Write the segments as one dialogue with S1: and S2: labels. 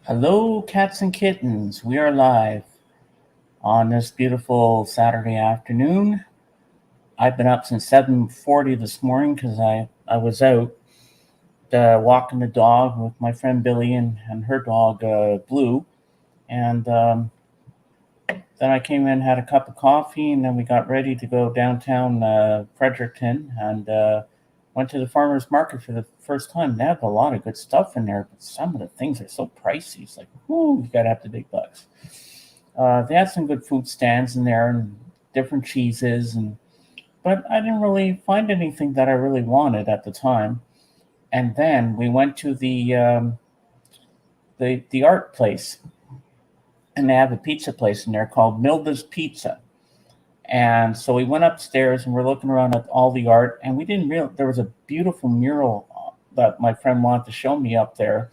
S1: Hello, cats and kittens. We are live on this beautiful Saturday afternoon. I've been up since 7:40 this morning because I was out walking the dog with my friend Billy and her dog Blue. And then I came in, had a cup of coffee, and then we got ready to go downtown Fredericton and went to the farmer's market for the first time. They have a lot of good stuff in there, but some of the things are so pricey. It's like, whoo, you got to have the big bucks. They had some good food stands in there and different cheeses, but I didn't really find anything that I really wanted at the time. And then we went to the art place, and they have a pizza place in there called Milda's Pizza. And so we went upstairs and we're looking around at all the art, and we didn't realize there was a beautiful mural that my friend wanted to show me up there.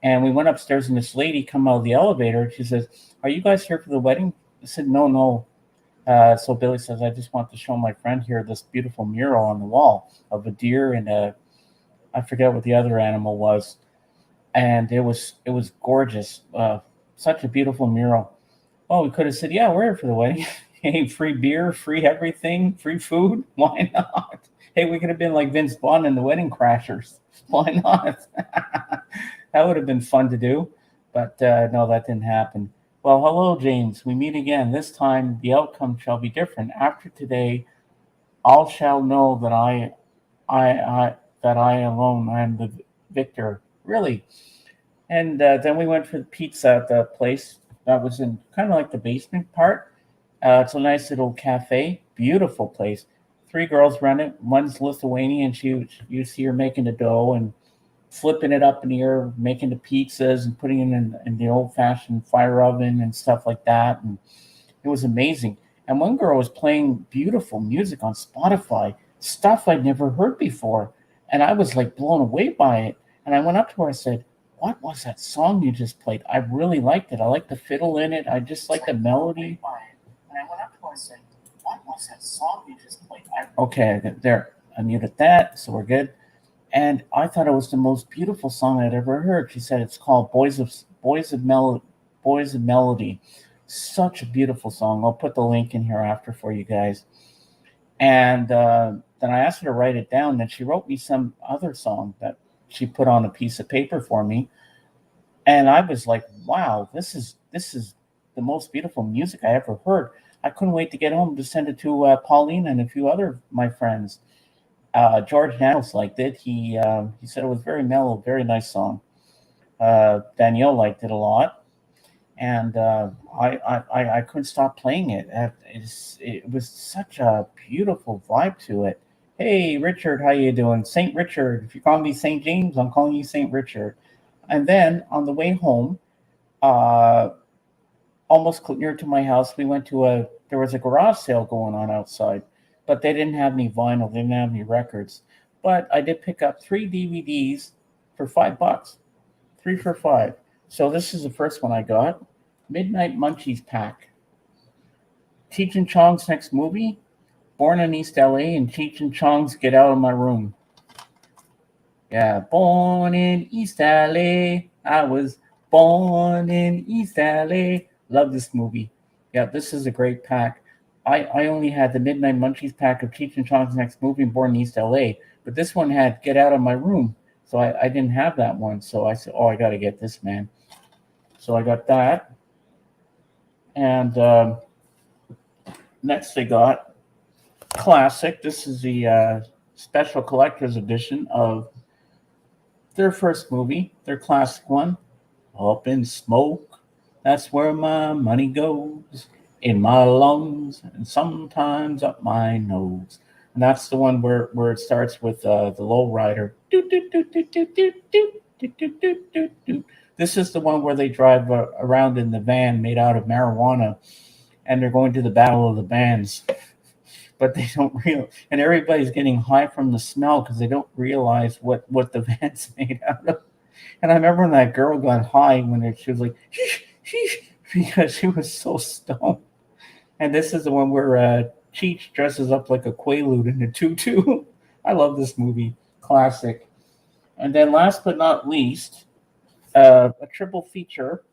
S1: And we went upstairs, and this lady come out of the elevator, and she says, "Are you guys here for the wedding?" I said, "No, no." So Billy says, "I just want to show my friend here this beautiful mural on the wall of a deer and I forget what the other animal was, and it was gorgeous, such a beautiful mural." Oh, we could have said, "Yeah, we're here for the wedding." Hey, free beer, free everything, free food. Why not? Hey, we could have been like Vince Vaughn and the Wedding Crashers. Why not? That would have been fun to do, but no, that didn't happen. Well, hello, James. We meet again. This time, the outcome shall be different. After today, all shall know that I that I alone am the victor. Really. And then we went for the pizza at the place that was in kind of like the basement part. It's a nice little cafe, beautiful place. Three girls run it. One's Lithuanian. You see her making the dough and flipping it up in the air, making the pizzas and putting it in the old fashioned fire oven and stuff like that. And it was amazing. And one girl was playing beautiful music on Spotify, stuff I'd never heard before. And I was like blown away by it. And I went up to her and said, "What was that song you just played? I really liked it. I like the fiddle in it. I just like the melody." And I went up to her and said, "What was that song you just played?" Okay, there. I muted that, so we're good. And I thought it was the most beautiful song I'd ever heard. She said it's called Boys of Melody. Such a beautiful song. I'll put the link in here after for you guys. And then I asked her to write it down. Then she wrote me some other song that she put on a piece of paper for me. And I was like, "Wow, this is the most beautiful music I ever heard." I couldn't wait to get home to send it to Pauline and a few other my friends. George Nanos liked it. He said it was very mellow, very nice song. Danielle liked it a lot, and I couldn't stop playing it. It was such a beautiful vibe to it. Hey, Richard, how you doing? Saint Richard. If you call me Saint James, I'm calling you Saint Richard. And then on the way home, uh, almost near to my house, we went to a there was a garage sale going on outside, but they didn't have any vinyl, they didn't have any records. But I did pick up three DVDs for $5, three for five. So this is the first one I got: Midnight Munchies pack. Cheech and Chong's next movie: Born in East LA and Cheech and Chong's Get Out of My Room. Yeah, born in East LA. I was born in East LA. Love this movie. Yeah, this is a great pack. I only had the Midnight Munchies pack of Cheech and Chong's next movie, Born in East LA, but this one had Get Out of My Room. So I didn't have that one. So I said, "Oh, I got to get this, man." So I got that. And next I got Classic. This is the special collector's edition of their first movie, their classic one, Up in Smoke. That's where my money goes, in my lungs and sometimes up my nose. And that's the one where it starts with the low rider. This is the one where they drive around in the van made out of marijuana, and they're going to the battle of the bands. But they don't real, and everybody's getting high from the smell because they don't realize what the van's made out of. And I remember when that girl got high she was like, sheesh, sheesh, because she was so stoned. And this is the one where Cheech dresses up like a Quaalude in a tutu. I love this movie. Classic. And then last but not least, a triple feature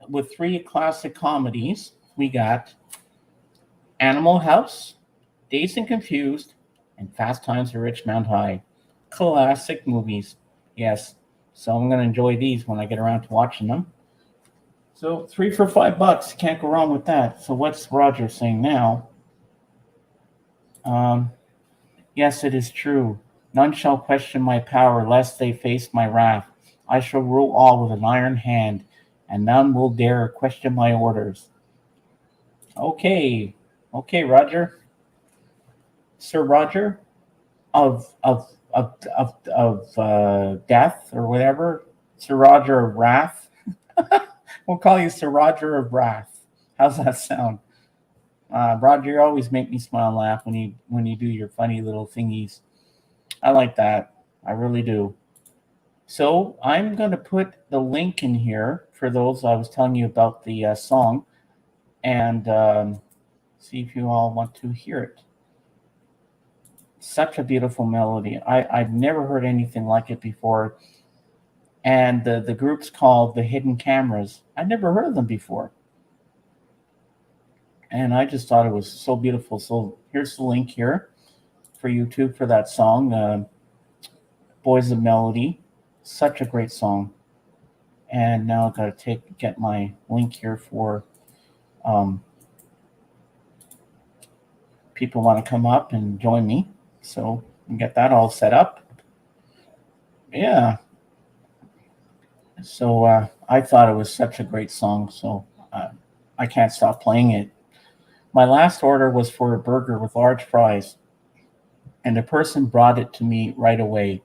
S1: with 3 classic comedies. We got Animal House, Dazed and Confused, and Fast Times at Ridgemont High. Classic movies. Yes. So I'm going to enjoy these when I get around to watching them. So 3 for $5. Can't go wrong with that. So what's Roger saying now? Yes, it is true. None shall question my power, lest they face my wrath. I shall rule all with an iron hand, and none will dare question my orders. Okay, Roger, Sir Roger, of death or whatever, Sir Roger of Wrath. We'll call you Sir Roger of Wrath. How's that sound? Roger, you always make me smile and laugh when you do your funny little thingies. I like that. I really do. So I'm going to put the link in here for those I was telling you about the song, and see if you all want to hear it. Such a beautiful melody. I've never heard anything like it before. And the group's called The Hidden Cameras. I'd never heard of them before. And I just thought it was so beautiful. So here's the link here for YouTube for that song, Boys of Melody. Such a great song. And now I've got to get my link here for people want to come up and join me. So get that all set up. Yeah. So I thought it was such a great song. So I can't stop playing it. My last order was for a burger with large fries, and the person brought it to me right away.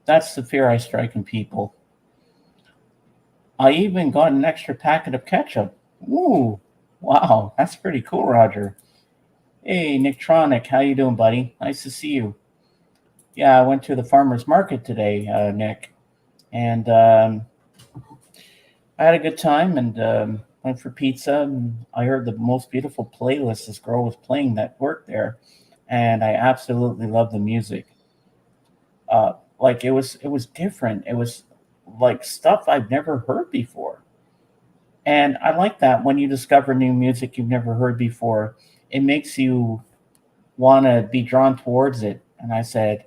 S1: That's the fear I strike in people. I even got an extra packet of ketchup. Ooh, wow, that's pretty cool, Roger. Hey, Nicktronic, how you doing, buddy? Nice to see you. Yeah, I went to the farmer's market today, Nick, and I had a good time and went for pizza. And I heard the most beautiful playlist this girl was playing that worked there, and I absolutely love the music. Like it was different. It was like stuff I've never heard before. And I like that when you discover new music you've never heard before, it makes you want to be drawn towards it. And I said,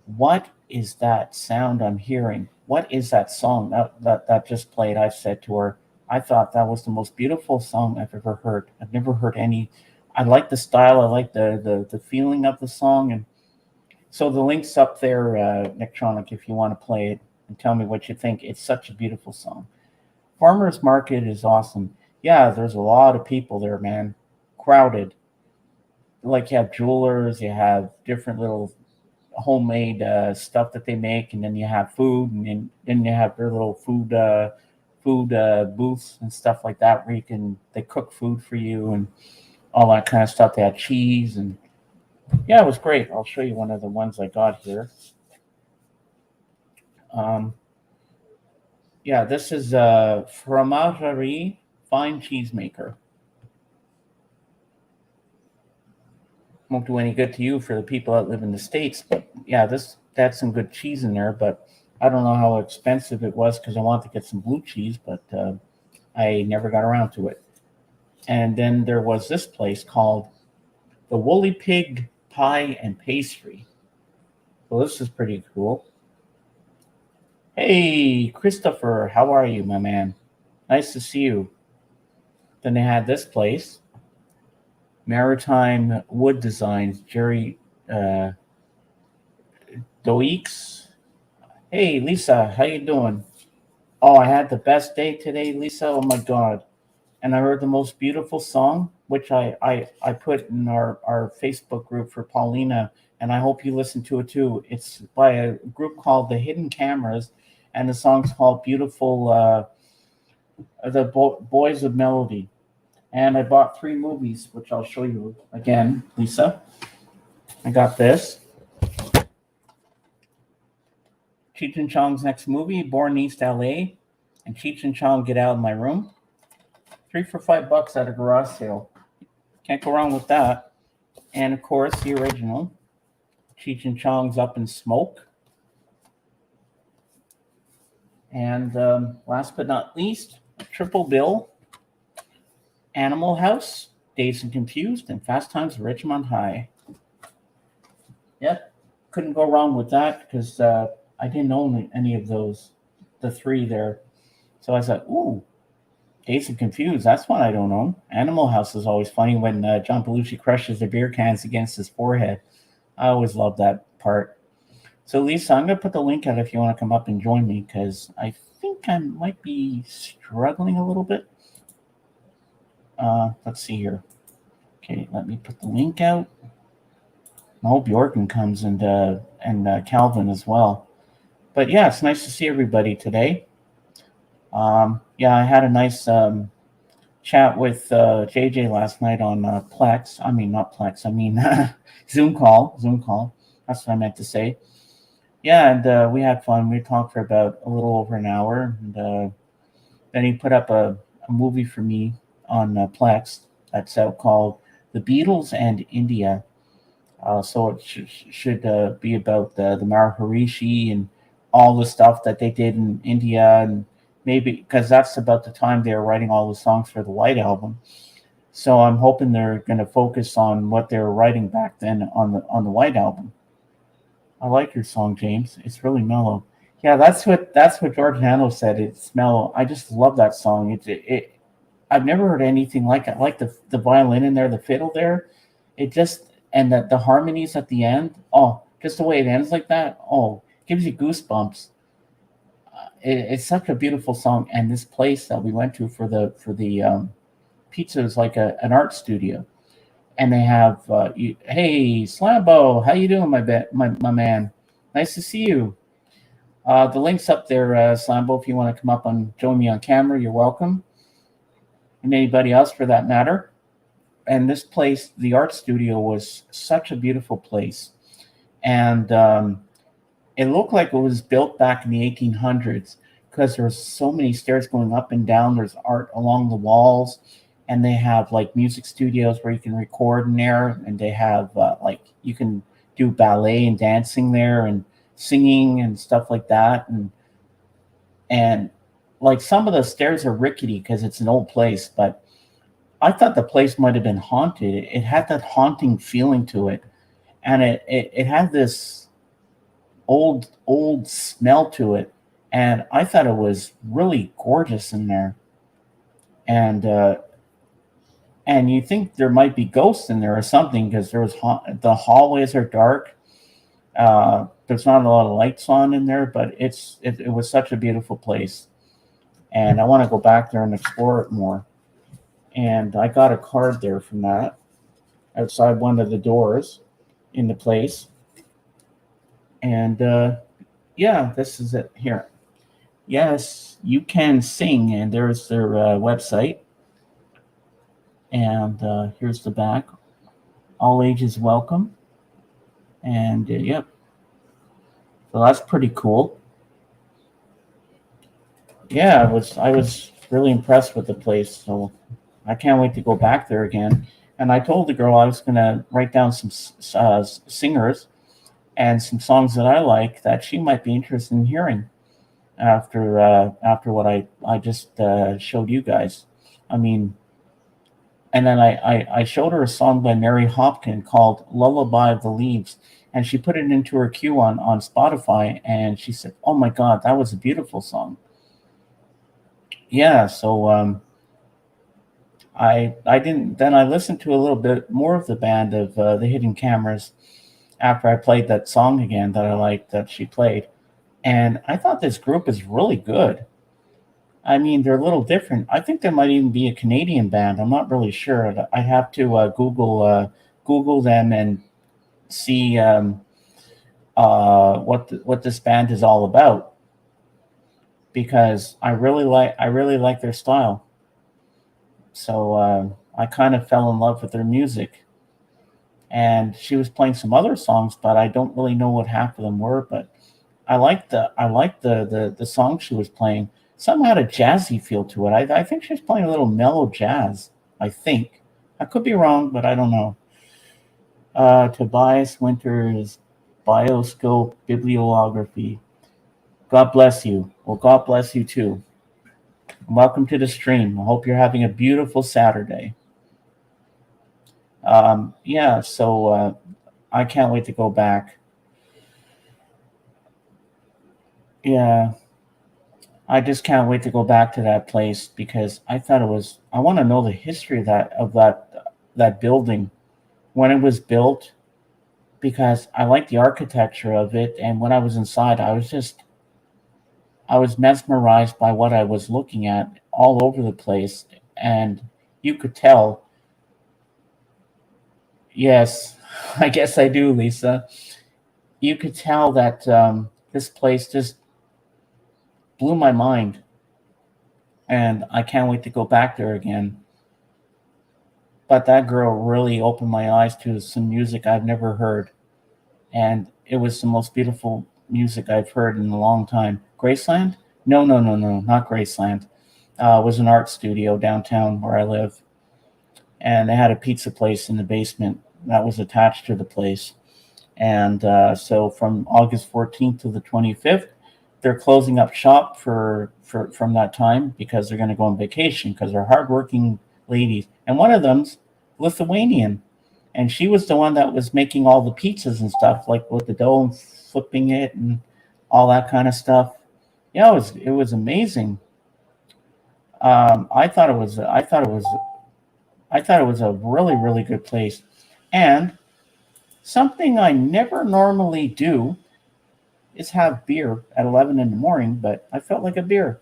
S1: what is that sound I'm hearing? What is that song that just played? I said to her, I thought that was the most beautiful song I've ever heard. I've never heard any. I like the style. I like the feeling of the song. And so the link's up there, Nicktronic, if you want to play it and tell me what you think. It's such a beautiful song. Farmer's Market is awesome. Yeah, there's a lot of people there, man. Crowded. Like you have jewelers, you have different little homemade stuff that they make, and then you have food, and then you have their little food booths and stuff like that where they cook food for you and all that kind of stuff. They had cheese and yeah, it was great. I'll show you one of the ones I got here. Yeah, this is Fromagerie Fine Cheese Maker. Won't do any good to you for the people that live in the States, but yeah, that's some good cheese in there, but I don't know how expensive it was because I wanted to get some blue cheese, but I never got around to it. And then there was this place called the Woolly Pig Pie and Pastry. Well, this is pretty cool. Hey, Christopher, how are you, my man? Nice to see you. Then they had this place, Maritime Wood Designs, Jerry Doix. Hey, Lisa, how you doing? Oh, I had the best day today, Lisa. Oh my God. And I heard the most beautiful song, which I put in our Facebook group for Paulina, and I hope you listen to it too. It's by a group called The Hidden Cameras, and the song's called Beautiful, Boys of Melody. And I bought 3 movies, which I'll show you again, Lisa. I got this. Cheech and Chong's next movie, Born in East LA, and Cheech and Chong Get Out of My Room. 3 for $5 at a garage sale. Can't go wrong with that. And of course, the original, Cheech and Chong's Up in Smoke. And last but not least, Triple Bill, Animal House, Dazed and Confused, and Fast Times at Ridgemont High. Yep, couldn't go wrong with that because I didn't own any of those, the three there. So I said, ooh, Dazed and Confused, that's one I don't own. Animal House is always funny when John Belushi crushes the beer cans against his forehead. I always love that part. So Lisa, I'm going to put the link out if you want to come up and join me because I think I might be struggling a little bit. Let's see here. Okay, let me put the link out. I hope Jorgen comes and Calvin as well. But yeah, it's nice to see everybody today. Yeah, I had a nice chat with JJ last night on Plex. I mean, not Plex. I mean Zoom call. Zoom call. That's what I meant to say. Yeah, and we had fun. We talked for about a little over an hour, and then he put up a movie for me on Plex that's out called "The Beatles and India." So it should be about the Maharishi and all the stuff that they did in India, and maybe because that's about the time they were writing all the songs for the White Album. So I'm hoping they're going to focus on what they were writing back then on the White Album. I like your song, James. It's really mellow. Yeah, that's what George Hanno said. It's mellow. I just love that song. It I've never heard anything like it. I like the violin in there, the fiddle there. It just and the harmonies at the end. Oh, just the way it ends like that. Oh, gives you goosebumps. It's such a beautiful song. And this place that we went to for the pizza is like an art studio, and they have hey Slambo, how you doing, my man? Nice to see you. The link's up there, Slambo. If you want to come up and join me on camera, you're welcome. And anybody else for that matter. And this place, the art studio, was such a beautiful place. And it looked like it was built back in the 1800s because there's so many stairs going up and down. There's art along the walls. And they have like music studios where you can record in there. And they have like you can do ballet and dancing there and singing and stuff like that. And like some of the stairs are rickety because it's an old place, but I thought the place might have been haunted. It had that haunting feeling to it, and it had this old smell to it, and I thought it was really gorgeous in there. And and you think there might be ghosts in there or something because the hallways are dark. There's not a lot of lights on in there, but it was such a beautiful place, and I want to go back there and explore it more. And I got a card there from that outside one of the doors in the place. And yeah, this is it here. Yes, you can sing, and there's their website. And here's the back. All ages welcome. And yep. So that's pretty cool. Yeah, I was really impressed with the place. So I can't wait to go back there again. And I told the girl I was going to write down some singers and some songs that I like that she might be interested in hearing after what I just showed you guys. I mean, and then I showed her a song by Mary Hopkin called Lullaby of the Leaves. And she put it into her queue on Spotify. And she said, oh my God, that was a beautiful song. Yeah, so I didn't. Then I listened to a little bit more of the band of the Hidden Cameras after I played that song again that I liked that she played, and I thought this group is really good. I mean, they're a little different. I think they might even be a Canadian band. I'm not really sure. I have to Google them and see what this band is all about because I really like their style. So I kind of fell in love with their music. And she was playing some other songs, but I don't really know what half of them were. But I liked the song she was playing. Some had a jazzy feel to it. I think she was playing a little mellow jazz. I think I could be wrong, but I don't know. Tobias Winters, Bioscope Bibliography. God bless you. Well, God bless you too. Welcome to the stream. I hope you're having a beautiful Saturday. Yeah, so I can't wait to go back. Yeah, I just can't wait to go back to that place because I thought it was. I want to know the history of that building when it was built because I like the architecture of it. And when I was inside, I was mesmerized by what I was looking at all over the place, and you could tell. Yes, I guess I do, Lisa. You could tell that this place just blew my mind, and I can't wait to go back there again. But that girl really opened my eyes to some music I've never heard, and it was the most beautiful music I've heard in a long time. Graceland? No, no, no, no, not Graceland. It was an art studio downtown where I live, and they had a pizza place in the basement that was attached to the place. And so from August 14th to the 25th, they're closing up shop for from that time because they're going to go on vacation because they're hardworking ladies. And one of them's Lithuanian. And she was the one that was making all the pizzas and stuff, like with the dough and flipping it and all that kind of stuff. Yeah, it was amazing. I thought it was a really really good place, and something I never normally do is have beer at 11 in the morning, but I felt like a beer.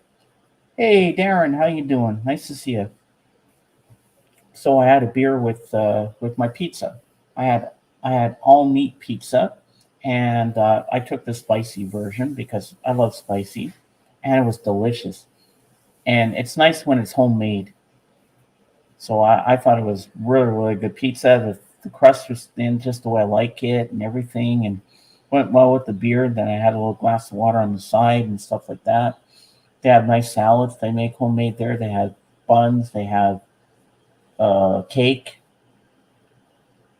S1: Hey, Darren, how you doing? Nice to see you. So I had a beer with my pizza. I had I had all meat pizza, and I took the spicy version because I love spicy, and it was delicious. And it's nice when it's homemade. So I thought it was really really good pizza. The crust was thin, just the way I like it, and everything, and went well with the beer. Then I had a little glass of water on the side and stuff like that. They have nice salads they make homemade there. They have buns. They have cake,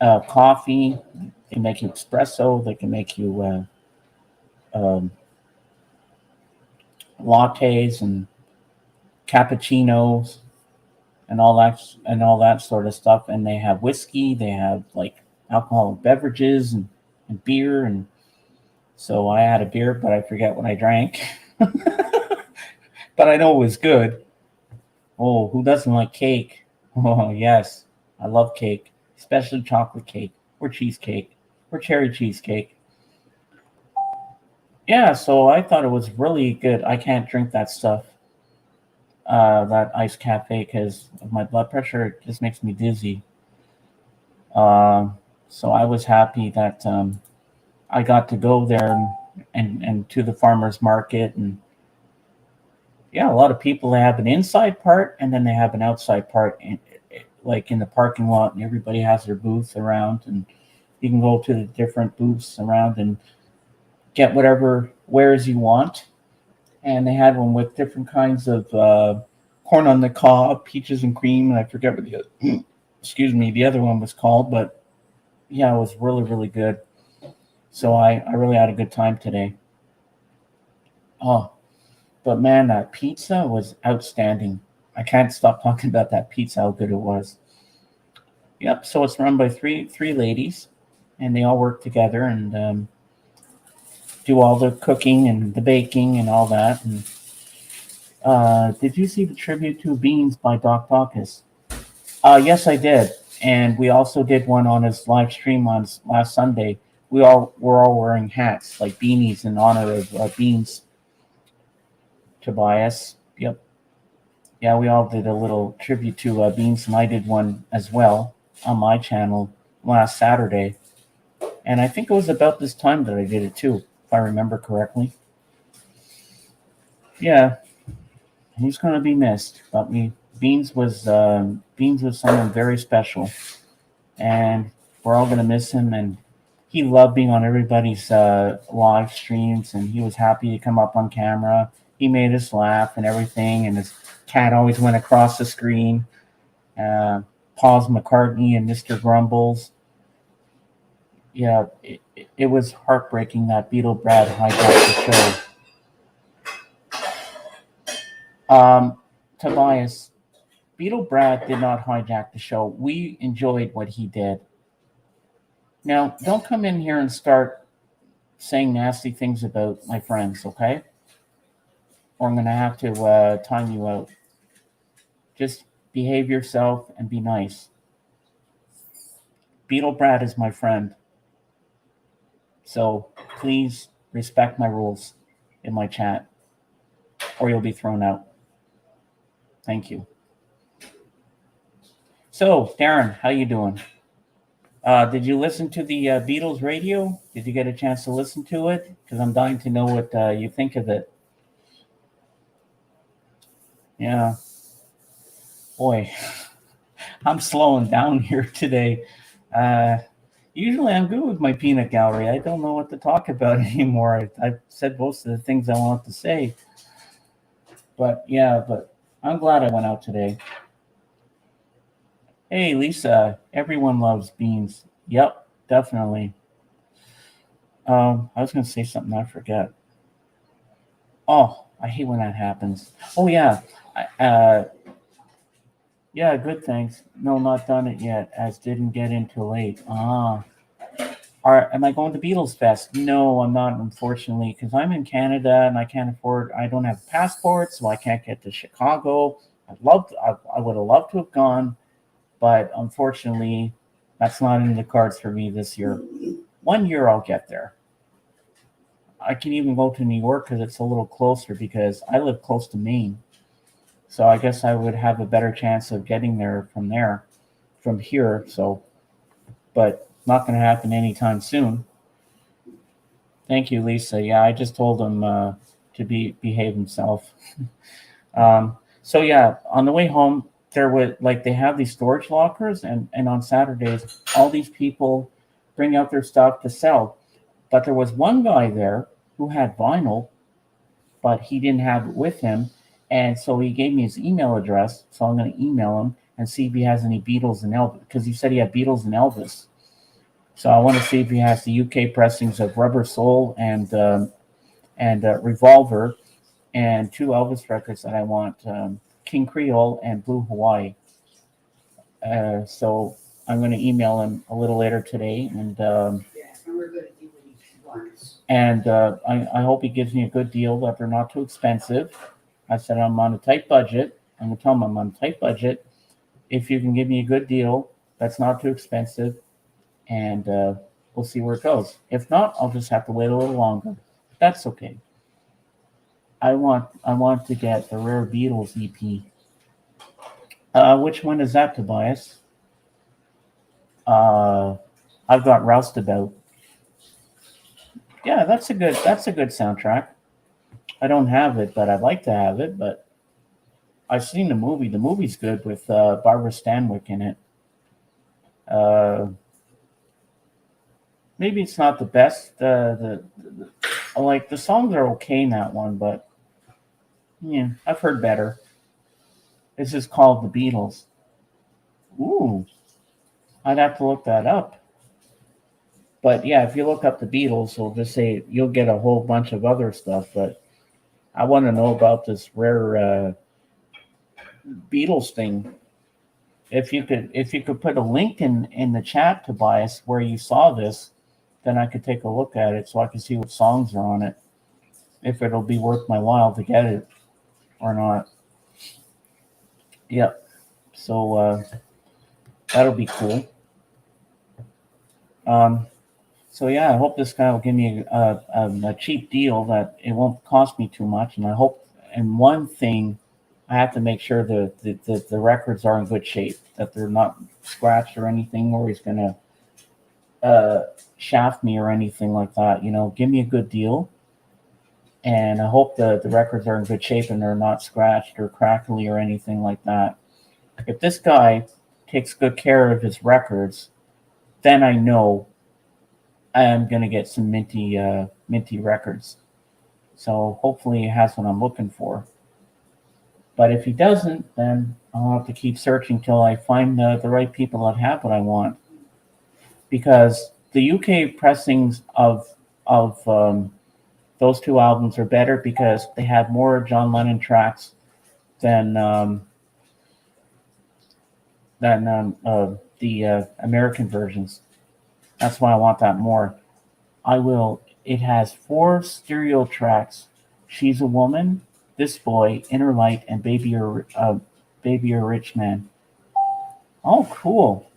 S1: coffee. They make you espresso. They can make you um, lattes and cappuccinos and all that sort of stuff. And they have whiskey. They have like alcoholic beverages and beer. And so I had a beer, but I forget what I drank. But I know it was good. Oh, who doesn't like cake? Oh, yes. I love cake, especially chocolate cake or cheesecake or cherry cheesecake. Yeah, so I thought it was really good. I can't drink that stuff, that iced cafe, because of my blood pressure. It just makes me dizzy. So I was happy that I got to go there and to the farmer's market. And yeah, a lot of people, they have an inside part and then they have an outside part, like in the parking lot, and everybody has their booth around, and you can go to the different booths around and get whatever wares you want. And they had one with different kinds of corn on the cob, peaches and cream, and I forget what excuse me, the other one was called, but yeah, it was really really good. So I really had a good time today. Oh, but man, that pizza was outstanding. I can't stop talking about that pizza, how good it was. Yep. So it's run by three ladies, and they all work together and do all the cooking and the baking and all that. And did you see the tribute to Beans by Doc Dawkins? Yes, I did, and we also did one on his live stream on last Sunday. We all were all wearing hats like beanies in honor of Beans Tobias. Yep. Yeah, we all did a little tribute to Beans, and I did one as well on my channel last Saturday. And I think it was about this time that I did it too, if I remember correctly. Yeah, he's gonna be missed. But me, Beans was someone very special, and we're all gonna miss him. And he loved being on everybody's live streams, and he was happy to come up on camera. He made us laugh and everything, and his cat always went across the screen. Uh, Paul's McCartney and Mr. Grumbles. Yeah, it was heartbreaking that Beetle Brad hijacked the show. Tobias, Beetle Brad did not hijack the show. We enjoyed what he did. Now, don't come in here and start saying nasty things about my friends, okay? Or I'm going to have to time you out. Just behave yourself and be nice. Beetle Brad is my friend. So please respect my rules in my chat, or you'll be thrown out. Thank you. So, Darren, how you doing? Did you listen to the Beatles radio? Did you get a chance to listen to it? Because I'm dying to know what you think of it. Yeah. Boy, I'm slowing down here today. Usually I'm good with my peanut gallery. I don't know what to talk about anymore. I've said most of the things I want to say. But I'm glad I went out today. Hey, Lisa, everyone loves beans. Yep, definitely. I was going to say something, I forget. Oh, I hate when that happens. Oh, yeah. Yeah, good, thanks. No, not done it yet, as didn't get in till late. Am I going to Beatles Fest? No, I'm not, unfortunately, because I'm in Canada and I don't have a passport, so I can't get to Chicago. I would have loved to have gone, but unfortunately, that's not in the cards for me this year. 1 year I'll get there. I can even go to New York because it's a little closer because I live close to Maine. So I guess I would have a better chance of getting there from here. So, but not going to happen anytime soon. Thank you, Lisa. Yeah, I just told him to behave himself. So yeah, on the way home, they have these storage lockers, and on Saturdays, all these people bring out their stuff to sell. But there was one guy there who had vinyl, but he didn't have it with him. And so he gave me his email address. So I'm going to email him and see if he has any Beatles and Elvis, because he said he had Beatles and Elvis. So I want to see if he has the UK pressings of Rubber Soul and Revolver, and 2 Elvis records that I want, King Creole and Blue Hawaii. So I'm going to email him a little later today, and I hope he gives me a good deal, that they're not too expensive. I said I'm on a tight budget. I'm going to tell him I'm on a tight budget. If you can give me a good deal that's not too expensive, and we'll see where it goes. If not, I'll just have to wait a little longer. That's okay. I want to get the Rare Beatles EP. Which one is that, Tobias? I've got Roustabout. Yeah, that's a good soundtrack. I don't have it, but I'd like to have it. But I've seen the movie. The movie's good with Barbara Stanwyck in it. Maybe it's not the best. The songs are okay in that one, but yeah, I've heard better. This is called The Beatles. Ooh, I'd have to look that up. But yeah, if you look up The Beatles, it'll just say you'll get a whole bunch of other stuff. But I want to know about this rare Beatles thing. If you could put a link in the chat, Tobias, where you saw this, then I could take a look at it so I can see what songs are on it, if it'll be worth my while to get it or not. Yep. So that'll be cool. So yeah, I hope this guy will give me a cheap deal that it won't cost me too much. And I hope, and one thing, I have to make sure that the records are in good shape, that they're not scratched or anything, or he's going to shaft me or anything like that. Give me a good deal. And I hope the records are in good shape and they're not scratched or crackly or anything like that. If this guy takes good care of his records, then I know I am going to get some minty records. So hopefully he has what I'm looking for. But if he doesn't, then I'll have to keep searching till I find the right people that have what I want. Because the UK pressings of those 2 albums are better because they have more John Lennon tracks than the American versions. That's why I want that more. I will. It has 4 tracks. She's a woman, this boy, inner light, and baby a rich man. Oh, cool.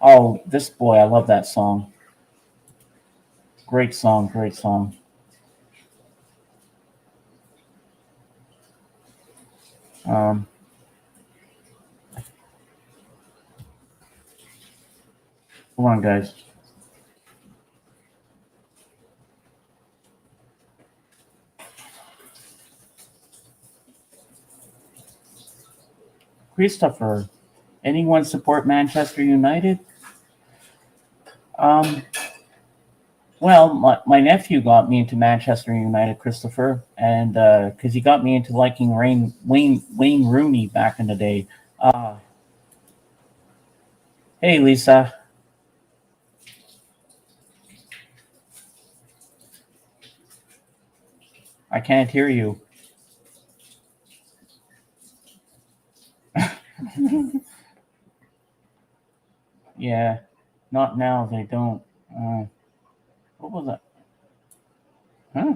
S1: Oh, this boy, I love that song. Great song, great song. Um, Hold on, guys. Christopher, anyone support Manchester United? Um, well, my nephew got me into Manchester United, Christopher, and because he got me into liking Wayne Rooney back in the day. Uh, hey, Lisa. I can't hear you. Yeah, not now. They don't. What was that? Huh?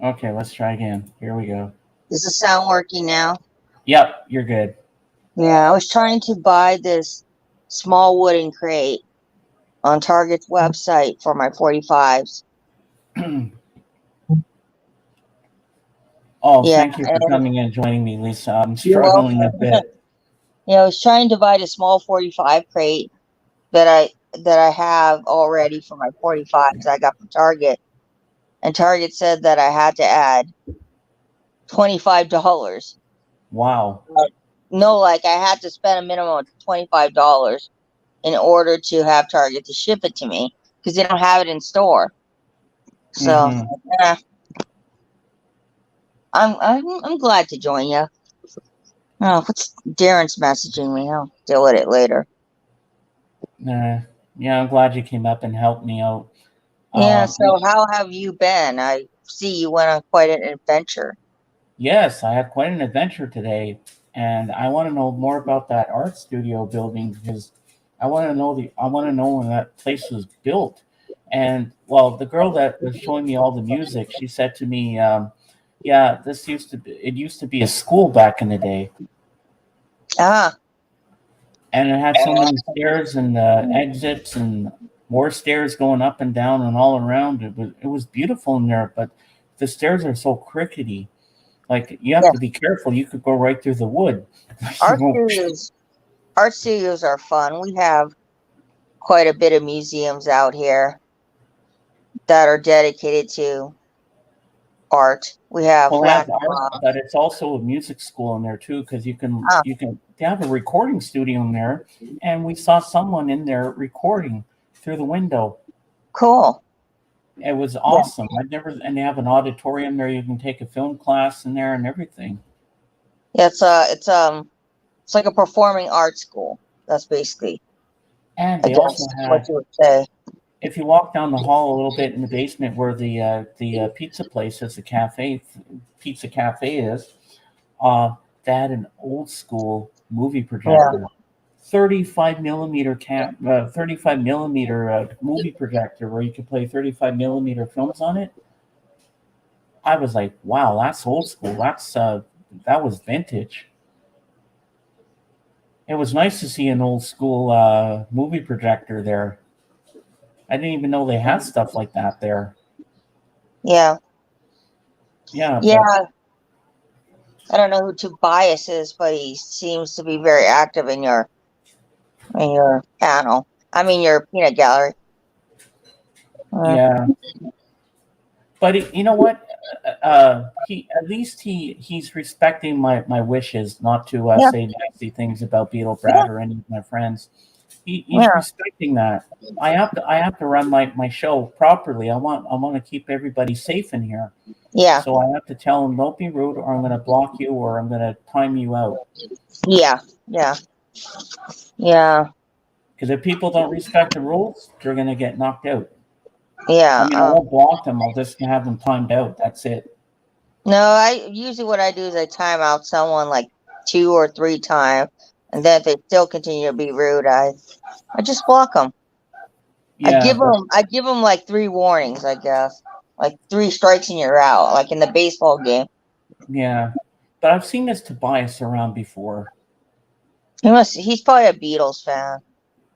S1: Okay, let's try again. Here we go.
S2: Is the sound working now?
S1: Yep, you're good.
S2: Yeah, I was trying to buy this small wooden crate on Target's website for my 45s.
S1: Oh,
S2: Yeah,
S1: thank you for coming in and joining me, Lisa. I'm
S2: you're
S1: struggling a
S2: welcome.
S1: bit.
S2: Yeah, I was trying to buy the small 45 crate that I have already for my 45s I got from Target. And Target said that I had to add $25.
S1: Wow.
S2: No, like I had to spend a minimum of $25 in order to have Target to ship it to me because they don't have it in store. So
S1: Mm-hmm.
S2: yeah, I'm glad to join you. Oh, what's Darren's messaging me? I'll deal with it later.
S1: Yeah, I'm glad you came up and helped me out.
S2: Yeah.
S1: Um,
S2: So how have you been? I see you went on quite an adventure.
S1: yes, I had quite an adventure today, and I want to know more about that art studio building because I want to know when that place was built. And well, the girl that was showing me all the music, she said to me, "Yeah, it used to be a school back in the day."
S2: Ah,
S1: And it had so many stairs and exits and more stairs going up and down and all around. It was beautiful in there, but the stairs are so crickety. Like you have
S2: yeah.
S1: to be careful. You could go right through the wood. You
S2: Art
S1: go,
S2: studios, art studios are fun. We have quite a bit of museums out here that are dedicated to art. We have
S1: well, they have
S2: Flat
S1: art,
S2: Rock.
S1: but it's also a music school in there too, because
S2: Ah,
S1: they have a recording studio in there, and we saw someone in there recording through the window.
S2: cool.
S1: It was
S2: Yeah,
S1: awesome. And they have an auditorium there. You can take a film class in there and everything.
S2: yeah. It's like a performing arts school. That's basically,
S1: And
S2: I
S1: they also
S2: guess, what
S1: had,
S2: you would say.
S1: if you walk down the hall a little bit in the basement where the pizza place is, the pizza cafe is, uh, they had an old school movie
S2: Yeah.
S1: projector, 35 millimeter movie projector where you could play 35 millimeter films on it. I was like, wow, that's old school. That was vintage. It was nice to see an old school movie projector there. I didn't even know they had stuff like that there.
S2: Yeah.
S1: Yeah, but
S2: Yeah. I don't know who Tobias is, but he seems to be very active in your panel. I mean your peanut gallery. Uh,
S1: yeah, but you know what? He at least he's respecting my wishes not to
S2: yeah,
S1: say nasty things about Beetle
S2: yeah,
S1: Brad or any of my friends. He's
S2: yeah,
S1: respecting that. I have to run my show properly. I want to keep everybody safe in here.
S2: yeah,
S1: So I have to tell him don't be rude, or I'm going to block you, or I'm going to time you out.
S2: yeah, yeah, yeah,
S1: Because if people don't respect the rules, they're going to get knocked out. I
S2: yeah.
S1: mean, I won't block them. I'll just have them timed out. That's it.
S2: No, I usually what I do is I time out someone like 2 or 3 times, and then if they still continue to be rude, I just block them.
S1: Yeah,
S2: I give them like 3 warnings, I guess, like 3 strikes and you're out, like in the baseball game.
S1: yeah. But I've seen this Tobias around before
S2: He's probably a Beatles fan.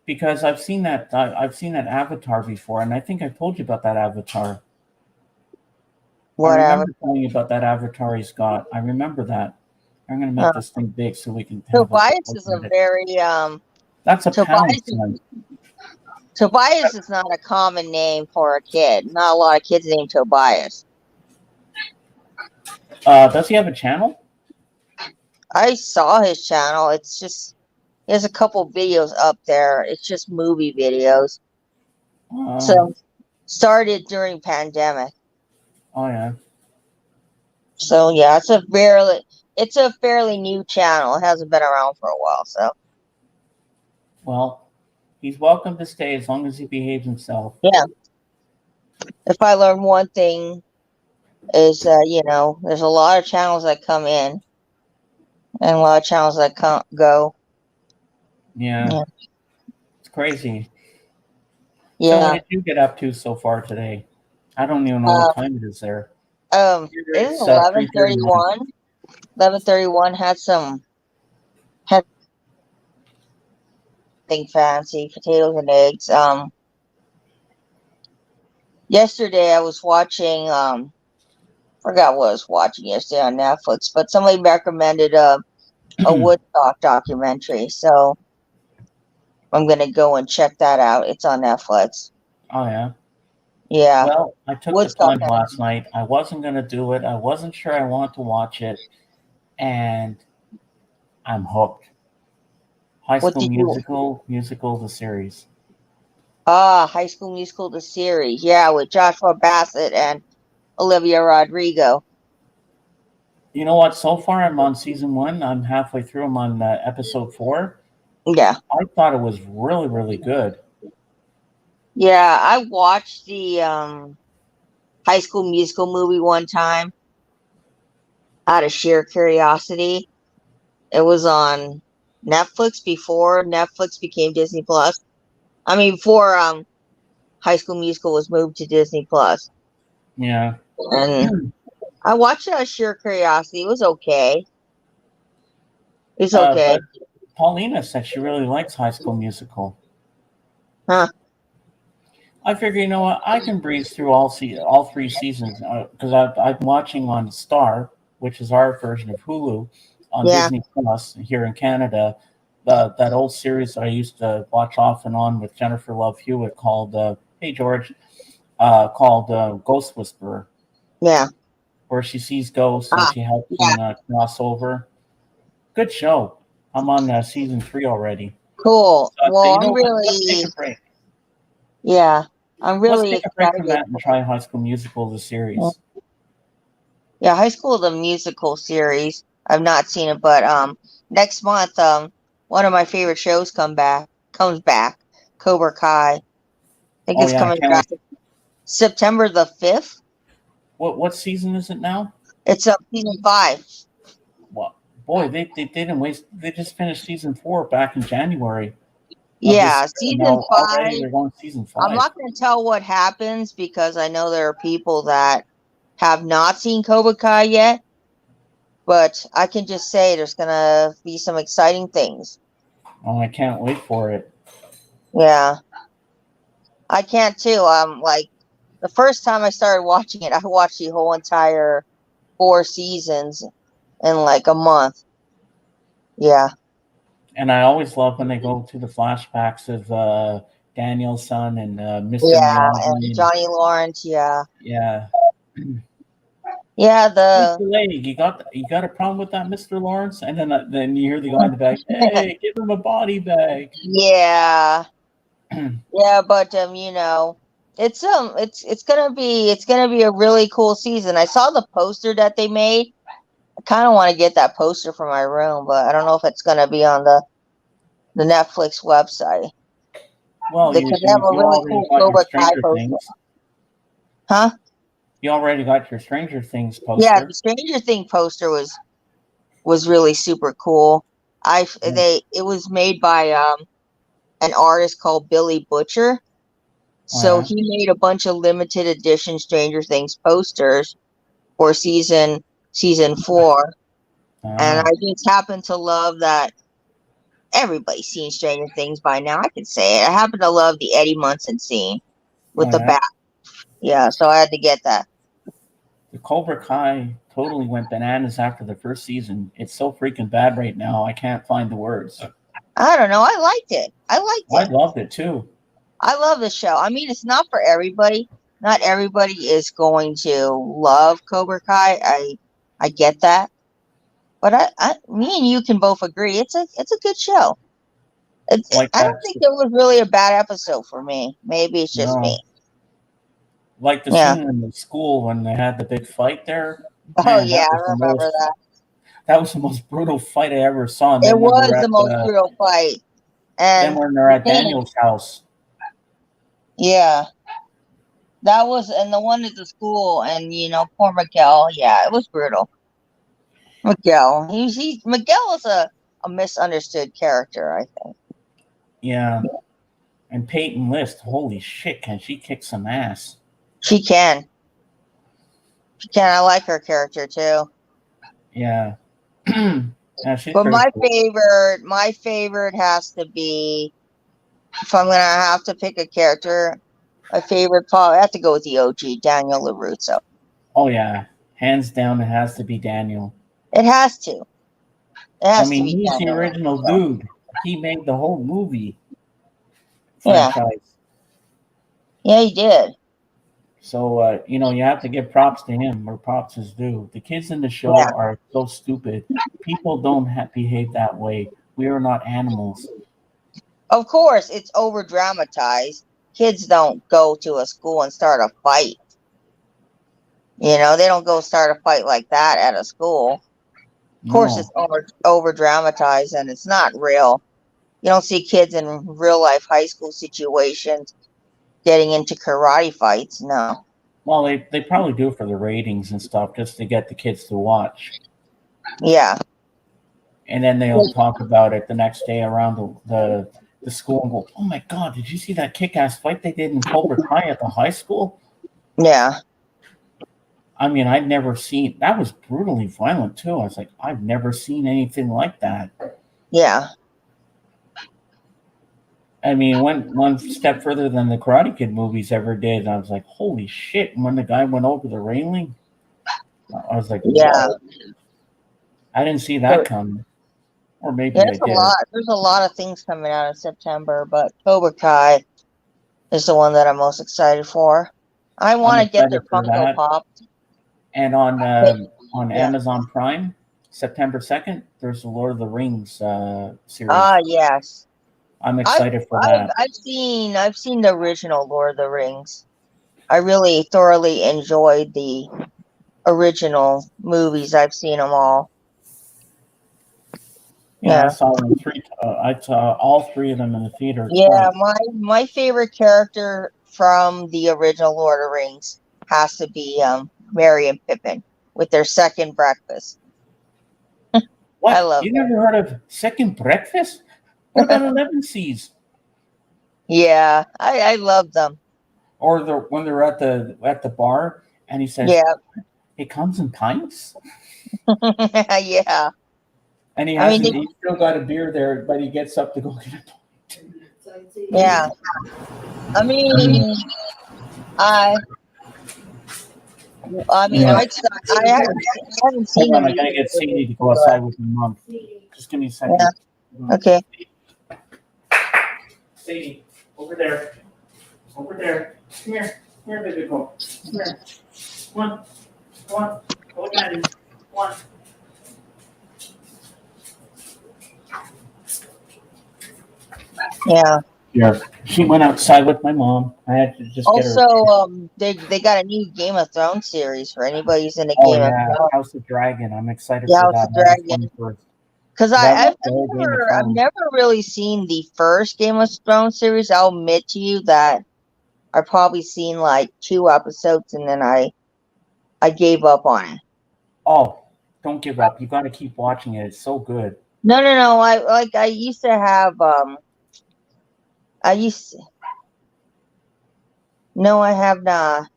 S1: because I've seen that Avatar before, and I think I told you about that Avatar. I
S2: Whatever.
S1: remember telling you about that Avatar he's got. I remember that. I'm gonna make this thing big so we can have
S2: Tobias
S1: a
S2: is a very
S1: That's a pound
S2: Tobias
S1: son.
S2: Tobias is not a common name for a kid. Not a lot of kids named Tobias.
S1: Does he have a channel?
S2: I saw his channel. It's just he has a couple videos up there. It's just movie videos. So started during pandemic.
S1: Oh yeah.
S2: So yeah, it's a fairly new channel. It hasn't been around for a while. So
S1: Well, he's welcome to stay as long as he behaves himself.
S2: yeah. If I learn one thing is there's a lot of channels that come in and a lot of channels that go.
S1: Yeah. It's crazy. So
S2: Yeah.
S1: what did you get up to so far today? I don't even know what time it is there.
S2: It is 11:31. 11:31 had something fancy, potatoes and eggs. Yesterday I was watching forgot what I was watching yesterday on Netflix, but somebody recommended a Woodstock documentary, so I'm gonna go and check that out. It's on Netflix.
S1: Oh yeah.
S2: Yeah.
S1: Well, I took
S2: Woodstock.
S1: the plunge last night. I wasn't gonna do it. I wasn't sure I wanted to watch it, and I'm hooked. High School Musical, the series.
S2: High School Musical, the series. Yeah, with Joshua Bassett and Olivia Rodrigo.
S1: You know what? So far, I'm on season 1. I'm halfway through. I'm on episode 4.
S2: Yeah.
S1: I thought it was really, really good.
S2: Yeah, I watched the High School Musical movie one time out of sheer curiosity. It was on Netflix before Netflix became Disney Plus. I mean, before High School Musical was moved to Disney Plus.
S1: Yeah.
S2: And I watched it out of sheer curiosity. It was okay. It's okay.
S1: But Paulina said she really likes High School Musical.
S2: Huh.
S1: I figure, you know what? I can breeze through all 3 seasons because I'm watching on Star, which is our version of Hulu, on Disney Plus here in Canada. That old series that I used to watch off and on with Jennifer Love Hewitt called Hey George, called Ghost Whisperer.
S2: Yeah.
S1: Where she sees ghosts and she helps them cross over. Good show. I'm on season 3 already.
S2: Cool.
S1: So
S2: well,
S1: I'm really. Let's take a break.
S2: Yeah, I'm really
S1: Let's take a break from that and try High School Musical, the series.
S2: Yeah, High School, the musical series. I've not seen it, but next month, one of my favorite shows comes back. Cobra Kai. I think it's coming back September the 5th.
S1: What season is it now?
S2: It's season 5.
S1: Well, boy, they didn't waste. They just finished season 4 back in January.
S2: Yeah, season 5.
S1: They're going season 5.
S2: I'm not going to tell what happens because I know there are people that have not seen Cobra Kai yet. But I can just say there's going to be some exciting things.
S1: Oh, I can't wait for it.
S2: Yeah. I can't too. Like the first time I started watching it, I watched the whole entire 4 seasons in like a month. Yeah.
S1: And I always love when they go to the flashbacks of Daniel's son and Mr.
S2: Yeah, and Johnny Lawrence. Yeah.
S1: Yeah.
S2: Yeah.
S1: You got a problem with that, Mr. Lawrence? And then you hear the guy in the back, hey, give him a body bag.
S2: Yeah. Yeah, but it's gonna be a really cool season. I saw the poster that they made. I kind of want to get that poster for my room, but I don't know if it's gonna be on the Netflix website.
S1: Well,
S2: because they have a really cool Cobra Kai poster. Huh?
S1: You already got your Stranger Things poster.
S2: Yeah, the Stranger Things poster was was really super cool. It was made by an artist called Billy Butcher.
S1: Oh,
S2: So
S1: yeah.
S2: he made a bunch of limited edition Stranger Things posters for season 4. And
S1: Ah,
S2: I just happen to love that everybody's seen Stranger Things by now. I can say it. I happen to love the Eddie Munson scene with
S1: oh,
S2: the
S1: yeah.
S2: bat. Yeah, so I had to get that.
S1: The Cobra Kai totally went bananas after the first season. It's so freaking bad right now. I can't find the words.
S2: I don't know. I liked it. I liked
S1: I
S2: it.
S1: loved it too.
S2: I love the show. I mean, it's not for everybody. Not everybody is going to love Cobra Kai. I get that, but me and you can both agree it's a good show.
S1: Like
S2: I don't
S1: that,
S2: think there was really a bad episode for me. Maybe it's just me.
S1: no, like the
S2: Yeah.
S1: scene in the school when they had the big fight there.
S2: Oh
S1: Man,
S2: yeah, I remember that.
S1: that was the most brutal fight I ever saw. And
S2: It
S1: then when
S2: was
S1: they're
S2: the
S1: at
S2: most brutal fight, and man,
S1: Daniel's house.
S2: yeah, that was, and the one at the school, and poor Miguel. Yeah, it was brutal. Miguel, Miguel is a misunderstood character, I think.
S1: Yeah, and Peyton List. Holy shit, can she kick some ass?
S2: She can. She can. I like her character too.
S1: Yeah. Yeah, she's
S2: But
S1: pretty
S2: my
S1: cool.
S2: favorite has to be, if I'm gonna have to pick a character, my favorite probably I have to go with the OG, Daniel LaRusso.
S1: Oh yeah, hands down, it has to be Daniel.
S2: It has to. It
S1: I
S2: has to
S1: mean,
S2: be
S1: he's the
S2: Daniel
S1: original
S2: LaRusso.
S1: dude. He made the whole movie
S2: Yeah.
S1: franchise.
S2: Yeah, he did.
S1: So you have to give props to him where props is due. The kids in the
S2: Yeah.
S1: show are so stupid. People don't behave that way. We are not animals.
S2: Of course, it's over dramatized. Kids don't go to a school and start a fight. They don't go start a fight like that at a school. Of course, it's
S1: No.
S2: over dramatized and it's not real. You don't see kids in real life high school situations getting into karate fights. No.
S1: Well, they probably do it for the ratings and stuff, just to get the kids to watch.
S2: Yeah.
S1: And then they'll talk about it the next day around the school and go, "Oh my God, did you see that kick-ass fight they did in Cobra Kai at the high school?"
S2: Yeah.
S1: I mean, I'd never seen that. Was brutally violent too. I was like, I've never seen anything like that.
S2: Yeah.
S1: I mean, went one step further than the Karate Kid movies ever did. I was like, holy shit! And when the guy went over the railing, I was like,
S2: Yeah.
S1: whoa. I didn't see that coming. Or maybe
S2: Yeah,
S1: I did.
S2: there's a lot of things coming out in September, but Cobra Kai is the one that I'm most excited for. I
S1: I'm
S2: want to get their
S1: excited for
S2: Funko
S1: that.
S2: Pop.
S1: And on
S2: Yeah.
S1: Amazon Prime, September 2nd, there's the Lord of the Rings series.
S2: Ah, yes.
S1: I'm excited for that.
S2: I've seen the original Lord of the Rings. I really thoroughly enjoyed the original movies. I've seen them all.
S1: Yeah, I saw them I saw all three of them in the theater
S2: Yeah,
S1: twice.
S2: my favorite character from the original Lord of the Rings has to be Merry and Pippin with their second breakfast.
S1: What?
S2: I love
S1: You
S2: that.
S1: never heard of Second Breakfast? What about 11 Seas?
S2: Yeah, I love them.
S1: Or when they're at the bar and he says,
S2: Yeah.
S1: it comes in pints?
S2: Yeah.
S1: And
S2: I mean,
S1: he's still got a beer there, but he gets up to go get a pint.
S2: yeah. I mean, I
S1: Yeah.
S2: I haven't seen
S1: Hold on,
S2: them.
S1: I gotta get Sadie to go outside with my mom. Just give me a second.
S2: Yeah. Okay.
S1: Sadie, over there. Over there. Come here. Come here, baby girl. Come here. Come on. Come on. Go again. Come on.
S2: Yeah.
S1: Yeah. She went outside with my mom. I had to just get her.
S2: Also, they got a new Game of Thrones series for anybody who's in the
S1: Oh
S2: Game
S1: yeah,
S2: of Thrones.
S1: House of Dragon. I'm excited
S2: Yeah,
S1: for
S2: House
S1: that.
S2: of Dragon. Because I've never really seen the first Game of Thrones series. I'll admit to you that I've probably seen like 2 episodes and then I gave up on it.
S1: Oh, Don't give up. You got to keep watching it. It's so good.
S2: No. I used to have I used to, no, I have not.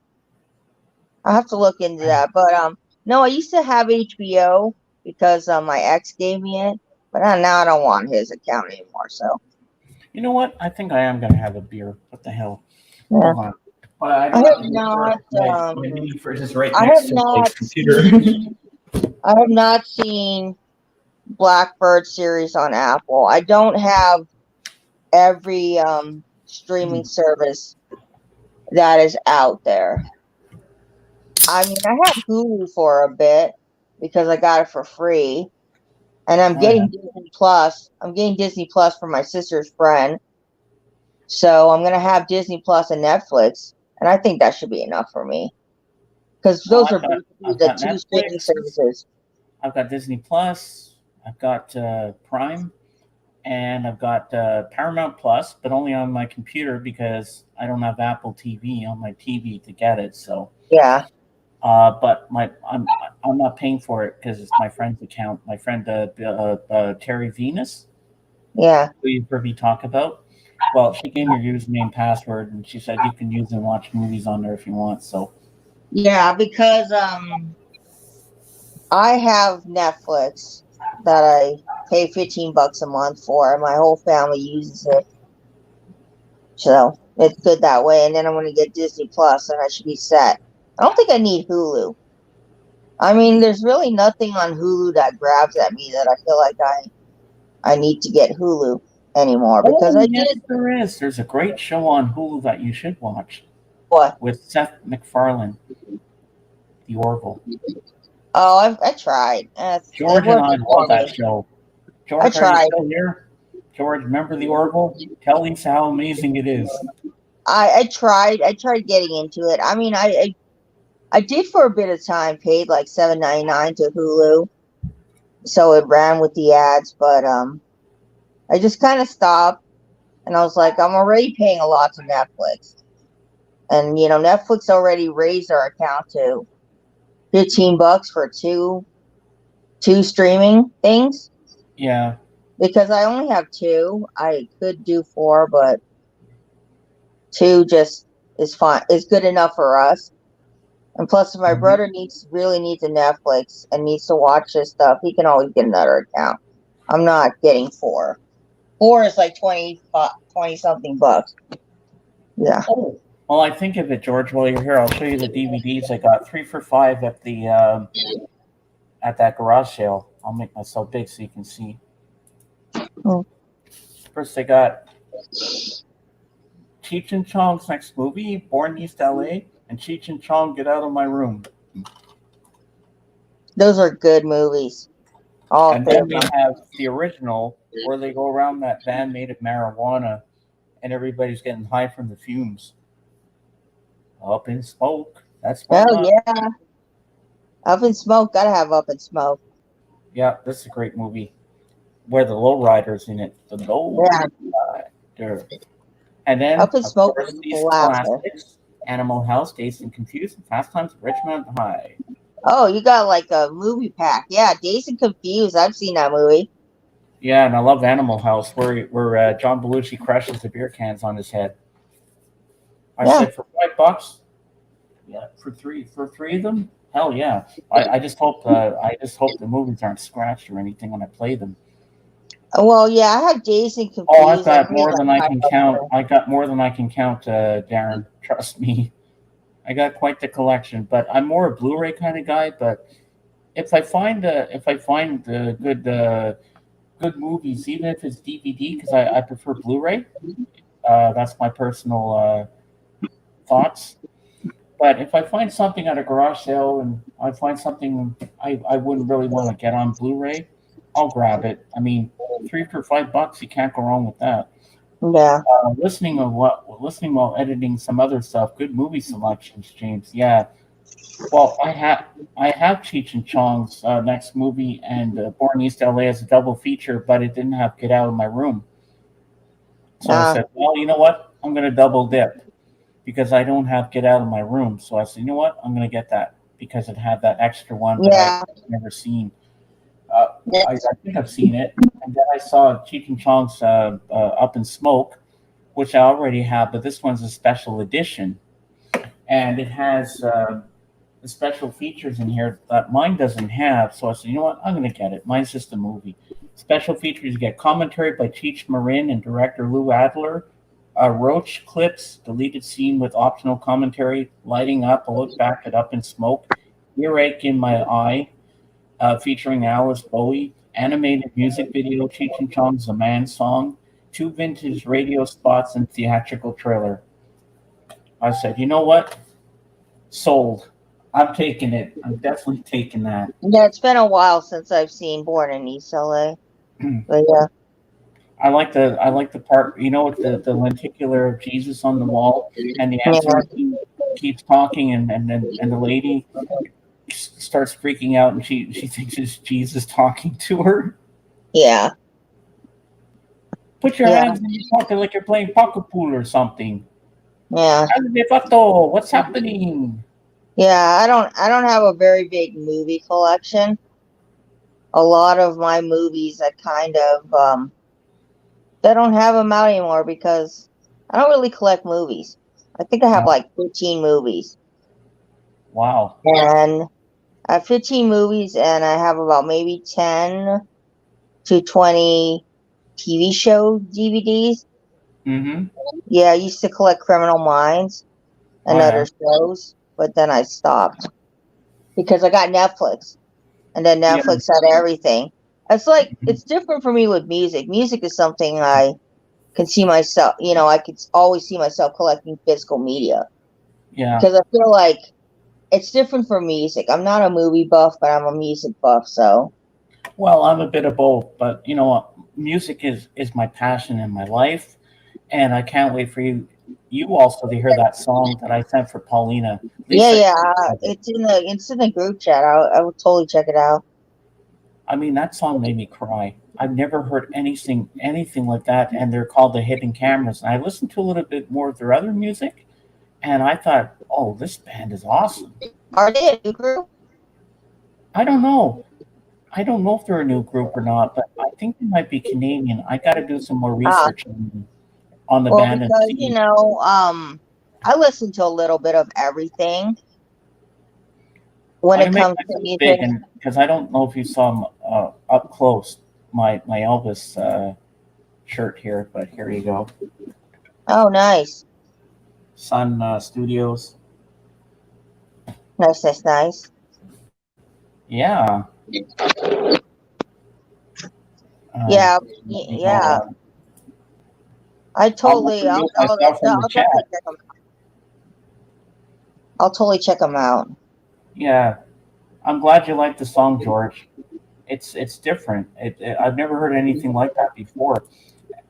S2: I have to look into that. But no, I used to have HBO because my ex gave me it, but now I don't want his account anymore. So
S1: You know what? I think I am gonna have a beer. What the hell?
S2: yeah,
S1: Hold on. But I
S2: I
S1: don't
S2: have
S1: have the
S2: not.
S1: my mini fridge is right
S2: I
S1: next
S2: have
S1: to my
S2: not
S1: computer.
S2: seen. I have not seen Blackbird series on Apple. I don't have every streaming service that is out there. I mean, I had Hulu for a bit because I got it for free, and I'm
S1: Oh yeah.
S2: getting Disney Plus. I'm getting Disney Plus from my sister's friend, so I'm gonna have Disney Plus and Netflix, and I think that should be enough for me because
S1: Well,
S2: those are basically
S1: I've
S2: the
S1: got
S2: two streaming
S1: Netflix.
S2: services.
S1: I've got Disney Plus. I've got Prime, and I've got Paramount Plus, but only on my computer because I don't have Apple TV on my TV to get it. So,
S2: Yeah,
S1: but I'm not paying for it because it's my friend's account. My friend Terry Venus,
S2: yeah,
S1: who you've heard me talk about. Well, she gave me your username, password, and she said you can use and watch movies on there if you want. So,
S2: yeah. Because I have Netflix that I pay $15 a month for, and my whole family uses it. So it's good that way. And then I'm going to get Disney Plus, and I should be set. I don't think I need Hulu. I mean, there's really nothing on Hulu that grabs at me that I feel like I need to get Hulu anymore because
S1: oh
S2: I
S1: yes,
S2: did
S1: there is. There's a great show on Hulu that you should watch
S2: what?
S1: with Seth MacFarlane, The Orville.
S2: Oh, I tried. It
S1: George and I
S2: wasn't
S1: love
S2: for
S1: that
S2: me.
S1: show.
S2: I
S1: George, are you
S2: tried.
S1: still here? George, remember The Orville? Tell Lisa how amazing it is.
S2: I tried. I tried getting into it. I mean, I did for a bit of time. Paid like $7.99 to Hulu, so it ran with the ads. But I just kind of stopped, and I was like, I'm already paying a lot to Netflix, and Netflix already raised our account to $15 for two streaming things
S1: Yeah.
S2: because I only have two. I could do four, but two just is fine. Is good enough for us. And plus, if my
S1: Mhm.
S2: brother really needs a Netflix and needs to watch this stuff, he can always get another account. I'm not getting four. Four is like 20 something bucks. Yeah.
S1: Oh, well, I think of it, George. While you're here, I'll show you the DVDs I got. 3 for $5 at that garage sale. I'll make myself big so you can see.
S2: Hmm.
S1: First, I got Cheech and Chong's next movie, Born East LA, and Cheech and Chong Get Out of My Room.
S2: Those are good movies. All
S1: And
S2: three
S1: then
S2: of
S1: they
S2: them.
S1: have the original where they go around that van made of marijuana and everybody's getting high from the fumes. Up in smoke. That's my
S2: Oh,
S1: line.
S2: yeah. Up in Smoke. Gotta have Up in Smoke.
S1: Yeah, this is a great movie. Where the lowriders in it. The
S2: Yeah.
S1: lowrider. And then,
S2: Up in
S1: of
S2: Smoke
S1: course,
S2: is a
S1: these
S2: classic.
S1: classics: Animal House, Dazed and Confused, and Fast Times at Richmond High.
S2: Oh, you got like a movie pack. Yeah, Dazed and Confused. I've seen that movie.
S1: Yeah, and I love Animal House, where John Belushi crushes the beer cans on his head. I
S2: Yeah.
S1: said for $5. Yeah, for three of them. Hell yeah! I just hope the movies aren't scratched or anything when I play them.
S2: Well, yeah, I have Dazed and
S1: Oh, I've
S2: Confused. I
S1: got
S2: think
S1: more
S2: it's
S1: than
S2: like
S1: I
S2: five
S1: can
S2: bucks
S1: count.
S2: more.
S1: I got more than I can count, Darren. Trust me, I got quite the collection. But I'm more a Blu-ray kind of guy. But if I find good movies, even if it's DVD, because I prefer Blu-ray. That's my personal thoughts. But if I find something at a garage sale and I find something I wouldn't really want to get on Blu-ray, I'll grab it. I mean, 3 for $5, you can't go wrong with that.
S2: Yeah.
S1: Listening while editing some other stuff. Good movie selections, James. Yeah. Well, I have Cheech and Chong's next movie and Born East LA as a double feature, but it didn't have Get Out of My Room. So I
S2: Uh,
S1: said, well, you know what? I'm going to double dip because I don't have Get Out of My Room. So I said, you know what? I'm going to get that. because it had that extra one, but I've
S2: Yeah.
S1: never seen. Uh, I
S2: That's,
S1: think I've seen it, and then I saw Cheech and Chong's Up in Smoke, which I already have, but this one's a special edition, and it has the special features in here that mine doesn't have. So I said, you know what, I'm going to get it. Mine's just a movie. Special features: you get commentary by Cheech Marin and director Lou Adler, Roach clips, deleted scene with optional commentary, lighting up, a look back at Up in Smoke, earache in my eye, featuring Alice Bowie, animated music video, Cheech and Chong's The Man Song, two vintage radio spots, and theatrical trailer. I said, you know what? Sold. I'm taking it. I'm definitely taking that.
S2: yeah, it's been a while since I've seen Born in East LA. But yeah.
S1: I like the part, with the lenticular of Jesus on the wall, and the
S2: Yeah.
S1: answer keeps talking, and the lady starts freaking out, and she thinks it's Jesus talking to her.
S2: Yeah.
S1: Put your
S2: Yeah.
S1: hands in your pocket like you're playing pocket pool or something.
S2: Yeah.
S1: Albefato, what's happening?
S2: Yeah. I don't have a very big movie collection. A lot of my movies I kind of they don't have them out anymore because I don't really collect movies. I think I have
S1: No.
S2: like 15 movies.
S1: Wow.
S2: And I have 15 movies and I have about maybe 10 to 20 TV show DVDs.
S1: Mm-hmm.
S2: Yeah, I used to collect Criminal Minds
S1: Oh
S2: and other
S1: yeah.
S2: shows, but then I stopped because I got Netflix, and then
S1: Yeah.
S2: Netflix had everything. It's like it's different for me with music. Music is something I can see myself, I could always see myself collecting physical media
S1: Yeah.
S2: because I feel like it's different for music. I'm not a movie buff, but I'm a music buff, so
S1: Well, I'm a bit of both, but you know what? Music is my passion in my life, and I can't wait for you also to hear that song that I sent for Paulina.
S2: yeah,
S1: Lisa,
S2: yeah. It's in the group chat. I would totally check it out.
S1: I mean that song made me cry. I've never heard anything like that, and they're called the Hidden Cameras. And I listened to a little bit more of their other music, and I thought, oh, this band is awesome.
S2: Are they a new group?
S1: I don't know. I don't know if they're a new group or not, but I think they might be Canadian. I got to do some more
S2: Ah,
S1: research on the
S2: well,
S1: band and
S2: because
S1: see.
S2: I listen to a little bit of everything when
S1: I'm
S2: it
S1: gonna make
S2: comes to
S1: myself big,
S2: music.
S1: and because I don't know if you saw up close my Elvis shirt here, but here you go.
S2: Oh, nice,
S1: Sun Studios.
S2: nice, nice, nice.
S1: Yeah.
S2: Yeah,
S1: Let me go.
S2: yeah. I
S1: I'll look
S2: totally,
S1: for
S2: I'll,
S1: you
S2: I'll,
S1: myself in the
S2: I'll
S1: chat.
S2: definitely check them. I'll totally check them out.
S1: Yeah, I'm glad you like the song, George. It's different. I've never heard anything like that before,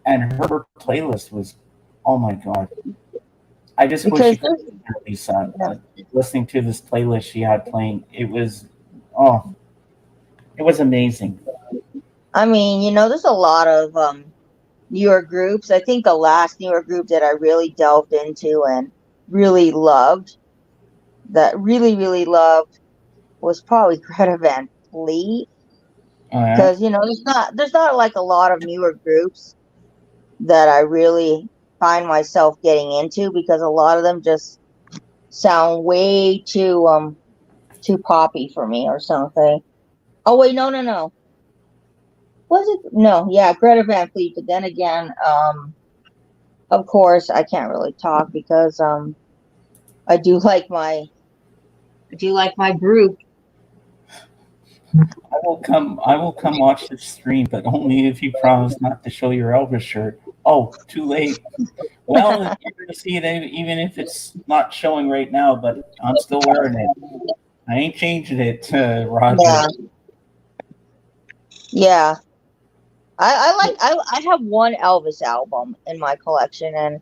S1: and her playlist was, oh my god. I just wish
S2: Because
S1: you could hear Lisa. Listening to this playlist she had playing, oh, it was amazing.
S2: I mean, there's a lot of newer groups. I think the last newer group that I really delved into and really loved, that really, really loved, was probably Greta Van Fleet.
S1: Oh yeah.
S2: Because there's not like a lot of newer groups that I really find myself getting into because a lot of them just sound way too poppy for me or something. Oh wait, no, no, no. Was it? No, yeah, Greta Van Fleet. But then again, of course, I can't really talk because I do like my group.
S1: I will come watch this stream, but only if you promise not to show your Elvis shirt. Oh, too late. Well, you're going to see it even if it's not showing right now, but I'm still wearing it. I ain't changing it, Roger.
S2: Yeah, yeah. I have one Elvis album in my collection, and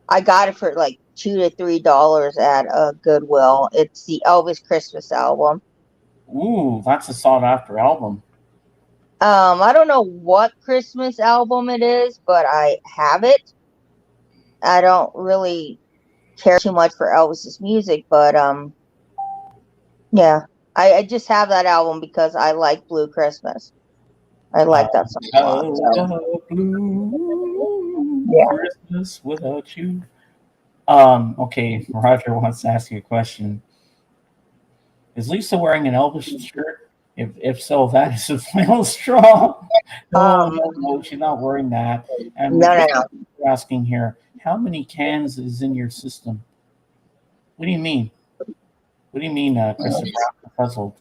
S2: I got it for like $2 to $3 at Goodwill. It's the Elvis Christmas album.
S1: Ooh, that's a sought after album.
S2: I don't know what Christmas album it is, but I have it. I don't really care too much for Elvis's music, but Yeah. I just have that album because I like Blue Christmas. I like that song a lot. So
S1: Blue
S2: yeah.
S1: Christmas without you. Okay, Roger wants to ask you a question. Is Lisa wearing an Elvis shirt? If so, that is a flannel straw. No,
S2: Um
S1: no, no, she's not wearing that. And
S2: no, no,
S1: Christopher
S2: no.
S1: asking here, how many cans is in your system? What do you mean? What do you mean, Christopher? I'm puzzled.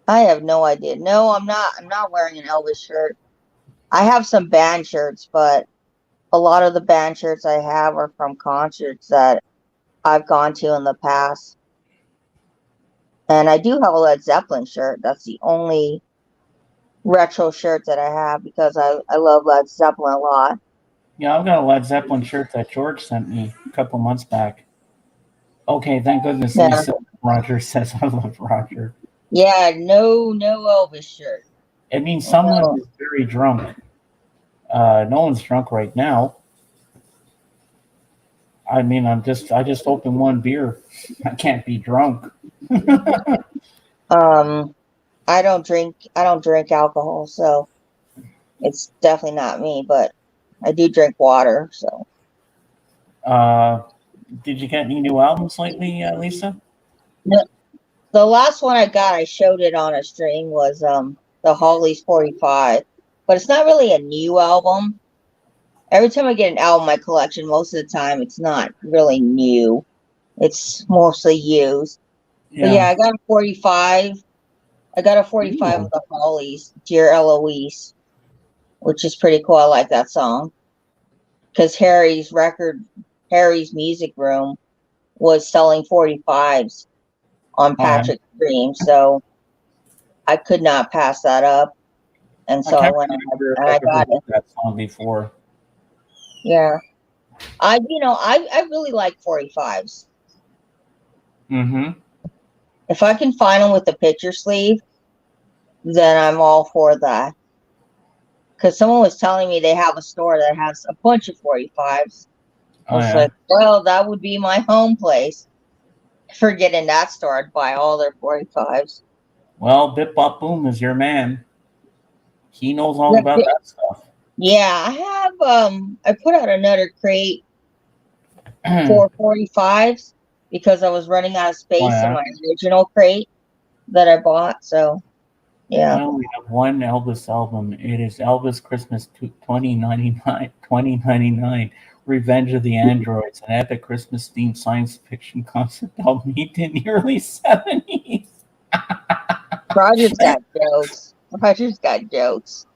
S2: I have no idea. No, I'm not wearing an Elvis shirt. I have some band shirts, but a lot of the band shirts I have are from concerts that I've gone to in the past. And I do have a Led Zeppelin shirt. That's the only retro shirt that I have because I love Led Zeppelin a lot.
S1: Yeah, I've got a Led Zeppelin shirt that George sent me a couple months back. Okay, thank goodness
S2: Yeah.
S1: Lisa. Roger says I love Roger.
S2: Yeah, no Elvis shirt.
S1: It means someone
S2: No.
S1: is very drunk. No one's drunk right now. I mean, I just opened one beer. I can't be drunk.
S2: Um I don't drink alcohol, so it's definitely not me, but I do drink water, so
S1: Uh, did you get any new albums lately, Lisa?
S2: no, the last one I got, I showed it on a stream, was the Hollies 45. But it's not really a new album. Every time I get an album in my collection, most of the time it's not really new. It's mostly used. But yeah,
S1: Yeah.
S2: I got a 45. I got a 45 of
S1: Ooh.
S2: the Hollies, Dear Eloise, which is pretty cool. I like that song. Because Harry's Music Room was selling 45s on
S1: Oh, yeah.
S2: Patrick Stream. So I could not pass that up. And
S1: I
S2: so I
S1: can't
S2: went ahead
S1: remember if
S2: and I
S1: I've ever
S2: got
S1: heard
S2: it.
S1: that song before.
S2: Yeah. I really like 45s.
S1: Mm-hmm.
S2: If I can find them with the picture sleeve, then I'm all for that. Because someone was telling me they have a store that has a bunch of 45s. I
S1: Oh,
S2: was
S1: yeah.
S2: like, well, that would be my home place. For getting that store, I'd buy all their 45s.
S1: Well, Bip Bop Boom is your man. He knows all about that stuff.
S2: Yeah, I put out another crate for 45s because I was running out of
S1: Oh,
S2: space in
S1: yeah.
S2: my original crate that I bought. So
S1: I
S2: yeah.
S1: only have one Elvis album. It is Elvis Christmas 2099, Revenge of the Androids, an epic Christmas themed science fiction concept album he did in the early 70s.
S2: Roger's got jokes. Roger's got jokes.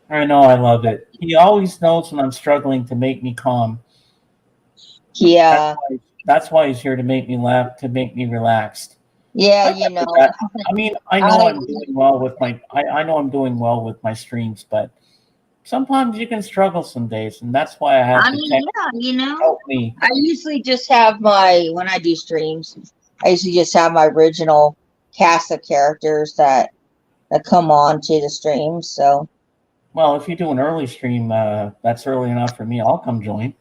S1: I know, I love it. He always knows when I'm struggling to make me calm.
S2: Yeah.
S1: That's why he's here to make me laugh, to make me relaxed.
S2: Yeah,
S1: I
S2: you
S1: get
S2: know.
S1: that. I mean, I know
S2: I
S1: I'm doing well with my. I know I'm doing well with my streams, but sometimes you can struggle some days, and that's why I have
S2: I
S1: the
S2: mean,
S1: tech
S2: yeah,
S1: help me.
S2: I usually just have my when I do streams, I usually just have my original cast of characters that come on to the streams. So
S1: Well, if you do an early stream, that's early enough for me. I'll come join.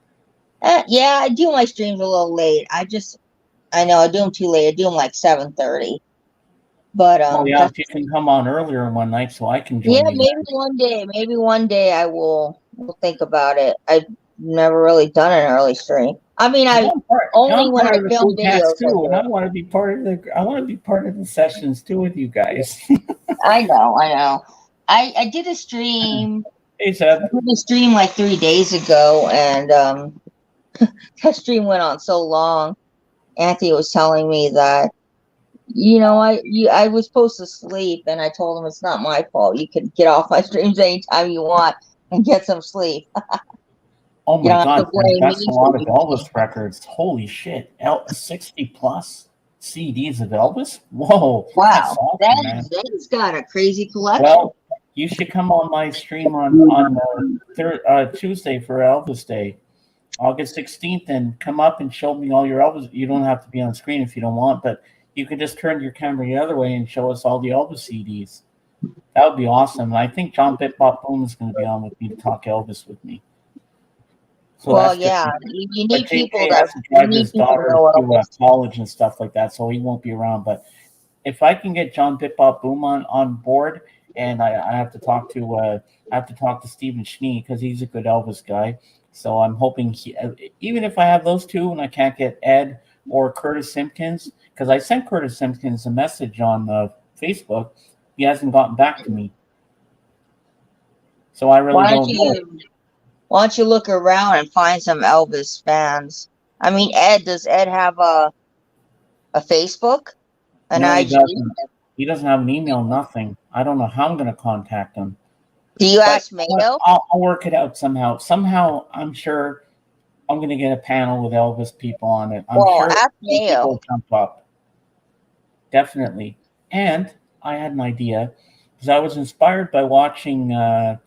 S2: yeah, I do my streams a little late. I know I do them too late. I do them like 7:30. But
S1: Well, yeah,
S2: that's
S1: if you can come on earlier one night, so I can
S2: yeah,
S1: join you guys.
S2: maybe one day will think about it. I've never really done an early stream. I mean, I only
S1: I'm
S2: when I
S1: part of the
S2: film
S1: Foodcast
S2: videos I
S1: too, and
S2: do
S1: I
S2: it.
S1: want to be part of the. I want to be part of the sessions too with you guys.
S2: I know. I did a stream.
S1: Hey,
S2: I
S1: Seth.
S2: did a stream like 3 days ago, and that stream went on so long. Anthony was telling me that I was supposed to sleep, and I told him it's not my fault. You can get off my streams anytime you want and get some sleep.
S1: Oh
S2: You
S1: my
S2: don't have to
S1: God, Frank,
S2: blame
S1: that's
S2: me
S1: a
S2: for
S1: lot of
S2: you.
S1: Elvis records. Holy shit, 60 plus CDs of Elvis. Whoa, that's
S2: Wow,
S1: awesome, man.
S2: that has got a crazy collection.
S1: Well, you should come on my stream on Tuesday for Elvis Day, August 16th, and come up and show me all your Elvis. You don't have to be on screen if you don't want, but you could just turn your camera the other way and show us all the Elvis CDs. That would be awesome. And I think John Bip-Bop Boom is going to be on with me to talk Elvis with me. So
S2: Well,
S1: that's good.
S2: yeah, you
S1: But
S2: need people
S1: JK
S2: that
S1: has to
S2: you
S1: drive
S2: need
S1: his
S2: people to
S1: daughters
S2: know
S1: to
S2: Elvis.
S1: college and stuff like that, so he won't be around. But if I can get John Bip-Bop Boom on board, and I have to talk to Stephen Schnee because he's a good Elvis guy. So I'm hoping even if I have those two and I can't get Ed or Curtis Simpkins, because I sent Curtis Simpkins a message on Facebook, he hasn't gotten back to me. So I really don't know.
S2: Why don't you look around and find some Elvis fans? I mean, does Ed have a Facebook? An
S1: No, he
S2: IG?
S1: doesn't. He doesn't have an email, nothing. I don't know how I'm going to contact him.
S2: Do you ask Mayo?
S1: I'll work it out somehow. Somehow, I'm sure I'm going to get a panel with Elvis people on it. I'm sure
S2: ask Mayo.
S1: people will jump up. Definitely. And I had an idea because I was inspired by watching the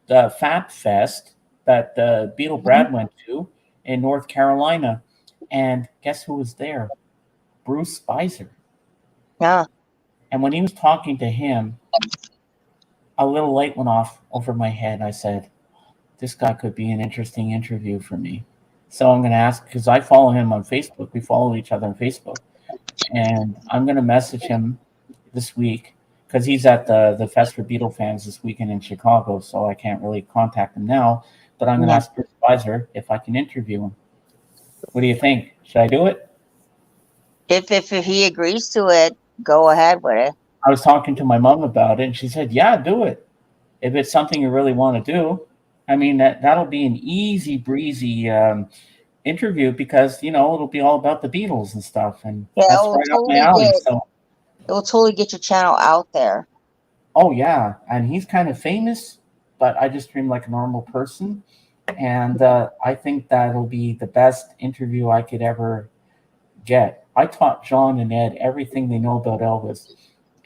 S1: Fab Fest that Beetle Brad went to in North Carolina. And guess who was there? Bruce Spicer.
S2: Yeah.
S1: And when he was talking to him, a little light went off over my head. I said, this guy could be an interesting interview for me. So I'm going to ask, because I follow him on Facebook. We follow each other on Facebook. And I'm going to message him this week because he's at the Fest for Beatle fans this weekend in Chicago. So I can't really contact him now. But I'm going to ask Bruce Spicer if I can interview him. What do you think? Should I do it?
S2: If he agrees to it, go ahead with it.
S1: I was talking to my mom about it, and she said, yeah, do it. If it's something you really want to do. I mean, that'll be an easy breezy interview because, it'll be all about the Beatles and stuff. And that's right up my alley. So
S2: it will totally get your channel out there.
S1: Oh, yeah. And he's kind of famous, but I just dream like a normal person. And I think that'll be the best interview I could ever get. I taught John and Ed everything they know about Elvis.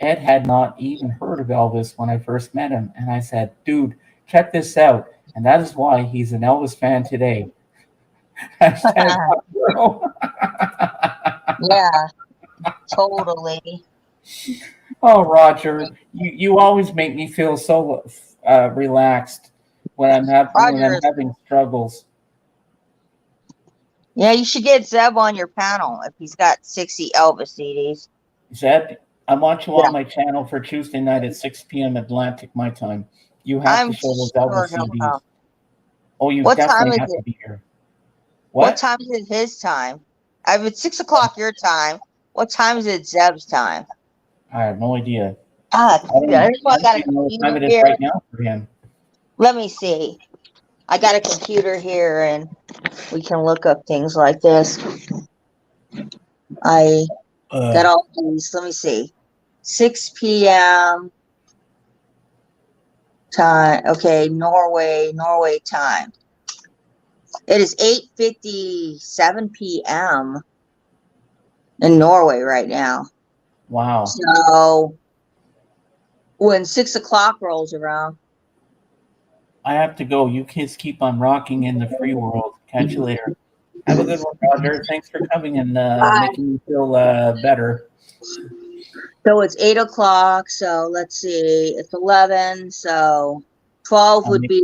S1: Ed had not even heard of Elvis when I first met him. And I said, dude, check this out. And that is why he's an Elvis fan today.
S2: Yeah, totally.
S1: Oh, Roger, you always make me feel so relaxed when I'm having struggles.
S2: Yeah, you should get Zeb on your panel if he's got 60 Elvis CDs.
S1: Zeb, I want you on my channel for Tuesday night at 6 p.m. Atlantic, my time. You have to show those Elvis CDs. Oh, you definitely have to be here.
S2: What time is it his time? It's 6 o'clock your time. What time is it Zeb's time?
S1: I have no idea.
S2: I got a
S1: computer here right now for him.
S2: Let me see. I got a computer here, and we can look up things like this. I got all these. Let me see. 6 p.m. time. Okay, Norway time. It is 8:57 p.m. in Norway right now.
S1: Wow.
S2: So when 6 o'clock rolls around,
S1: I have to go. You kids keep on rocking in the free world. Catch you later. Have a good one, Roger. Thanks for coming and making me feel better.
S2: So it's 8 o'clock. So let's see. It's 11. So 12 would be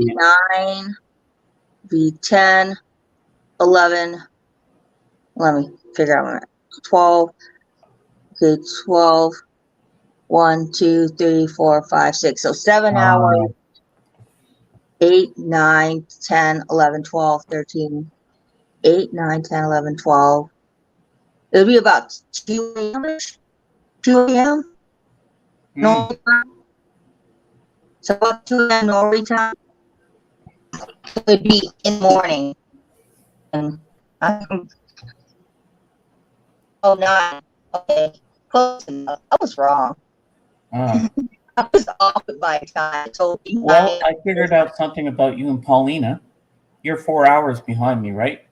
S2: 9. Be 10, 11. Let me figure out what 12. Okay, 12. 1, 2, 3, 4, 5, 6. So 7 hours. 8, 9, 10, 11, 12, 13. 8, 9, 10, 11, 12. It'll be about 2 a.m. 2 a.m. Norway time. So about 2 a.m. Norway time. It would be in the morning. And oh, 9. Okay. Close enough. I was wrong. I was off at my time.
S1: Well, I figured out something about you and Paulina. You're 4 hours behind me, right?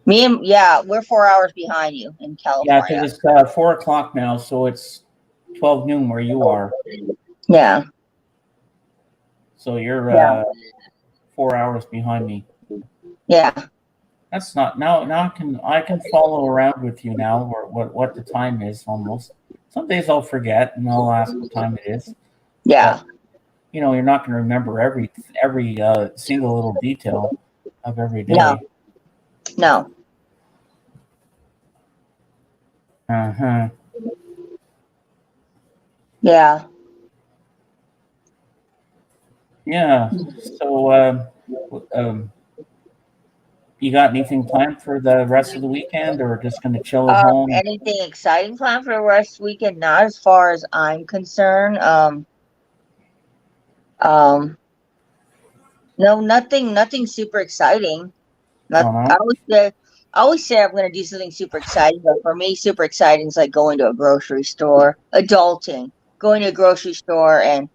S2: We're 4 hours behind you in California.
S1: Yeah, because it's 4 o'clock now, so it's 12 noon where you are.
S2: Yeah.
S1: So you're 4 hours behind me.
S2: Yeah.
S1: That's not now. Now I can follow around with you now, or what the time is almost. Some days I'll forget and I'll ask what time it is.
S2: Yeah.
S1: But, you're not going to remember every single little detail of every day.
S2: No.
S1: Uh-huh.
S2: Yeah.
S1: Yeah. So, you got anything planned for the rest of the weekend, or just going to chill at home?
S2: Anything exciting planned for the rest of the weekend? Not as far as I'm concerned. Um, no, nothing super exciting. Not,
S1: Oh
S2: I
S1: no.
S2: always say I'm going to do something super exciting, but for me, super exciting is like going to a grocery store, adulting, going to a grocery store and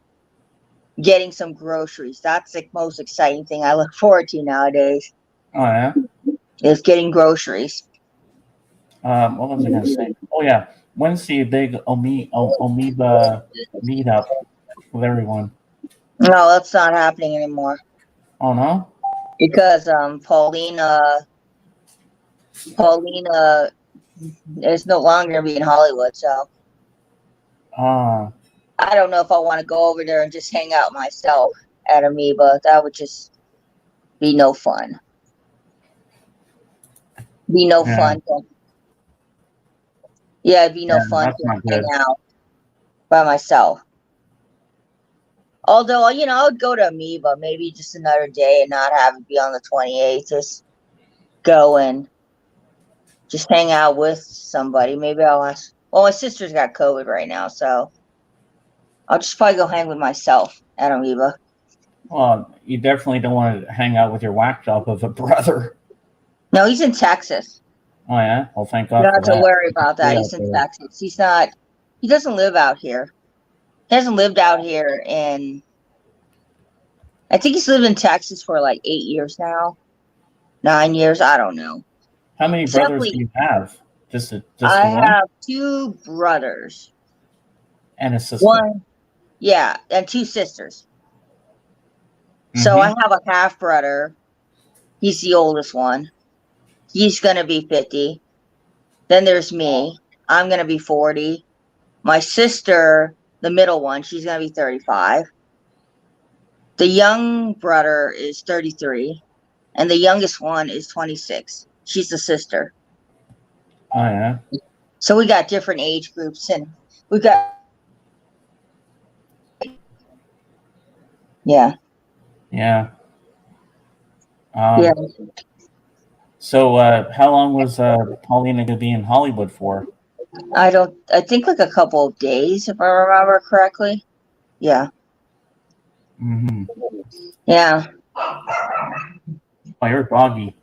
S2: getting some groceries. That's the most exciting thing I look forward to nowadays
S1: Oh yeah.
S2: is getting groceries.
S1: What was I going to say? Oh yeah. When's the big Amoeba meetup with everyone?
S2: No, that's not happening anymore
S1: Oh no.
S2: because Paulina is no longer going to be in Hollywood. So
S1: Ah.
S2: I don't know if I want to go over there and just hang out myself at Amoeba. That would just be no fun. Be no
S1: Yeah.
S2: fun. Yeah, it'd be
S1: Yeah.
S2: no fun
S1: That's
S2: to
S1: not
S2: hang
S1: good.
S2: out by myself. Although, I would go to Amoeba maybe just another day and not have it be on the 28th. Just go and just hang out with somebody. Maybe I'll ask. Well, my sister's got COVID right now, so I'll just probably go hang with myself at Amoeba.
S1: Well, you definitely don't want to hang out with your whack job of a brother.
S2: No, he's in Texas.
S1: Oh yeah. Well, thank
S2: You
S1: God
S2: don't
S1: for
S2: have to
S1: that.
S2: worry about that.
S1: Stay
S2: He's
S1: out
S2: in
S1: there.
S2: Texas. He doesn't live out here. He hasn't lived out here I think he's lived in Texas for like 8 years now, 9 years. I don't know.
S1: How many
S2: He's
S1: brothers
S2: definitely,
S1: do you have? Just the
S2: I
S1: one
S2: have two brothers.
S1: and a sister.
S2: One, yeah, and two sisters. So I
S1: Mm-hmm.
S2: have a half brother. He's the oldest one. He's going to be 50. Then there's me. I'm going to be 40. My sister, the middle one, she's going to be 35. The young brother is 33. And the youngest one is 26. She's the sister.
S1: Oh yeah.
S2: So we got different age groups and we got, yeah.
S1: Yeah.
S2: Yeah.
S1: Um, so, how long was Paulina going to be in Hollywood for?
S2: I think like a couple of days, if I remember correctly. Yeah.
S1: Mm-hmm.
S2: Yeah.
S1: Oh, you're doggy.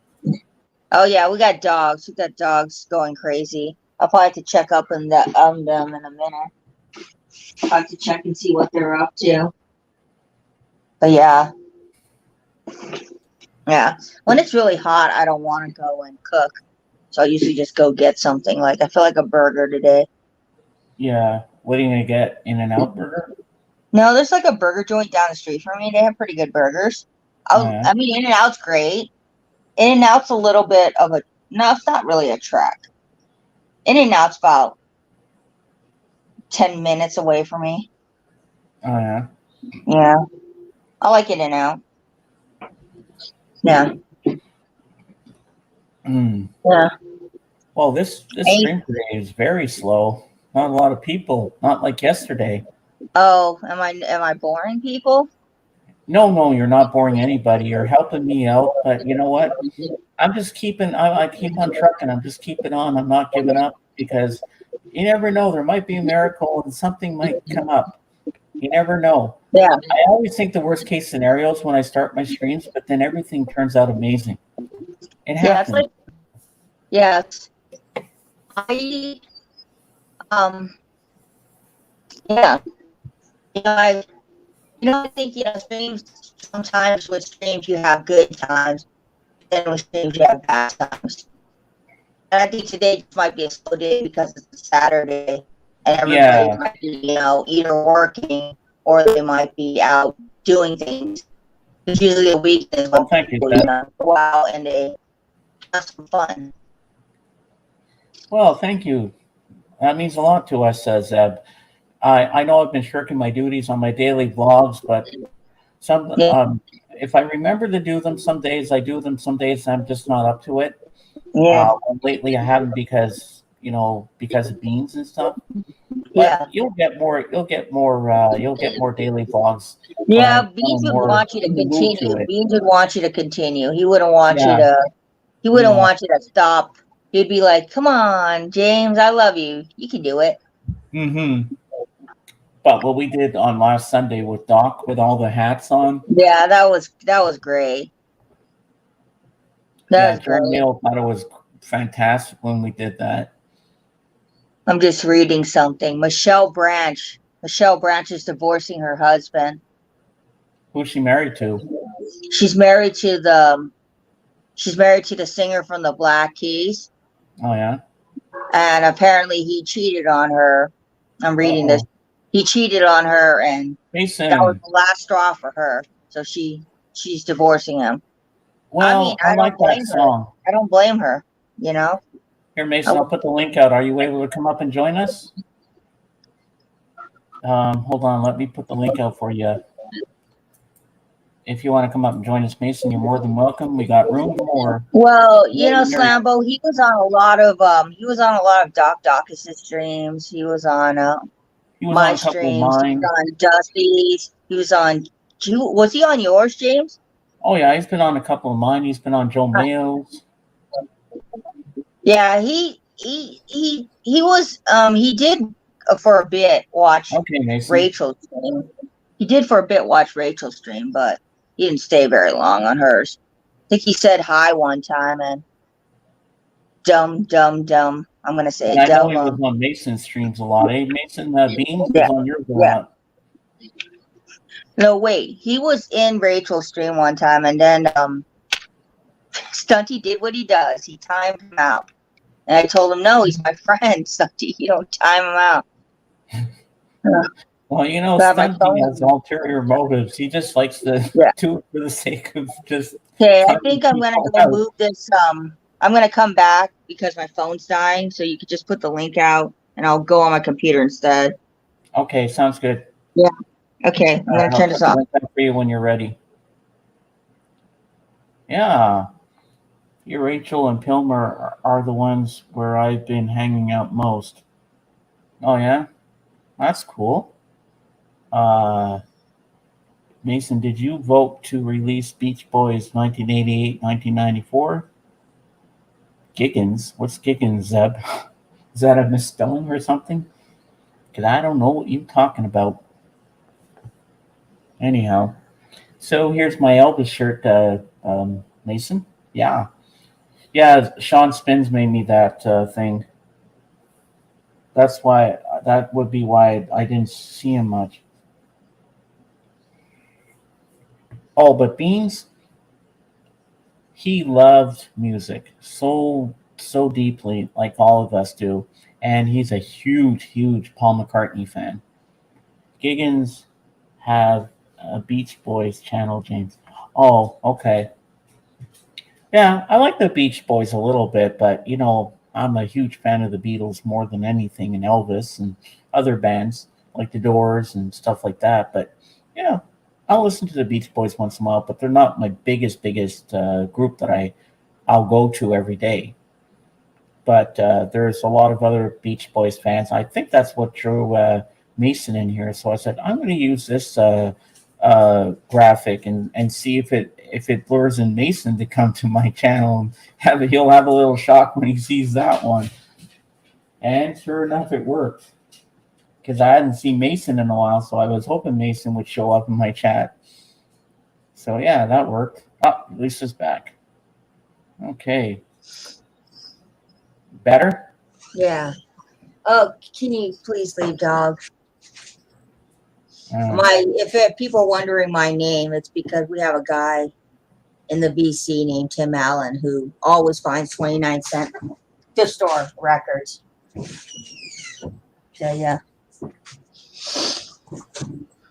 S2: Oh yeah, we got dogs. We got dogs going crazy. I'll probably have to check up on them in a minute. I'll have to check and see what they're up to. But yeah. Yeah. When it's really hot, I don't want to go and cook. So I usually just go get something. Like I feel like a burger today.
S1: Yeah. What are you going to get? In-N-Out burger?
S2: No, there's like a burger joint down the street from me. They have pretty good burgers.
S1: Oh, yeah.
S2: I mean, In-N-Out's great. In-N-Out's a little bit of a no, it's not really a trek. In-N-Out's about 10 minutes away from me.
S1: Oh, yeah.
S2: Yeah, I like In-N-Out. Yeah,
S1: Mm.
S2: yeah.
S1: Well, this
S2: Hey,
S1: stream today is very slow. Not a lot of people. Not like yesterday.
S2: oh, am I boring people?
S1: No, no, you're not boring anybody. You're helping me out. But you know what? I'm just keeping. I keep on trucking. I'm just keeping on. I'm not giving up because you never know. There might be a miracle and something might come up. You never know.
S2: Yeah,
S1: I always think the worst case scenarios when I start my streams, but then everything turns out amazing. It
S2: yeah. It's
S1: happens.
S2: like yes. I um yeah. You know I I think streams sometimes with streams you have good times, and with streams you have bad times. And I think today just might be a slow day because it's a Saturday and everybody
S1: Yeah.
S2: might be, either working or they might be out doing things. It's usually a weekend when
S1: Well, thank you,
S2: people,
S1: Seth.
S2: go out and they have some fun.
S1: Well, thank you. That means a lot to us, Zeb. I know I've been shirking my duties on my daily vlogs, but some
S2: Yeah,
S1: if I remember to do them, some days I do them. Some days I'm just not up to it.
S2: yeah,
S1: Lately I haven't because because of beans and stuff.
S2: Yeah.
S1: But you'll get more daily vlogs when
S2: Yeah,
S1: I'm
S2: Beans would
S1: more
S2: want you to
S1: in the mood to
S2: continue.
S1: it.
S2: Beans would want you to continue. He wouldn't want you
S1: Yeah,
S2: to he
S1: you
S2: wouldn't
S1: know.
S2: want you to stop. He'd be like, "Come on, James, I love you. You can do it."
S1: Hmm. But what we did on last Sunday with Doc with all the hats on,
S2: Yeah, that was great. That
S1: yeah,
S2: was
S1: John
S2: great.
S1: Mayle thought it was fantastic when we did that.
S2: I'm just reading something. Michelle Branch. Michelle Branch is divorcing her husband.
S1: Who's she married to?
S2: She's married to the she's married to the singer from the Black Keys,
S1: Oh yeah.
S2: and apparently he cheated on her. I'm reading this.
S1: Oh,
S2: He cheated on her, and that was
S1: Mason.
S2: the last straw for her. So she's divorcing him. I mean,
S1: Well, I
S2: I don't
S1: like that
S2: blame her.
S1: song.
S2: I don't blame her. You know.
S1: Here,
S2: I,
S1: Mason, I'll put the link out. Are you able to come up and join us? Hold on, let me put the link out for you. If you want to come up and join us, Mason, you're more than welcome. We got room for more.
S2: well,
S1: Mary.
S2: Slambo, he was on a lot of Doc Dawkins' streams. He was on
S1: He was on
S2: my
S1: a couple of
S2: streams. He
S1: mine.
S2: was on Dusty's. He was on. Was he on yours, James?
S1: Oh yeah, he's been on a couple of mine. He's been on Joe Mayo's.
S2: Yeah, he was. He did for a bit watch
S1: Okay, Mason.
S2: Rachel's stream. He did for a bit watch Rachel's stream, but he didn't stay very long on hers. I think he said hi one time and dumb. I'm gonna say
S1: And I know he was
S2: dumb.
S1: on Mason's streams a lot. Hey, Mason, Beans
S2: Yeah,
S1: was on yours a
S2: yeah.
S1: lot.
S2: No, wait. He was in Rachel's stream one time, and then Stunty did what he does. He timed him out, and I told him, "No, he's my friend, Stunty. You don't time him out."
S1: Well,
S2: Grab my
S1: Stunty
S2: phone.
S1: has ulterior motives. He just likes to
S2: Yeah.
S1: do it for the sake of just.
S2: Okay, I think I'm gonna go move this. I'm gonna come back because my phone's dying. So you could just put the link out, and I'll go on my computer instead.
S1: Okay, sounds good.
S2: Yeah. Okay, I'm gonna
S1: I'll
S2: turn
S1: put
S2: this
S1: the
S2: off.
S1: link out for you when you're ready. Yeah, you, Rachel and Pilmer are the ones where I've been hanging out most. Oh yeah, that's cool. Mason, did you vote to release Beach Boys 1988, 1994? Giggins? What's Giggins, Zeb? Is that a misspelling or something? Because I don't know what you're talking about. Anyhow, so here's my Elvis shirt, Mason. Yeah. Yeah, Sean Spins made me that thing. That would be why I didn't see him much. Oh, but Beans, he loved music so deeply, like all of us do, and he's a huge Paul McCartney fan. Giggins have a Beach Boys channel, James. Oh, okay. Yeah, I like the Beach Boys a little bit, but I'm a huge fan of the Beatles more than anything, and Elvis and other bands like the Doors and stuff like that. But yeah, I'll listen to the Beach Boys once in a while, but they're not my biggest group that I'll go to every day. But there's a lot of other Beach Boys fans. I think that's what drew Mason in here. So I said I'm going to use this graphic and see if it lures in Mason to come to my channel and he'll have a little shock when he sees that one. And sure enough, it worked because I hadn't seen Mason in a while, so I was hoping Mason would show up in my chat. So yeah, that worked. Oh, Lisa's back. Okay. Better?
S2: Yeah. Oh, can you please leave, dog? If people are wondering my name, it's because we have a guy in the BC named Tim Allen who always finds 29-cent gift store records. So yeah.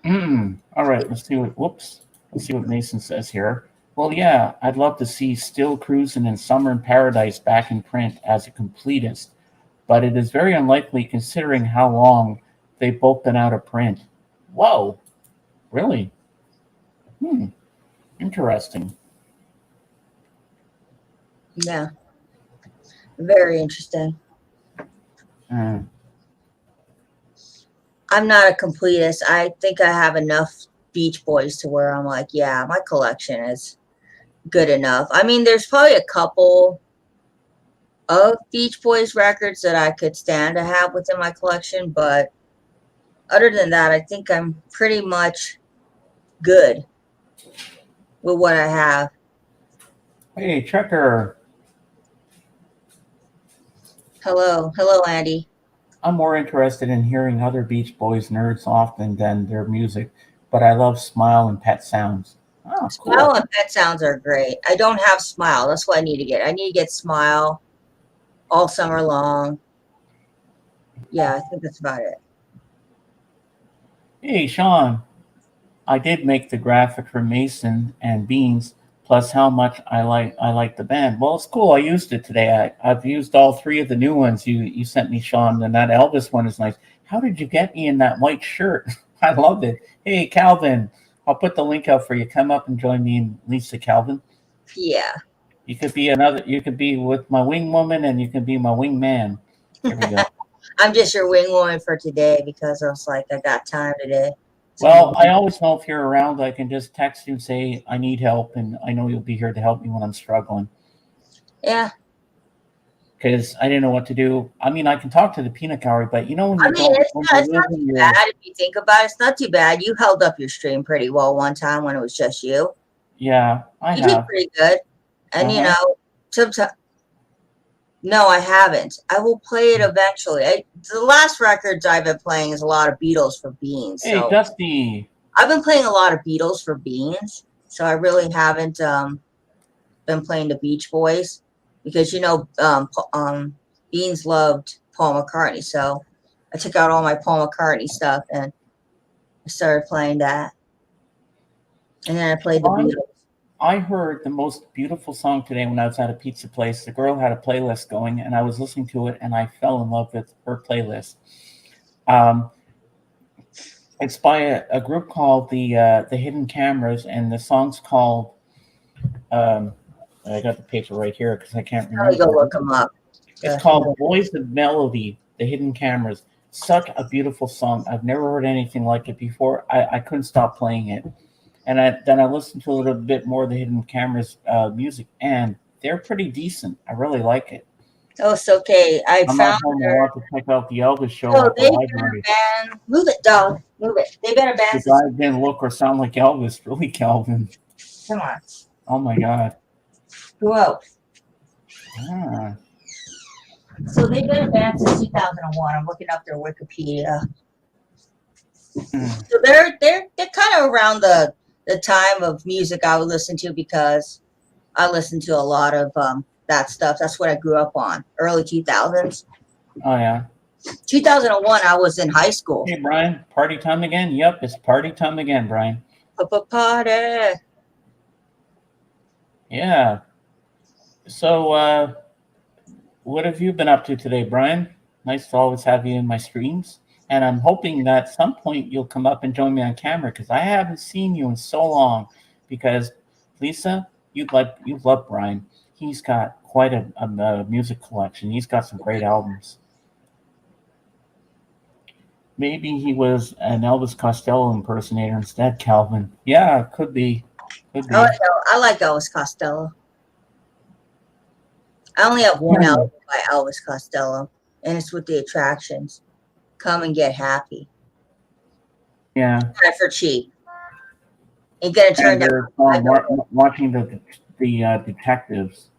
S1: All right, let's see what Mason says here. Well, yeah, I'd love to see Still Cruising and Summer in Paradise back in print as a completist, but it is very unlikely considering how long they've both been out of print. Whoa, really? Interesting.
S2: Yeah. Very interesting.
S1: Mm.
S3: I'm not a completist. I think I have enough Beach Boys to where I'm like, yeah, my collection is good enough. I mean, there's probably a couple of Beach Boys records that I could stand to have within my collection, but other than that, I think I'm pretty much good with what I have.
S1: Hey, Checker.
S3: Hello, Andy.
S1: I'm more interested in hearing other Beach Boys nerds often than their music, but I love Smile and Pet Sounds. Oh,
S3: Smile
S1: cool.
S3: and Pet Sounds are great. I don't have Smile. That's what I need to get. I need to get Smile all summer long. Yeah, I think that's about it.
S1: Hey, Sean. I did make the graphic for Mason and Beans, plus how much I like the band. Well, it's cool. I used it today. I've used all three of the new ones you sent me, Sean, and that Elvis one is nice. How did you get me in that white shirt? I loved it. Hey, Calvin, I'll put the link up for you. Come up and join me and Lisa Calvin.
S3: Yeah.
S1: You could be another. You could be with my wing woman, and you can be my wing man. There we go.
S3: I'm just your wing woman for today because I was like, I got time today.
S1: Well, I always know if you're around, I can just text you and say I need help, and I know you'll be here to help me when I'm struggling.
S3: Yeah.
S1: Because I didn't know what to do. I mean, I can talk to the peanut gallery, but you know when
S3: I
S1: you
S3: mean,
S1: don't,
S3: it's
S1: when
S3: not,
S1: you
S3: it's
S1: live
S3: not
S1: in
S3: too
S1: your,
S3: bad if you think about it. It's not too bad. You held up your stream pretty well one time when it was just you.
S1: yeah, I
S3: You did
S1: have.
S3: pretty good. And, you
S1: Uh-huh.
S3: know, sometimes, no, I haven't. I will play it eventually. The last records I've been playing is a lot of Beatles for Beans.
S1: Hey,
S3: So
S1: Dusty.
S3: I've been playing a lot of Beatles for Beans. So I really haven't been playing the Beach Boys because, you know, Beans loved Paul McCartney. So I took out all my Paul McCartney stuff and I started playing that. And then I played the Beatles.
S1: I heard the most beautiful song today when I was at a pizza place. The girl had a playlist going, and I was listening to it, and I fell in love with her playlist. Um, it's by a group called the Hidden Cameras, and the song's called. Um, I got the paper right here because I can't
S3: Let me go
S1: remember.
S3: look them up.
S1: It's called Boys of Melody, The Hidden Cameras. Such a beautiful song. I've never heard anything like it before. I couldn't stop playing it. And then I listened to a little bit more of the Hidden Cameras music, and they're pretty decent. I really like it.
S3: Oh, it's okay. I
S1: I'm
S3: found
S1: not home. I
S3: her.
S1: want to check out the Elvis show
S3: Oh,
S1: at the
S3: they've been a
S1: library.
S3: band. Move it, dog. Move it. They've been a
S1: The
S3: band since.
S1: guy didn't look or sound like Elvis, really, Calvin.
S3: Come on.
S1: Oh my God.
S3: Who else?
S1: Ah.
S3: So they've been a band since 2001. I'm looking up their Wikipedia.
S1: Hmm.
S3: So they're kind of around the time of music I would listen to because I listened to a lot of that stuff. That's what I grew up on. Early 2000s.
S1: Oh yeah.
S3: 2001, I was in high school.
S1: Hey Brian, party time again? Yep, it's party time again, Brian.
S3: Party.
S1: Yeah. So what have you been up to today, Brian? Nice to always have you in my streams. And I'm hoping that at some point you'll come up and join me on camera because I haven't seen you in so long. Because Lisa, you love Brian. He's got quite a music collection. He's got some great albums. Maybe he was an Elvis Costello impersonator instead, Calvin. Yeah, could be. Could be.
S3: I like Elvis Costello. I only have one album by Elvis Costello, and it's with the Attractions. Come and Get Happy.
S1: Yeah.
S3: Not for cheap. Ain't gonna turn
S1: And
S3: down.
S1: watching the detectives.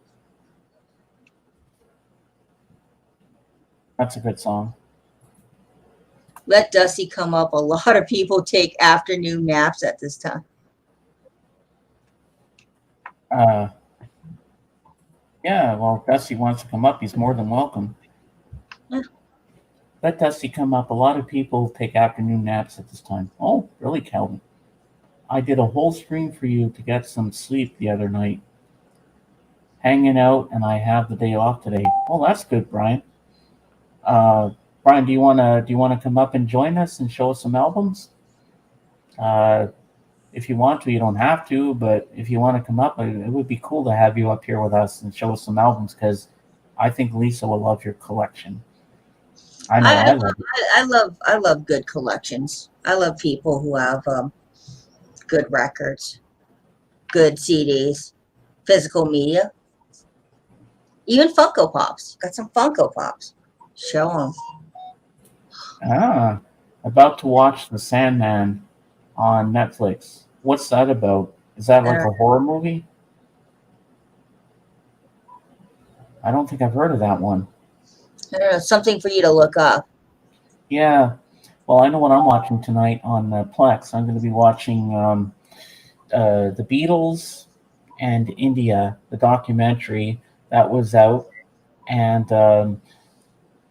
S1: That's a good song.
S3: Let Dusty Come Up. A lot of people take afternoon naps at this time.
S1: Yeah, well, if Dusty wants to come up, he's more than welcome.
S3: Yeah.
S1: Let Dusty come up. A lot of people take afternoon naps at this time. Oh, really, Calvin? I did a whole stream for you to get some sleep the other night. Hanging out, and I have the day off today. Oh, that's good, Brian. Brian, do you wanna come up and join us and show us some albums? If you want to, you don't have to, but if you want to come up, it would be cool to have you up here with us and show us some albums because I think Lisa will love your collection. I know, I love it.
S3: I love good collections. I love people who have good records, good CDs, physical media, even Funko Pops. Got some Funko Pops. Show them.
S1: Ah, about to watch The Sandman on Netflix. What's that about? Is that like a horror movie? I don't think I've heard of that one.
S3: I don't know, something for you to look up.
S1: Yeah. Well, I know what I'm watching tonight on Plex. I'm going to be watching The Beatles and India, the documentary that was out, and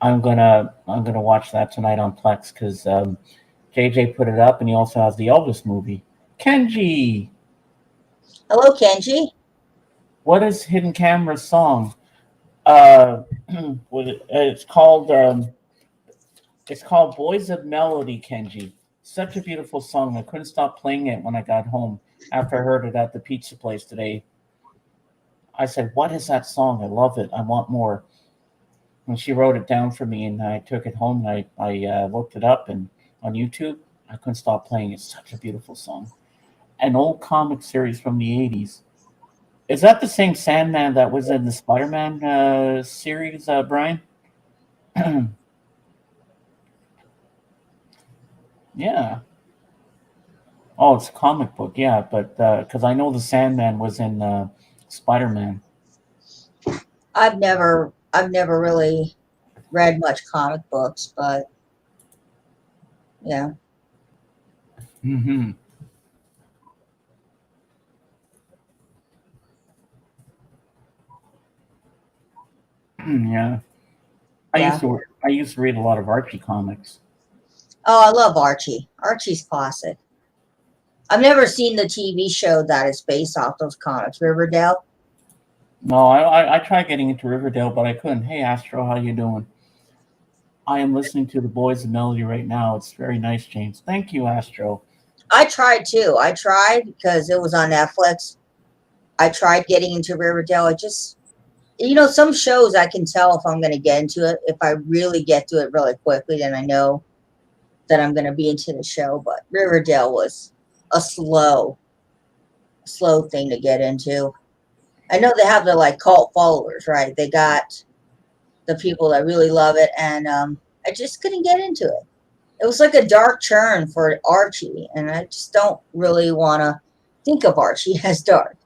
S1: I'm gonna watch that tonight on Plex because JJ put it up, and he also has the Elvis movie. Kenji,
S3: Hello, Kenji.
S1: what is Hidden Camera's song? It's called Boys of Melody, Kenji. Such a beautiful song. I couldn't stop playing it when I got home after I heard it at the pizza place today. I said, "What is that song? I love it. I want more." And she wrote it down for me, and I took it home. And I looked it up and on YouTube. I couldn't stop playing. It's such a beautiful song. An old comic series from the '80s. Is that the same Sandman that was in the Spider-Man series, Brian? Yeah. Oh, it's a comic book. Yeah, but because I know the Sandman was in Spider-Man.
S3: I've never really read much comic books, but yeah.
S1: Mm-hmm. Yeah.
S3: Yeah.
S1: I used to read a lot of Archie comics.
S3: Oh, I love Archie. Archie's classic. I've never seen the TV show that is based off those comics, Riverdale.
S1: No, I tried getting into Riverdale, but I couldn't. Hey, Astro, how you doing? I am listening to the Boys of Melody right now. It's very nice, James. Thank you, Astro.
S3: I tried too. I tried because it was on Netflix. I tried getting into Riverdale. I just, some shows I can tell if I'm going to get into it. If I really get to it really quickly, then I know that I'm going to be into the show. But Riverdale was a slow thing to get into. I know they have the like cult followers, right? They got the people that really love it, and I just couldn't get into it. It was like a dark churn for Archie, and I just don't really want to think of Archie as dark.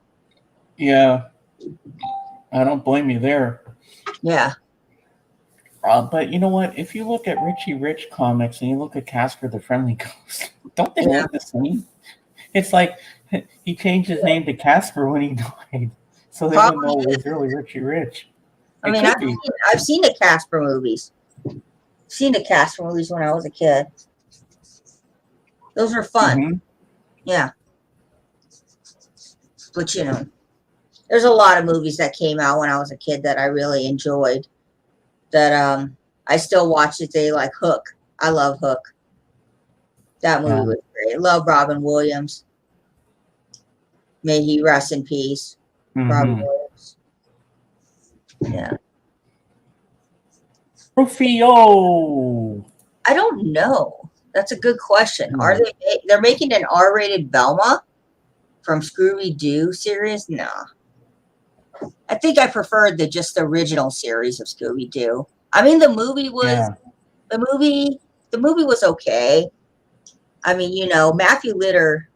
S1: Yeah, I don't blame you there.
S3: Yeah.
S1: But you know what? If you look at Richie Rich comics and you look at Casper the Friendly Ghost, don't they look the same? It's like he changed his name to Casper when he died, so they wouldn't know it was really Richie Rich.
S3: I mean, I've seen the Casper movies. Seen the Casper movies when I was a kid. Those were fun.
S1: Mm-hmm.
S3: Yeah. But there's a lot of movies that came out when I was a kid that I really enjoyed. That I still watch it today, like Hook. I love Hook. That movie was great. I love Robin Williams. May he rest in peace.
S1: Mm-hmm.
S3: Robin Williams. Yeah.
S1: Rufio.
S3: I don't know. That's a good question.
S1: Hmm.
S3: Are they're making an R-rated Velma from Scooby-Doo series? No. I think I preferred the original series of Scooby-Doo. I mean, the movie was okay. I mean, Matthew Litter,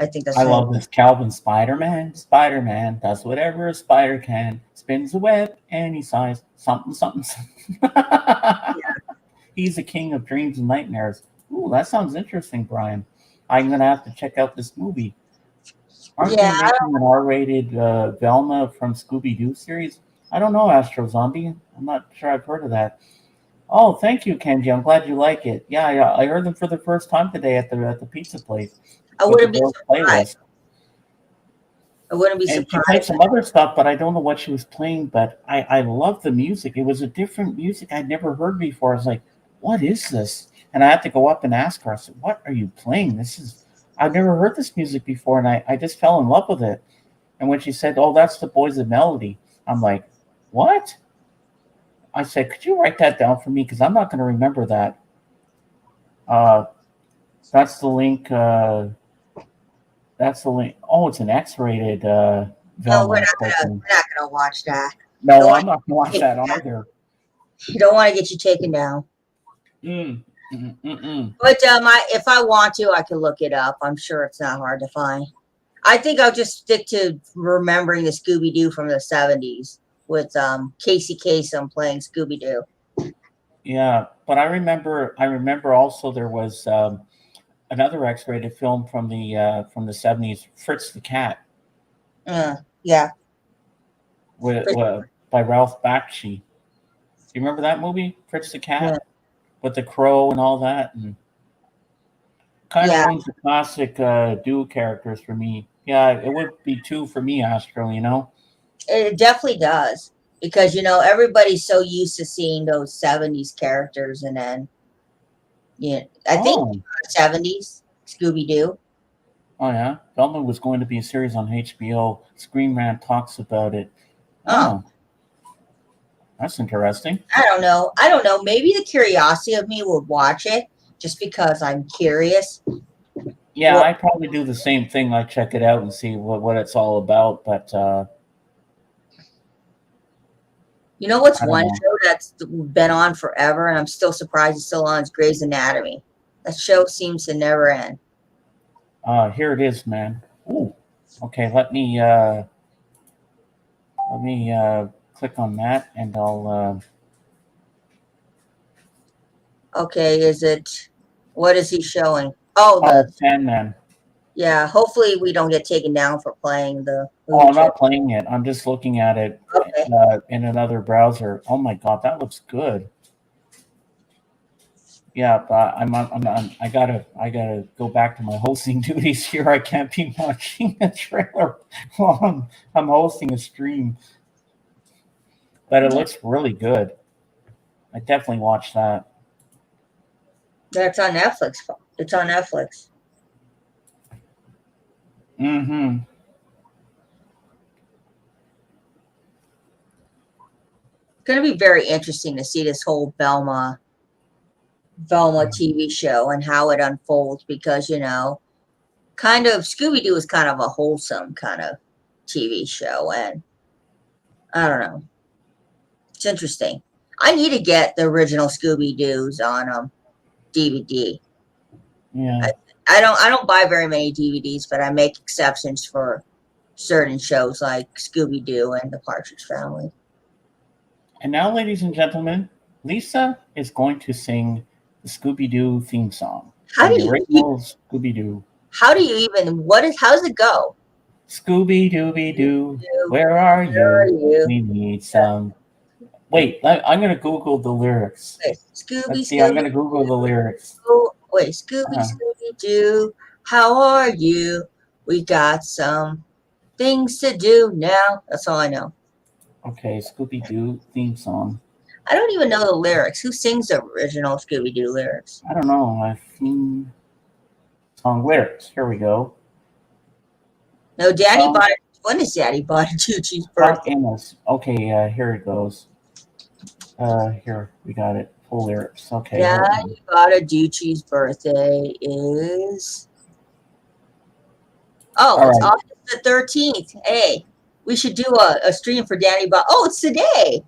S3: I think that's
S1: I love this Calvin Spider-Man. Spider-Man does whatever a spider can. Spins a web and he sighs something, something, something.
S3: Yeah.
S1: He's the king of dreams and nightmares. Ooh, that sounds interesting, Brian. I'm going to have to check out this movie. Aren't they making an R-rated Velma from Scooby-Doo series? I don't know, Astro Zombie. I'm not sure I've heard of that. Oh, thank you, Kenji. I'm glad you like it. Yeah, I heard them for the first time today at the pizza place.
S3: I wouldn't be surprised. I wouldn't be surprised.
S1: She played some other stuff, but I don't know what she was playing. But I love the music. It was a different music I'd never heard before. I was like, what is this? And I had to go up and ask her. I said, what are you playing? I've never heard this music before. And I just fell in love with it. And when she said, oh, that's the Boys of Melody, I'm like, what? I said, could you write that down for me? Because I'm not going to remember that. That's the link. That's the link. Oh, it's an X-rated
S3: No,
S1: Velma.
S3: we're not gonna watch that.
S1: No,
S3: Don't
S1: I'm not going to watch that either.
S3: You don't want to get you taken down.
S1: Mm,
S3: But if I want to, I can look it up. I'm sure it's not hard to find. I think I'll just stick to remembering the Scooby Doo from the 70s with Casey Kasem playing Scooby Doo.
S1: yeah, but I remember also there was another X-rated film from the 70s, Fritz the Cat,
S3: Yeah.
S1: by Ralph Bakshi. Do you remember that movie, Fritz the Cat,
S3: Yeah.
S1: with the crow and all that, and kind of
S3: Yeah.
S1: ruins the classic Doo characters for me. Yeah, it would be two for me, Astro. You know.
S3: It definitely does. Because, everybody's so used to seeing those 70s characters. And then, I think 70s, Scooby Doo.
S1: Oh, yeah. Velma was going to be a series on HBO. Screen Rant talks about it.
S3: Oh.
S1: That's interesting.
S3: I don't know. Maybe the curiosity of me would watch it just because I'm curious.
S1: Yeah,
S3: Well,
S1: I probably do the same thing. I check it out and see what it's all about. But
S3: you know what's
S1: I don't
S3: one
S1: know.
S3: show that's been on forever and I'm still surprised it's still on? Is Grey's Anatomy. That show seems to never end.
S1: Here it is, man. Ooh. Okay, let me click on that, and I'll.
S3: Okay, what is he showing? Oh,
S1: Sandman.
S3: yeah. Hopefully we don't get taken down for playing the.
S1: Oh, I'm not playing it. I'm just looking at it
S3: Okay.
S1: in another browser. Oh my god, that looks good. Yeah, but I gotta go back to my hosting duties here. I can't be watching a trailer while I'm hosting a stream. But it looks really good. I definitely watched that.
S3: That's on Netflix. It's on Netflix.
S1: Mm-hmm.
S3: It's going to be very interesting to see this whole Velma TV show and how it unfolds because, kind of Scooby-Doo is kind of a wholesome kind of TV show. And I don't know. It's interesting. I need to get the original Scooby-Doo's on DVD.
S1: Yeah.
S3: I don't buy very many DVDs, but I make exceptions for certain shows like Scooby-Doo and The Partridge Family.
S1: And now, ladies and gentlemen, Lisa is going to sing the Scooby-Doo theme song.
S3: How do
S1: the original Scooby-Doo.
S3: How do you even? How's it go?
S1: Scooby-Dooby-Doo, where are you? We need some. Wait, I'm going to Google the lyrics.
S3: Wait, Let's
S1: see, I'm going to Google the lyrics.
S3: Wait, Scooby-Doo, how are you? We got some things to do now. That's all I know.
S1: Okay, Scooby-Doo theme song.
S3: I don't even know the lyrics. Who sings the original Scooby-Doo lyrics?
S1: I don't know. I've seen song lyrics. Here we go.
S3: No, when is Daddy Bonaducci's birthday?
S1: Okay, here it goes. Here, we got it. Full lyrics. Okay.
S3: Daddy Bonaducci's birthday is... It's August the 13th. Hey, we should do a stream for Danny Oh, it's today.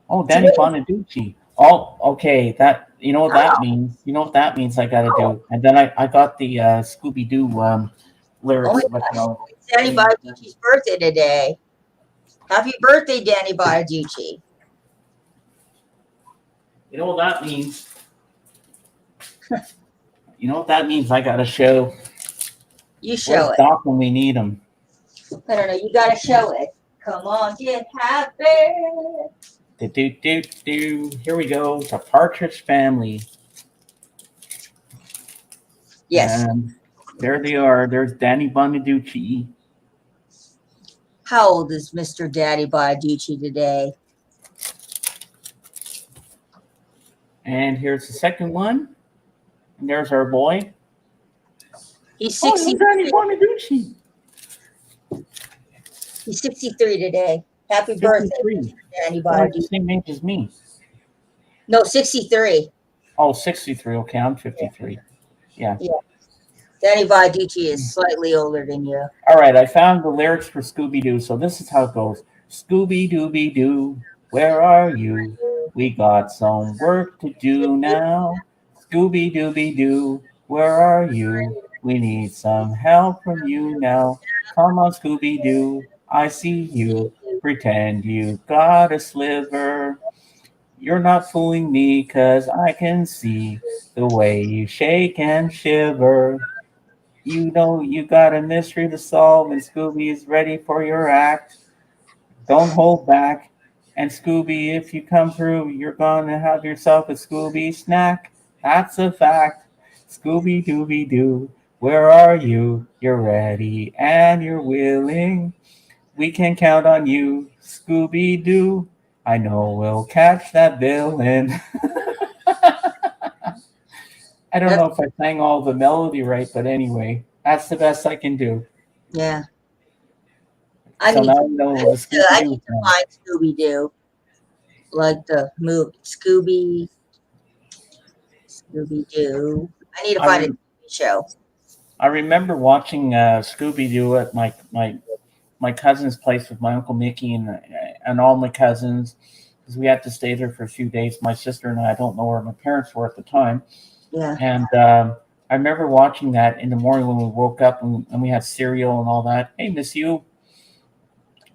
S1: Oh, Danny Bonaducci. Oh, okay. That what that means. You know what that means. I got to do. And then I got the Scooby-Doo lyrics.
S3: It's Danny Bonaducci's birthday today. Happy birthday, Danny Bonaducci.
S1: You know what that means? You know what that means? I got to show.
S3: You show it.
S1: Doc when we need him.
S3: I don't know. You got to show it. Come on, get happy.
S1: Here we go. The Partridge Family.
S3: Yes.
S1: And there they are. There's Danny Bonaducci.
S3: How old is Mr. Daddy Bonaducci today?
S1: And here's the second one. And there's our boy.
S3: He's 63.
S1: Danny Bonaducci.
S3: He's 63 today. Happy birthday, Danny Bonaducci.
S1: Same age as me.
S3: No, 63.
S1: Oh, 63. Okay, I'm 53. Yeah.
S3: Danny Bonaducci is slightly older than you.
S1: All right, I found the lyrics for Scooby Doo. So this is how it goes: Scooby Dooby Doo, where are you? We got some work to do now. Scooby Dooby Doo, where are you? We need some help from you now. Come on, Scooby Doo, I see you. Pretend you got a sliver. You're not fooling me, 'cause I can see the way you shake and shiver. You know you got a mystery to solve, and Scooby is ready for your act. Don't hold back. And Scooby, if you come through, you're gonna have yourself a Scooby snack. That's a fact. Scooby Dooby Doo, where are you? You're ready and you're willing. We can count on you, Scooby Doo. I know we'll catch that villain. I don't know if I sang all the melody right, but anyway, that's the best I can do.
S3: Yeah. I
S1: So
S3: need
S1: now
S3: to,
S1: you know
S3: I
S1: the
S3: need to, I
S1: Scooby
S3: need
S1: Doo.
S3: to find Scooby Doo, like the movie Scooby Doo. I need to
S1: I,
S3: find a
S1: re-
S3: TV show.
S1: I remember watching Scooby Doo at my cousin's place with my uncle Mickey and all my cousins, because we had to stay there for a few days. My sister and I don't know where my parents were at the time,
S3: Yeah.
S1: and I remember watching that in the morning when we woke up and we had cereal and all that. Hey, Miss You,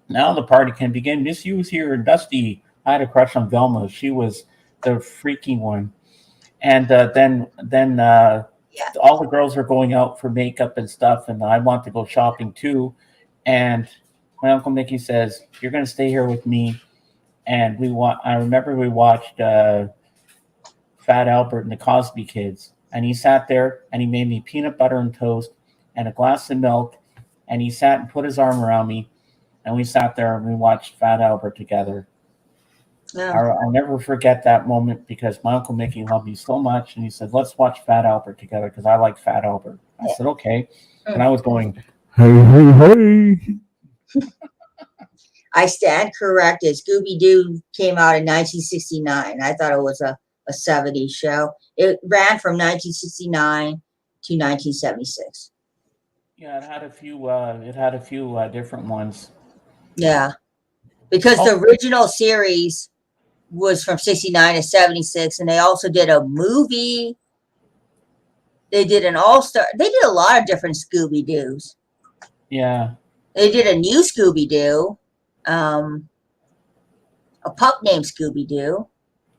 S1: now the party can begin. Miss You's here, and Dusty. I had a crush on Velma. She was the freaky one. And then
S3: Yeah.
S1: all the girls were going out for makeup and stuff, and I want to go shopping too. And my uncle Mickey says, "You're going to stay here with me." And I remember we watched Fat Albert and the Cosby Kids, and he sat there and he made me peanut butter and toast and a glass of milk, and he sat and put his arm around me, and we sat there and we watched Fat Albert together.
S3: Yeah.
S1: I'll never forget that moment because my uncle Mickey loved me so much, and he said, "Let's watch Fat Albert together," because I like Fat Albert. I said, "Okay," and I was going, "Hey, hey, hey!"
S3: I stand corrected. Scooby Doo came out in 1969. I thought it was a 70s show. It ran from 1969 to 1976.
S1: Yeah, it had a few. It had a few different ones.
S3: Yeah. Because the original series was from 69 to 76, and they also did a movie. They did an all-star. They did a lot of different Scooby Doos.
S1: Yeah.
S3: They did a new Scooby Doo, a pup named Scooby Doo.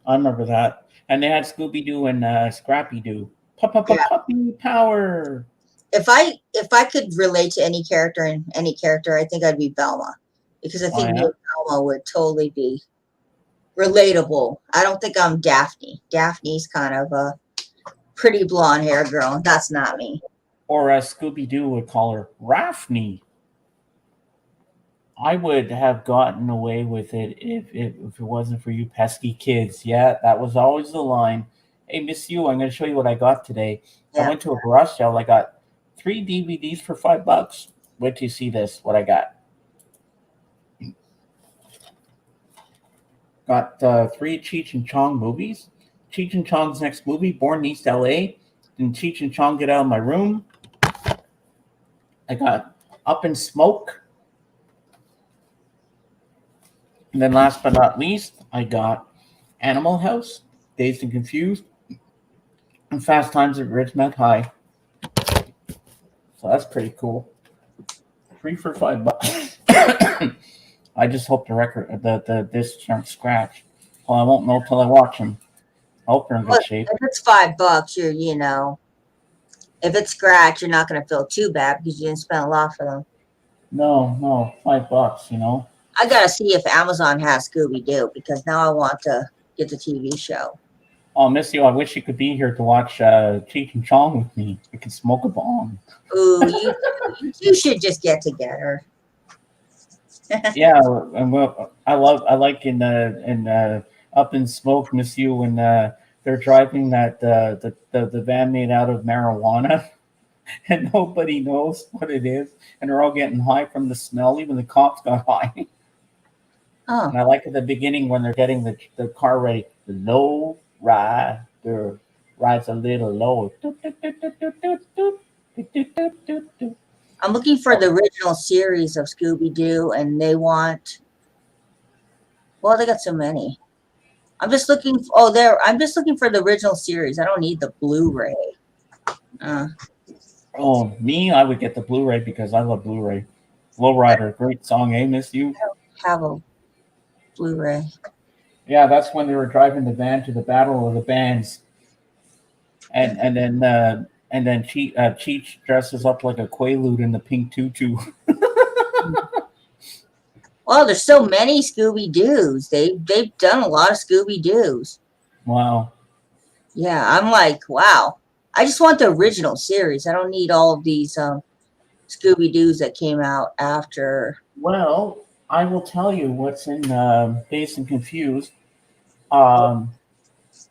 S1: I remember that, and they had Scooby Doo and Scrappy Doo. Puppy power.
S3: If I could relate to any character, I think I'd be Velma, because I think me and Velma would totally be relatable. I don't think I'm Daphne. Daphne's kind of a pretty blonde hair girl. That's not me.
S1: Or as Scooby Doo would call her, Raffney. I would have gotten away with it if it wasn't for you pesky kids. Yeah, that was always the line. Hey, Miss You, I'm going to show you what I got today.
S3: Yeah.
S1: I went to a garage sale. I got 3 DVDs for $5. Wait till you see this, what I got. Got 3 Cheech and Chong movies. Cheech and Chong's next movie, Born in East LA. Then Cheech and Chong Get Out of My Room. I got Up in Smoke. And then last but not least, I got Animal House, Dazed and Confused, and Fast Times at Ridgemont High. So that's pretty cool. 3 for $5. I just hope the discs aren't scratched. Well, I won't know till I watch them. I hope they're in good shape.
S3: If it's $5, if it's scratched, you're not going to feel too bad because you didn't spend a lot for them.
S1: No, $5.
S3: I got to see if Amazon has Scooby Doo, because now I want to get the TV show.
S1: Oh, Miss You, I wish you could be here to watch Cheech and Chong with me. We could smoke a bong.
S3: Ooh, you should just get together.
S1: Yeah, and I like in Up in Smoke, Miss You, when they're driving that the van made out of marijuana, and nobody knows what it is, and they're all getting high from the smell. Even the cops got high.
S3: Oh.
S1: And I like at the beginning when they're getting the car ready. Low rider rides a little lower. Doot, doot, doot, doot, doot, doot, doot, doot, doot, doot, doot, doot.
S3: I'm looking for the original series of Scooby Doo, and they want. Well, they got so many. I'm just looking. Oh, there. I'm just looking for the original series. I don't need the Blu-ray.
S1: Oh, me, I would get the Blu-ray because I love Blu-ray. Lowrider, great song, eh, Miss You?
S3: Have a Blu-ray.
S1: Yeah, that's when they were driving the van to the Battle of the Bands, and then Cheech dresses up like a Quaalude in the pink tutu.
S3: Well, there's so many Scooby Doos. They've done a lot of Scooby Doos.
S1: Wow.
S3: Yeah, I'm like, wow. I just want the original series. I don't need all of these Scooby Doos that came out after.
S1: Well, I will tell you what's in Dazed and Confused.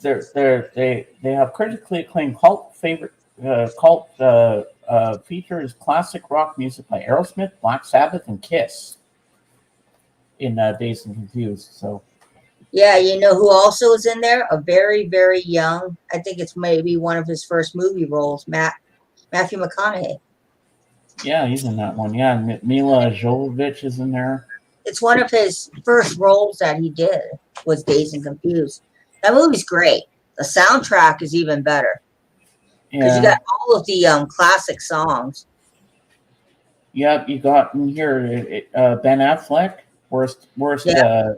S1: They have critically acclaimed cult features classic rock music by Aerosmith, Black Sabbath, and Kiss in Dazed and Confused. So
S3: Yeah, you know who also is in there? A very, very young. I think it's maybe one of his first movie roles. Matthew McConaughey.
S1: yeah, he's in that one. Yeah, Mila Jovovich is in there.
S3: It's one of his first roles that he did was Dazed and Confused. That movie's great. The soundtrack is even better because you
S1: Yeah,
S3: got all of the classic songs.
S1: yeah, you got in here Ben Affleck, worst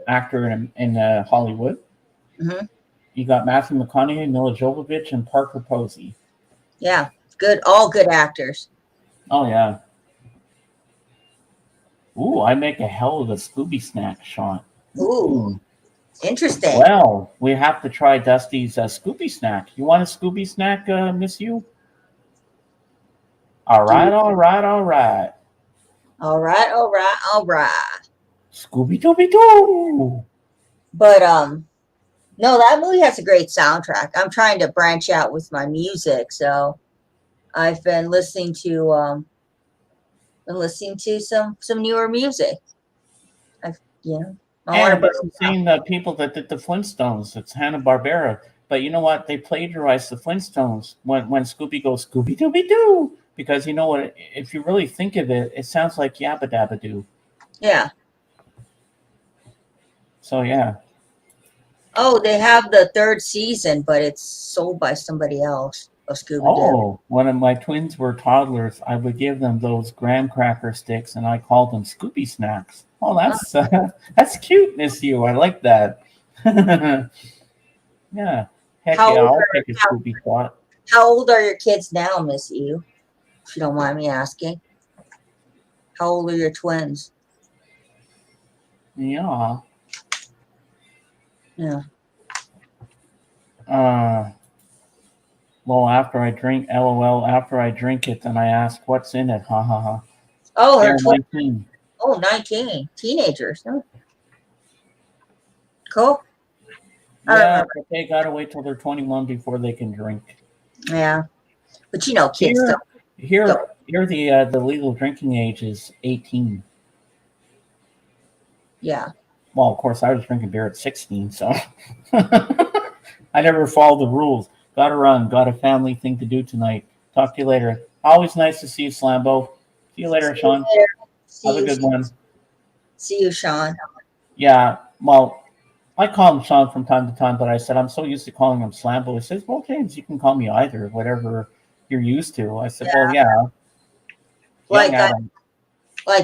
S1: actor in Hollywood.
S3: Hmm.
S1: You got Matthew McConaughey, Mila Jovovich, and Parker Posey.
S3: Yeah, good. All good actors.
S1: Oh yeah. Ooh, I make a hell of a Scooby snack, Sean.
S3: Ooh, interesting.
S1: Well, we have to try Dusty's Scooby snack. You want a Scooby snack, Miss You? All right, all right, all right.
S3: All right, all right, all right.
S1: Scooby Dooby Doo.
S3: But no, that movie has a great soundtrack. I'm trying to branch out with my music, so I've been listening to some newer music. I
S1: And
S3: want to
S1: I've been seeing the people that did the Flintstones. It's Hanna-Barbera. But you know what? They plagiarized the Flintstones when Scooby goes Scooby Dooby Doo. Because you know what? If you really think of it, it sounds like Yabba Dabba Doo.
S3: Yeah.
S1: So yeah.
S3: Oh, they have the third season, but it's sold by somebody else. Of Scooby Doo.
S1: Oh, when my twins were toddlers, I would give them those graham cracker sticks, and I called them Scooby snacks. Oh, that's cute, Miss You. I like that. Yeah, heck
S3: How
S1: yeah,
S3: old
S1: I'll
S3: are-
S1: take a Scooby thought.
S3: How old are your kids now, Miss You? If you don't mind me asking. How old are your twins?
S1: Yeah.
S3: Yeah.
S1: Well, after I drink, LOL. After I drink it, then I ask, "What's in it?" Ha ha ha.
S3: Oh, her
S1: They're
S3: twins.
S1: 19.
S3: Oh, 19. Teenagers. Oh. Cool. I
S1: Yeah,
S3: remember.
S1: but they gotta wait till they're 21 before they can drink.
S3: Yeah. But kids don't.
S1: Here, the legal drinking age is 18.
S3: Yeah.
S1: Well, of course, I was drinking beer at 16, so I never followed the rules. Got to run. Got a family thing to do tonight. Talk to you later. Always nice to see you, Slambo. See you later, Sean. Have a good one.
S3: See you, Sean.
S1: Yeah, well, I call him Sean from time to time, but I said I'm so used to calling him Slambo. He says, "Well, James, you can call me either, whatever you're used to." I said, "Well, yeah."
S3: Like
S1: Young Adam.
S3: I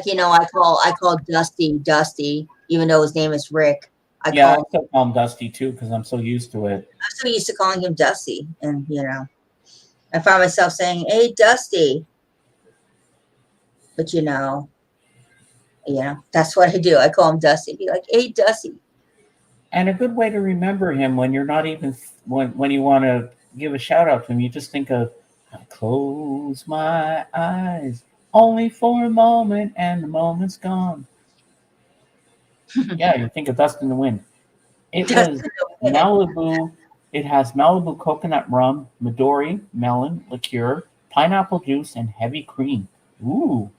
S3: call Dusty, even though his name is Rick. I
S1: I still call him Dusty too because I'm so used to it.
S3: I'm so used to calling him Dusty, and I find myself saying, "Hey, Dusty," but that's what I do. I call him Dusty. Be like, "Hey, Dusty."
S1: And a good way to remember him when you're not even when you want to give a shout out to him, you just think of "I close my eyes only for a moment, and the moment's gone." Yeah, you think of Dust in the Wind. It was Malibu. It has Malibu coconut rum, Midori, melon, liqueur, pineapple juice, and heavy cream. Ooh.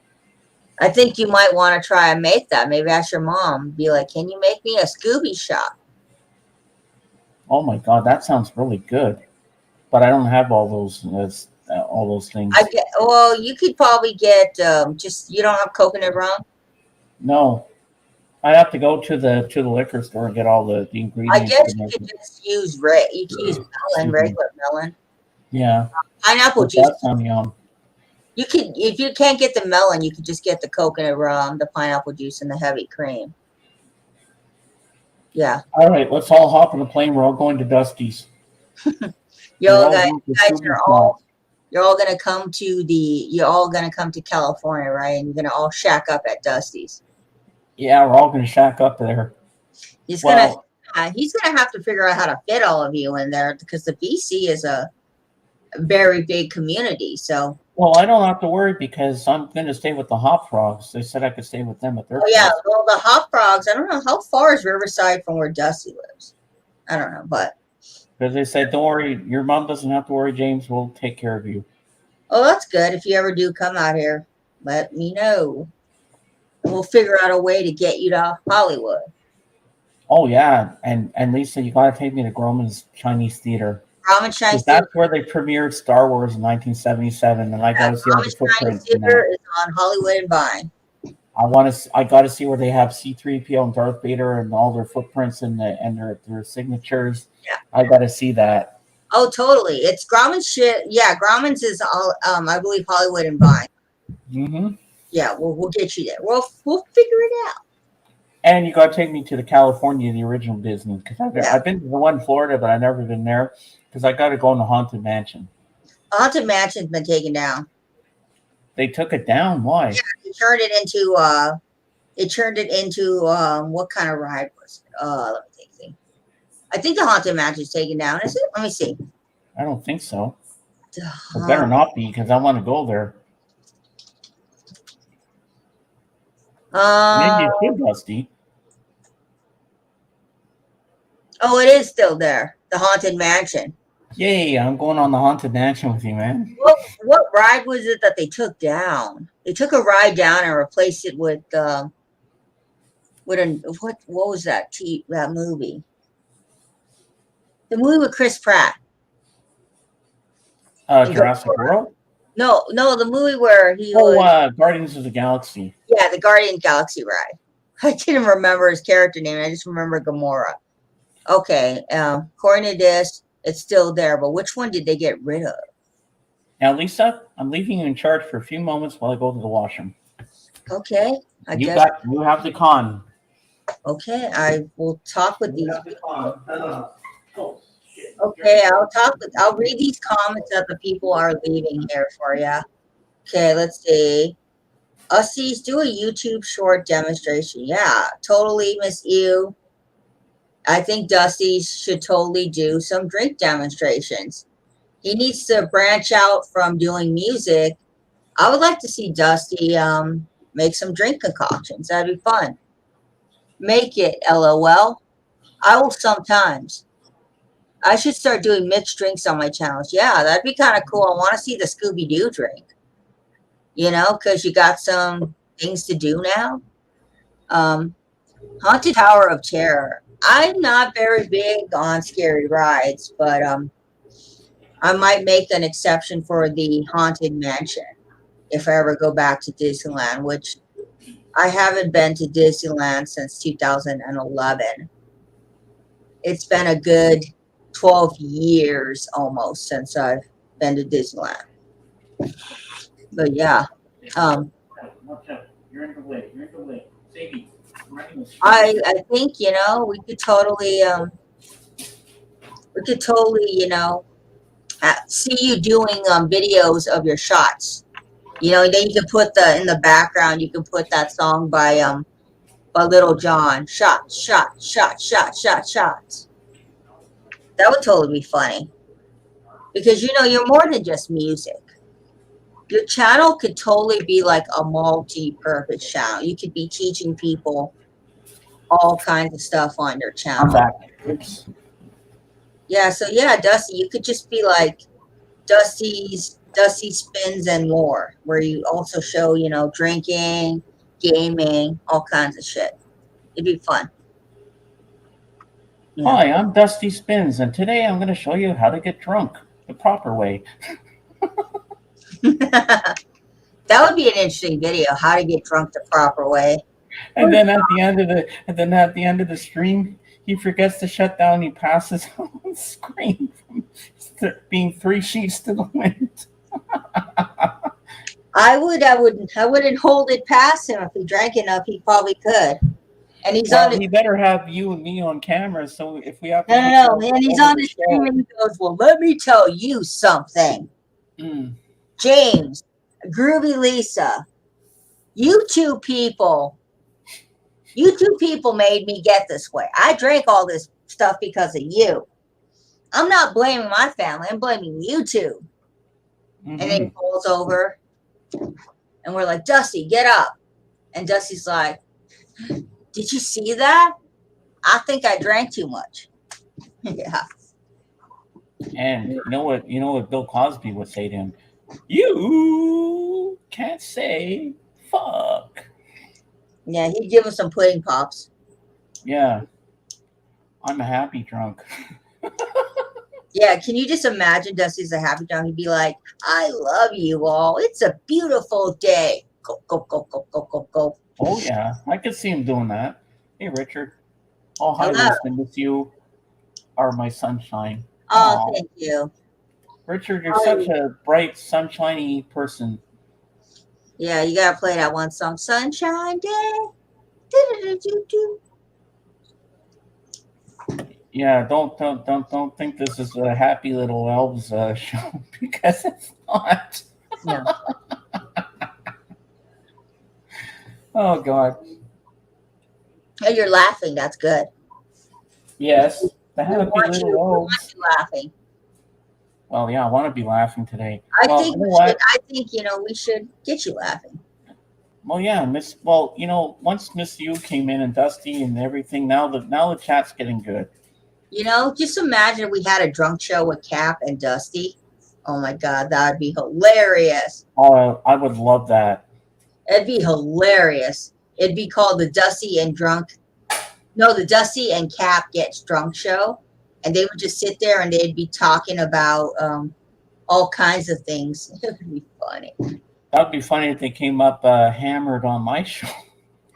S3: I think you might want to try and make that. Maybe ask your mom. Be like, "Can you make me a Scooby shot?"
S1: Oh my God, that sounds really good. But I don't have all those things.
S3: Well, you could probably get just you don't have coconut rum.
S1: No, I have to go to the liquor store and get all the
S3: I
S1: ingredients.
S3: guess you could just use you could use melon,
S1: Excuse me.
S3: regular melon,
S1: Yeah,
S3: pineapple
S1: but
S3: juice.
S1: that sounds yum.
S3: You could, if you can't get the melon, you could just get the coconut rum, the pineapple juice, and the heavy cream. Yeah,
S1: All right, let's all hop on the plane. We're all going to Dusty's. We're
S3: yo
S1: all
S3: guys,
S1: going to
S3: guys
S1: Scooby
S3: are
S1: Snacks.
S3: you're all gonna come to you're all gonna come to California, right? And you're gonna all shack up at Dusty's.
S1: Yeah, we're all going to shack up there.
S3: He's
S1: Well,
S3: he's gonna have to figure out how to fit all of you in there because the BC is a very big community. So,
S1: well, I don't have to worry because I'm going to stay with the Hop Frogs. They said I could stay with them at their
S3: oh yeah,
S1: place.
S3: well the Hop Frogs. I don't know how far is Riverside from where Dusty lives. I don't know, but
S1: Because they said, don't worry, your mom doesn't have to worry, James. We'll take care of you.
S3: oh, that's good. If you ever do come out here, let me know. And we'll figure out a way to get you to Hollywood.
S1: Oh, yeah. And Lisa, you got to take me to Grauman's Chinese Theater.
S3: Grauman's Chinese
S1: Because that's
S3: Theater,
S1: where they premiered Star Wars in 1977. And I got to see all the
S3: Grauman's Chinese
S1: footprints. In
S3: Theater
S1: that.
S3: is on Hollywood and Vine.
S1: I got to see where they have C-3PO and Darth Vader and all their footprints and their signatures.
S3: Yeah.
S1: I got to see that.
S3: Oh, totally. It's Grauman's shit. Yeah, Grauman's is all. I believe Hollywood and Vine.
S1: Mm-hmm.
S3: Yeah, we'll get you there. We'll figure it out.
S1: And you got to take me to the California, the original Disney, because I've been to the one in Florida, but I've never been there because I got to go in the Haunted Mansion.
S3: Haunted Mansion's been taken down.
S1: They took it down. Why?
S3: Yeah, they turned it into what kind of ride was it? Let me think. I think the Haunted Mansion's taken down. Is it? Let me see.
S1: I don't think so. It better not be because I want to go there. Maybe it's too dusty.
S3: Oh, it is still there. The Haunted Mansion.
S1: Yay! I'm going on the Haunted Mansion with you, man.
S3: What ride was it that they took down? They took a ride down and replaced it with what was that that movie? The movie with Chris Pratt.
S1: Jurassic World?
S3: No, the movie where he
S1: Guardians of the Galaxy.
S3: Yeah, the Guardian Galaxy ride. I didn't remember his character name. I just remember Gamora. Okay, according to this, it's still there, but which one did they get rid of?
S1: Now, Lisa, I'm leaving you in charge for a few moments while I go to the washroom.
S3: Okay,
S1: You have the con.
S3: Okay, I will talk with these.
S1: Oh,
S3: Okay, I'll read these comments that the people are leaving here for you. Okay, let's see. Ussies, do a YouTube short demonstration. Yeah, totally, Miss you. I think Dusty should totally do some drink demonstrations. He needs to branch out from doing music. I would like to see Dusty make some drink concoctions. That'd be fun. Make it, LOL. I will sometimes. I should start doing mixed drinks on my channels. Yeah, that'd be kind of cool. I want to see the Scooby-Doo drink. You know, because you got some things to do now. Haunted Tower of Terror. I'm not very big on scary rides, but I might make an exception for the Haunted Mansion if I ever go back to Disneyland, which I haven't been to Disneyland since 2011. It's been a good 12 years almost since I've been to Disneyland. But yeah,
S1: You're in the way. Sadie,
S3: I think, you know, we could totally see you doing videos of your shots. You know, then you can put in the background, you can put that song by Little John. Shots. That would totally be funny. Because, you know, you're more than just music. Your channel could totally be like a multi-purpose channel. You could be teaching people all kinds of stuff on your channel.
S1: I'm back. Oops.
S3: Yeah, so yeah, Dusty, you could just be like Dusty Spins and more, where you also show, you know, drinking, gaming, all kinds of shit. It'd be fun. Yeah.
S1: Hi, I'm Dusty Spins, and today I'm going to show you how to get drunk the proper way.
S3: That would be an interesting video, how to get drunk the proper way.
S1: And then at the end of the stream, he forgets to shut down. He passes on screen from being 3 sheets to the wind.
S3: I wouldn't hold it past him. If he drank enough, he probably could. And he's
S1: Well,
S3: on the
S1: he better have you and me on camera, so if we have to
S3: no, and he's on the stream and he goes, "Well, let me tell you something, James, Groovy Lisa, you two people made me get this way. I drank all this stuff because of you. I'm not blaming my family. I'm blaming you two." And then he falls over, and we're like, "Dusty, get up!" And Dusty's like, "Did you see that? I think I drank too much." Yeah.
S1: And you know what Bill Cosby would say to him? You can't say fuck.
S3: Yeah, he'd give him some pudding pops.
S1: Yeah. I'm a happy drunk.
S3: Yeah, can you just imagine Dusty's a happy drunk? He'd be like, "I love you all. It's a beautiful day. Go, go, go, go, go, go, go."
S1: Oh yeah, I could see him doing that. Hey Richard. Oh hi,
S3: Hello.
S1: Winston. With you are my sunshine.
S3: Oh,
S1: Aw.
S3: thank you.
S1: Richard, you're such a bright, sunshiny person.
S3: Yeah, you gotta play that one song, "Sunshine Day." Do-do-do-do-do.
S1: Yeah, don't think this is a happy little elves show because it's not.
S3: No.
S1: Oh God.
S3: Oh, you're laughing. That's good.
S1: Yes, the
S3: We
S1: happy
S3: want you, we
S1: little
S3: want
S1: elves.
S3: you laughing.
S1: Well, yeah, I want to be laughing today.
S3: I
S1: Well,
S3: think
S1: you know what?
S3: we should get you laughing.
S1: Well, yeah, Miss. Well, once Miss U came in and Dusty and everything, now the chat's getting good.
S3: Just imagine we had a drunk show with Cap and Dusty. Oh my God, that would be hilarious.
S1: Oh, I would love that.
S3: It'd be hilarious. It'd be called the Dusty and Cap Gets Drunk show. And they would just sit there and they'd be talking about all kinds of things. It would be funny.
S1: That would be funny if they came up hammered on my show.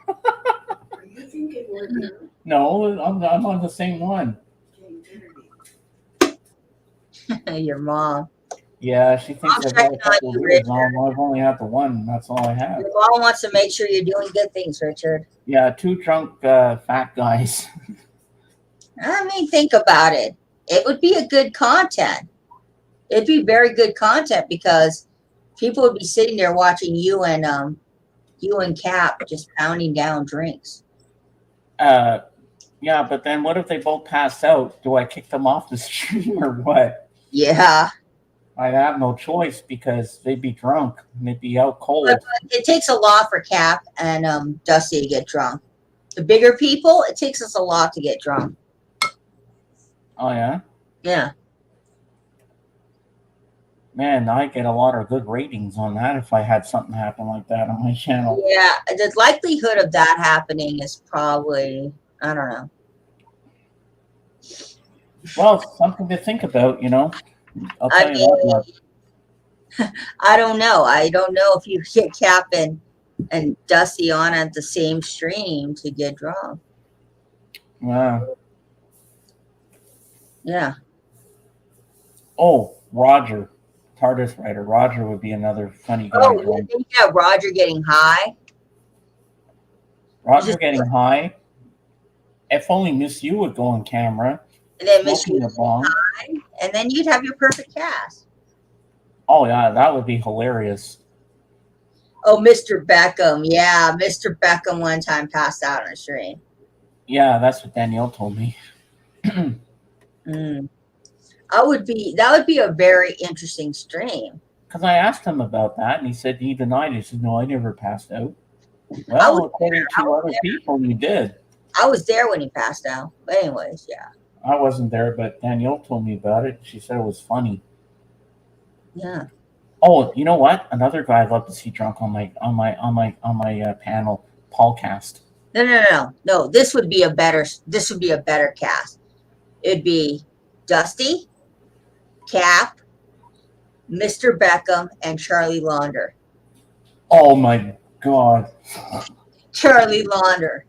S4: Are you thinking we're now?
S1: No, I'm on the same one.
S3: Your mom.
S1: Yeah, she thinks
S3: I'm
S1: I've got a
S3: checking on
S1: couple
S3: you,
S1: of years.
S3: Richard.
S1: I've only had the one. That's all I have.
S3: Your mom wants to make sure you're doing good things, Richard.
S1: Yeah, two drunk fat guys.
S3: I mean, think about it. It would be a good content. It'd be very good content because people would be sitting there watching you and Cap just pounding down drinks.
S1: Yeah, but then what if they both pass out? Do I kick them off the stream or what?
S3: Yeah.
S1: I have no choice because they'd be drunk and they'd be out cold.
S3: But it takes a lot for Cap and Dusty to get drunk. The bigger people, it takes us a lot to get drunk.
S1: Oh yeah?
S3: Yeah.
S1: Man, I get a lot of good ratings on that if I had something happen like that on my channel.
S3: Yeah. The likelihood of that happening is probably, I don't know.
S1: Well, something to think about, I'll
S3: I
S1: tell you that much.
S3: I don't know. I don't know if you get Cap and Dusty on at the same stream to get drunk.
S1: Yeah.
S3: Yeah.
S1: Oh, Roger. TARDIS writer. Roger would be another funny guy.
S3: Oh, you think that Roger getting high?
S1: Roger getting high. If only Miss U would go on camera.
S3: And then Miss
S1: Smoking
S3: You
S1: a bong.
S3: high, and then you'd have your perfect cast.
S1: Oh yeah, that would be hilarious.
S3: Oh, Mr. Beckham. Yeah, Mr. Beckham one time passed out on a stream.
S1: Yeah, that's what Danielle told me.
S3: That would be a very interesting stream.
S1: Because I asked him about that, and he said he denied it. He said, "No, I never passed out." Well, according to other people, you did.
S3: I was there when he passed out. But anyways, yeah.
S1: I wasn't there, but Danielle told me about it. She said it was funny.
S3: Yeah.
S1: Oh, you know what? Another guy I'd love to see drunk on my panel, Paul Cast.
S3: No. This would be a better cast. it'd be Dusty, Cap, Mr. Beckham, and Charlie Launder.
S1: Oh my God.
S3: Charlie Launder.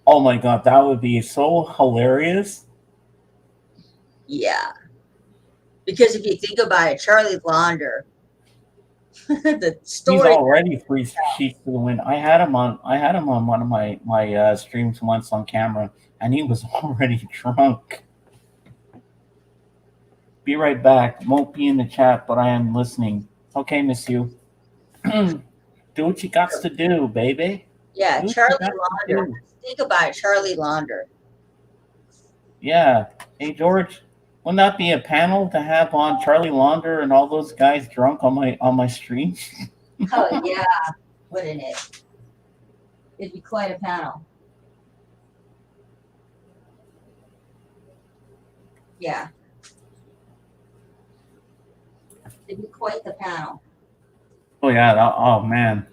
S1: Oh my God. That would be so hilarious.
S3: Yeah. Because if you think about it, Charlie Launder, the
S1: He's
S3: story.
S1: already three sheets to the wind. I had him on one of my streams once on camera, and he was already drunk. Be right back. Won't be in the chat, but I am listening. Okay, miss you. Do what you got to do, baby.
S3: Yeah,
S1: Do what
S3: Charlie
S1: you got to
S3: Launder.
S1: do.
S3: Think about it, Charlie Launder.
S1: Yeah. Hey, George, wouldn't that be a panel to have on Charlie Launder and all those guys drunk on my stream?
S3: Oh yeah, wouldn't it? It'd be quite a panel. Yeah. It'd be quite the panel.
S1: Oh yeah. Oh man.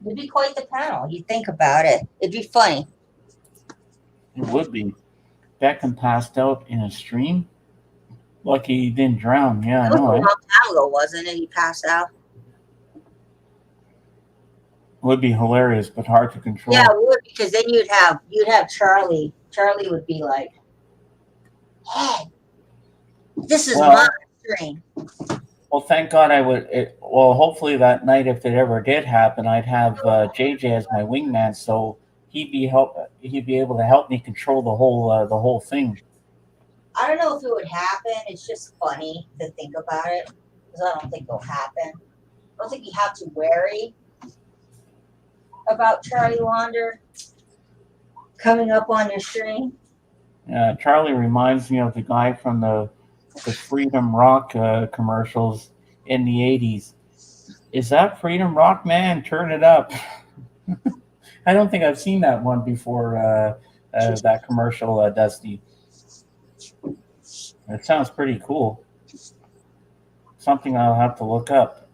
S3: It'd be quite the panel. You think about it. It'd be funny.
S1: It would be. Beckham passed out in a stream. Lucky he didn't drown. Yeah, I
S3: That was
S1: know.
S3: a
S1: Right?
S3: long time ago, wasn't it? He passed out.
S1: Would be hilarious, but hard to control.
S3: Yeah, it would, because then you'd have Charlie. Charlie would be like, "Hey, this is
S1: Well-
S3: my stream."
S1: Well, thank God I would. Well, hopefully that night, if it ever did happen, I'd have JJ as my wingman, so he'd be able to help me control the whole thing.
S3: I don't know if it would happen. It's just funny to think about it, because I don't think it'll happen. I don't think you have to worry about Charlie Launder coming up on your stream.
S1: Charlie reminds me of the guy from the Freedom Rock commercials in the '80s. Is that Freedom Rock, man? Turn it up. I don't think I've seen that one before. That commercial, Dusty. It sounds pretty cool. Something I'll have to look up.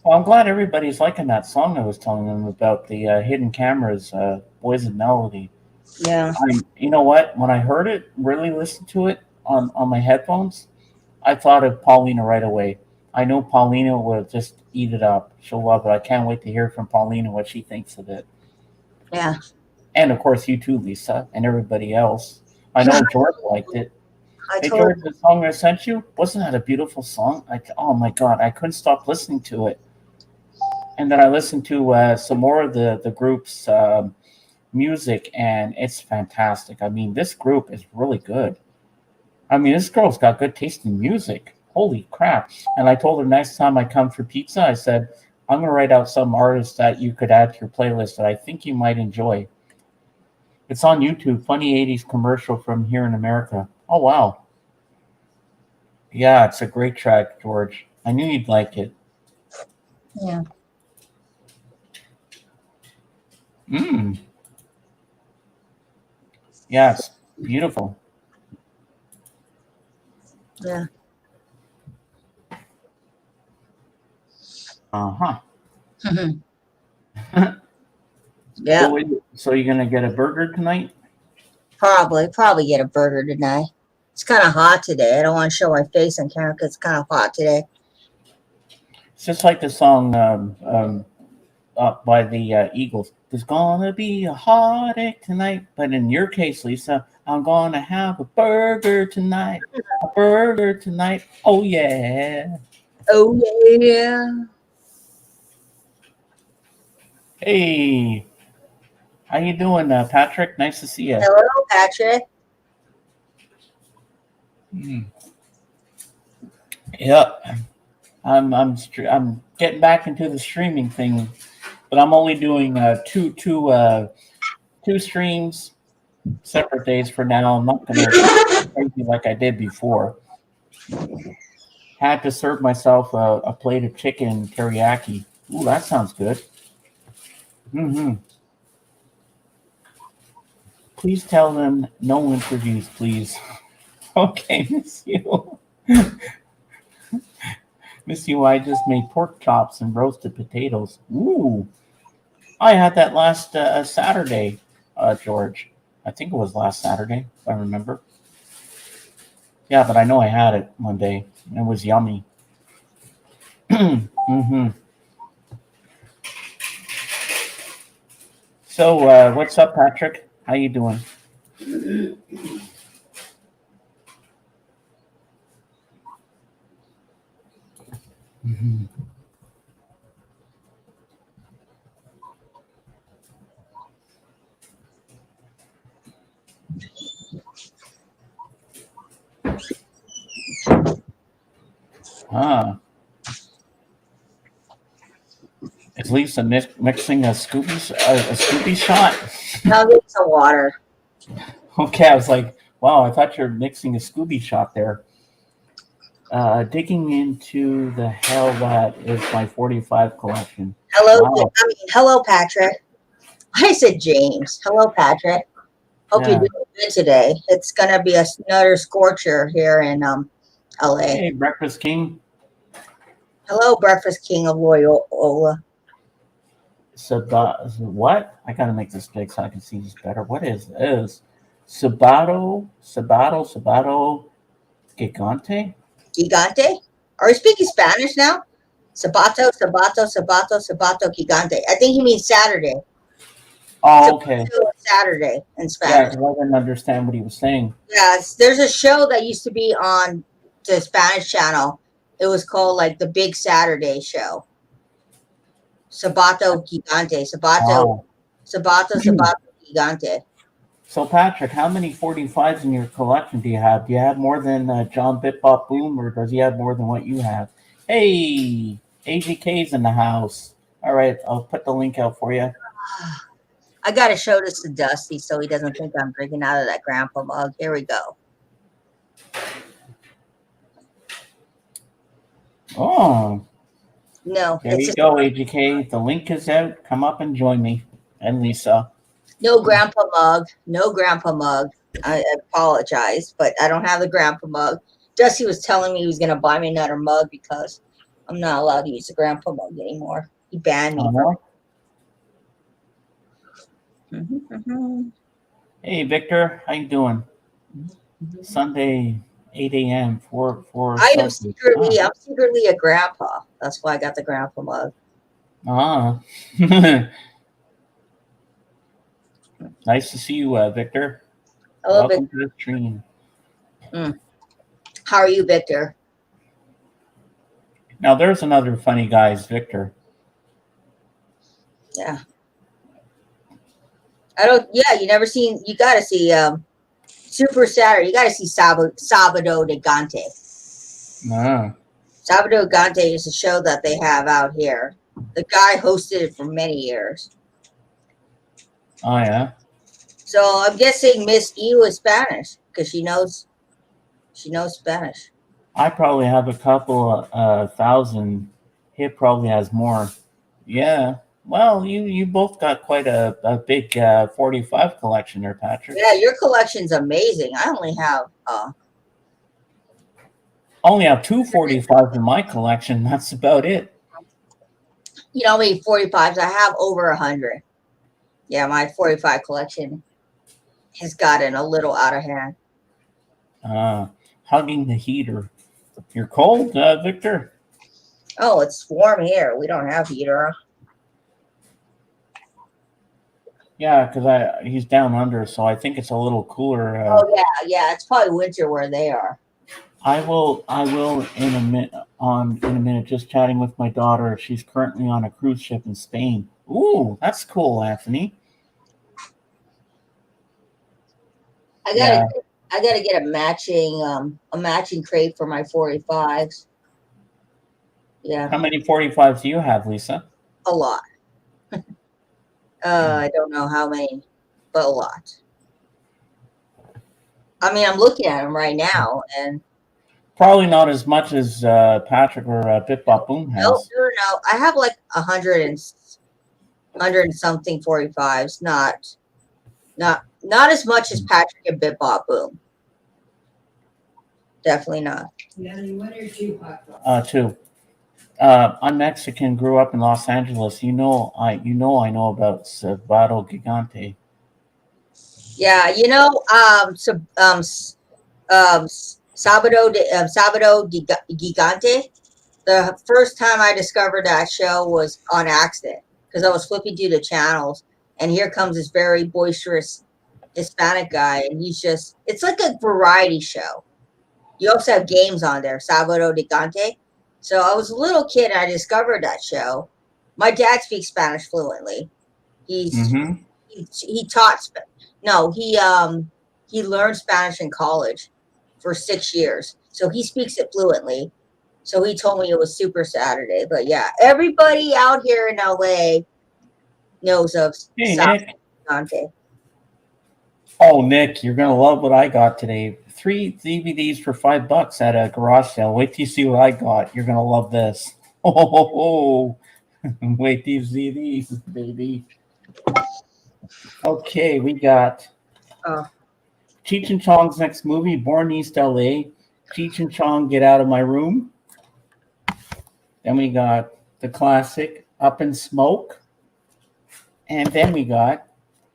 S1: Well, I'm glad everybody's liking that song I was telling them about, the Hidden Cameras, Boys and Melody.
S3: Yeah.
S1: You know what? When I heard it, really listened to it on my headphones, I thought of Paulina right away. I know Paulina will just eat it up. She'll love it. I can't wait to hear from Paulina what she thinks of it.
S3: Yeah.
S1: And of course, you too, Lisa, and everybody else. I know George liked it.
S3: I
S1: Hey,
S3: told
S1: George, the song I sent you, wasn't that a beautiful song? Oh my God, I couldn't stop listening to it. And then I listened to some more of the group's music, and it's fantastic. I mean, this group is really good. I mean, this girl's got good taste in music. Holy crap. And I told her next time I come for pizza, I said, I'm going to write out some artists that you could add to your playlist that I think you might enjoy. It's on YouTube, funny 80s commercial from here in America. Oh, wow. Yeah, it's a great track, George. I knew you'd like it.
S3: Yeah.
S1: Yeah, it's beautiful.
S3: Yeah.
S1: Uh-huh.
S3: Yeah.
S1: So you're going to get a burger tonight?
S3: Probably get a burger tonight. It's kind of hot today. I don't want to show my face on camera because it's kind of hot today.
S1: It's just like the song by the Eagles. There's gonna be a heartache tonight, but in your case, Lisa, I'm gonna have a burger tonight. A burger tonight. Oh yeah.
S3: Oh yeah.
S1: Hey, how you doing, Patrick? Nice to see you.
S3: Hello, Patrick.
S1: Yep. I'm getting back into the streaming thing, but I'm only doing two streams separate days for now. I'm not gonna go crazy like I did before. Had to serve myself a plate of chicken teriyaki. Ooh, that sounds good. Please tell them no interviews, please. Okay, miss you. Miss you, I just made pork chops and roasted potatoes. Ooh. I had that last Saturday, George. I think it was last Saturday, if I remember. Yeah, but I know I had it one day. It was yummy. hmm So, what's up, Patrick? How you doing? Mhm. Ah, is Lisa mixing a Scooby shot?
S3: Now get some water.
S1: Okay, I was like, wow, I thought you were mixing a Scooby shot there. Digging into the hell that is my 45 collection.
S3: Hello,
S1: Wow.
S3: hello, Patrick. I said James. Hello, Patrick. Hope you're
S1: Yeah.
S3: doing good today. It's gonna be another scorcher here in LA.
S1: Hey, Breakfast King.
S3: Hello, Breakfast King of Loyola.
S1: What? I gotta make this big so I can see this better. What is this? Sabato Gigante?
S3: Gigante. Are you speaking Spanish now? Sabato, Gigante. I think he means Saturday.
S1: Oh, okay.
S3: Saturday in
S1: Yeah,
S3: Spanish.
S1: because I didn't understand what he was saying.
S3: Yes, there's a show that used to be on the Spanish channel. It was called like the Big Saturday Show. Sabato Gigante.
S1: Wow.
S3: Sabato Gigante.
S1: So, Patrick, how many 45s in your collection do you have? Do you have more than John Bitbop Boom, or does he have more than what you have? Hey, AGK's in the house. All right, I'll put the link out for you.
S3: I gotta show this to Dusty so he doesn't think I'm drinking out of that grandpa mug. Here we go.
S1: Oh,
S3: No,
S1: there
S3: it's
S1: you
S3: just
S1: go, AGK. The link is out. Come up and join me and Lisa.
S3: no grandpa mug. No grandpa mug. I apologize, but I don't have the grandpa mug. Dusty was telling me he was gonna buy me another mug because I'm not allowed to use the grandpa mug anymore. He banned me.
S1: Oh, no?
S3: Mm-hmm.
S1: Hey, Victor, how you doing? Sunday, 8 a.m. for
S3: I'm
S1: Celsius.
S3: secretly a grandpa. That's why I got the grandpa mug.
S1: Ah. Nice to see you, Victor.
S3: Hello,
S1: Welcome to the stream.
S3: How are you, Victor?
S1: Now, there's another funny guy, is Victor.
S3: Yeah. You never seen, you gotta see Super Saturday. You gotta see Sabado de Gante.
S1: Ah.
S3: Sabado Gante is a show that they have out here. The guy hosted it for many years.
S1: Oh, yeah.
S3: So I'm guessing Miss E is Spanish because she knows Spanish.
S1: I probably have a couple thousand. He probably has more. Yeah. Well, you both got quite a big 45 collection there, Patrick.
S3: Yeah, your collection's amazing. I
S1: Only have two 45s in my collection. That's about it.
S3: you know how many 45s? I have over 100. Yeah, my 45 collection has gotten a little out of hand.
S1: Hugging the heater. You're cold, Victor?
S3: Oh, it's warm here. We don't have heater.
S1: Yeah, because he's down under, so I think it's a little cooler.
S3: Oh yeah. It's probably winter where they are.
S1: I will in a minute. Just chatting with my daughter. She's currently on a cruise ship in Spain. Ooh, that's cool, Anthony.
S3: I gotta get a matching crate for my 45s. Yeah,
S1: How many 45s do you have, Lisa?
S3: a lot. I don't know how many, but a lot. I mean, I'm looking at them right now, and
S1: Probably not as much as Patrick or Bitbop Boom has.
S3: no. I have like 100 and something 45s. Not as much as Patrick and Bitbop Boom. Definitely not.
S4: Yeah, you went or two hot dogs.
S1: Two. I'm Mexican, grew up in Los Angeles. I know about Salvador Gigante.
S3: Yeah, Gigante. The first time I discovered that show was on accident because I was flipping through the channels, and here comes this very boisterous Hispanic guy, and it's like a variety show. You also have games on there, Salvador Gigante. So I was a little kid and I discovered that show. My dad speaks Spanish fluently. He's
S1: Mm-hmm.
S3: he taught no he learned Spanish in college for 6 years, so he speaks it fluently. So he told me it was Super Saturday. But yeah, everybody out here in LA knows of
S1: Hey, Nick.
S3: Dante.
S1: Oh, Nick, you're gonna love what I got today. 3 DVDs for $5 at a garage sale. Wait till you see what I got. You're gonna love this. Oh, wait till you see these, baby. Okay, we got
S3: Oh.
S1: Cheech and Chong's next movie, Born East LA. Cheech and Chong, Get Out of My Room. Then we got the classic Up in Smoke. And then we got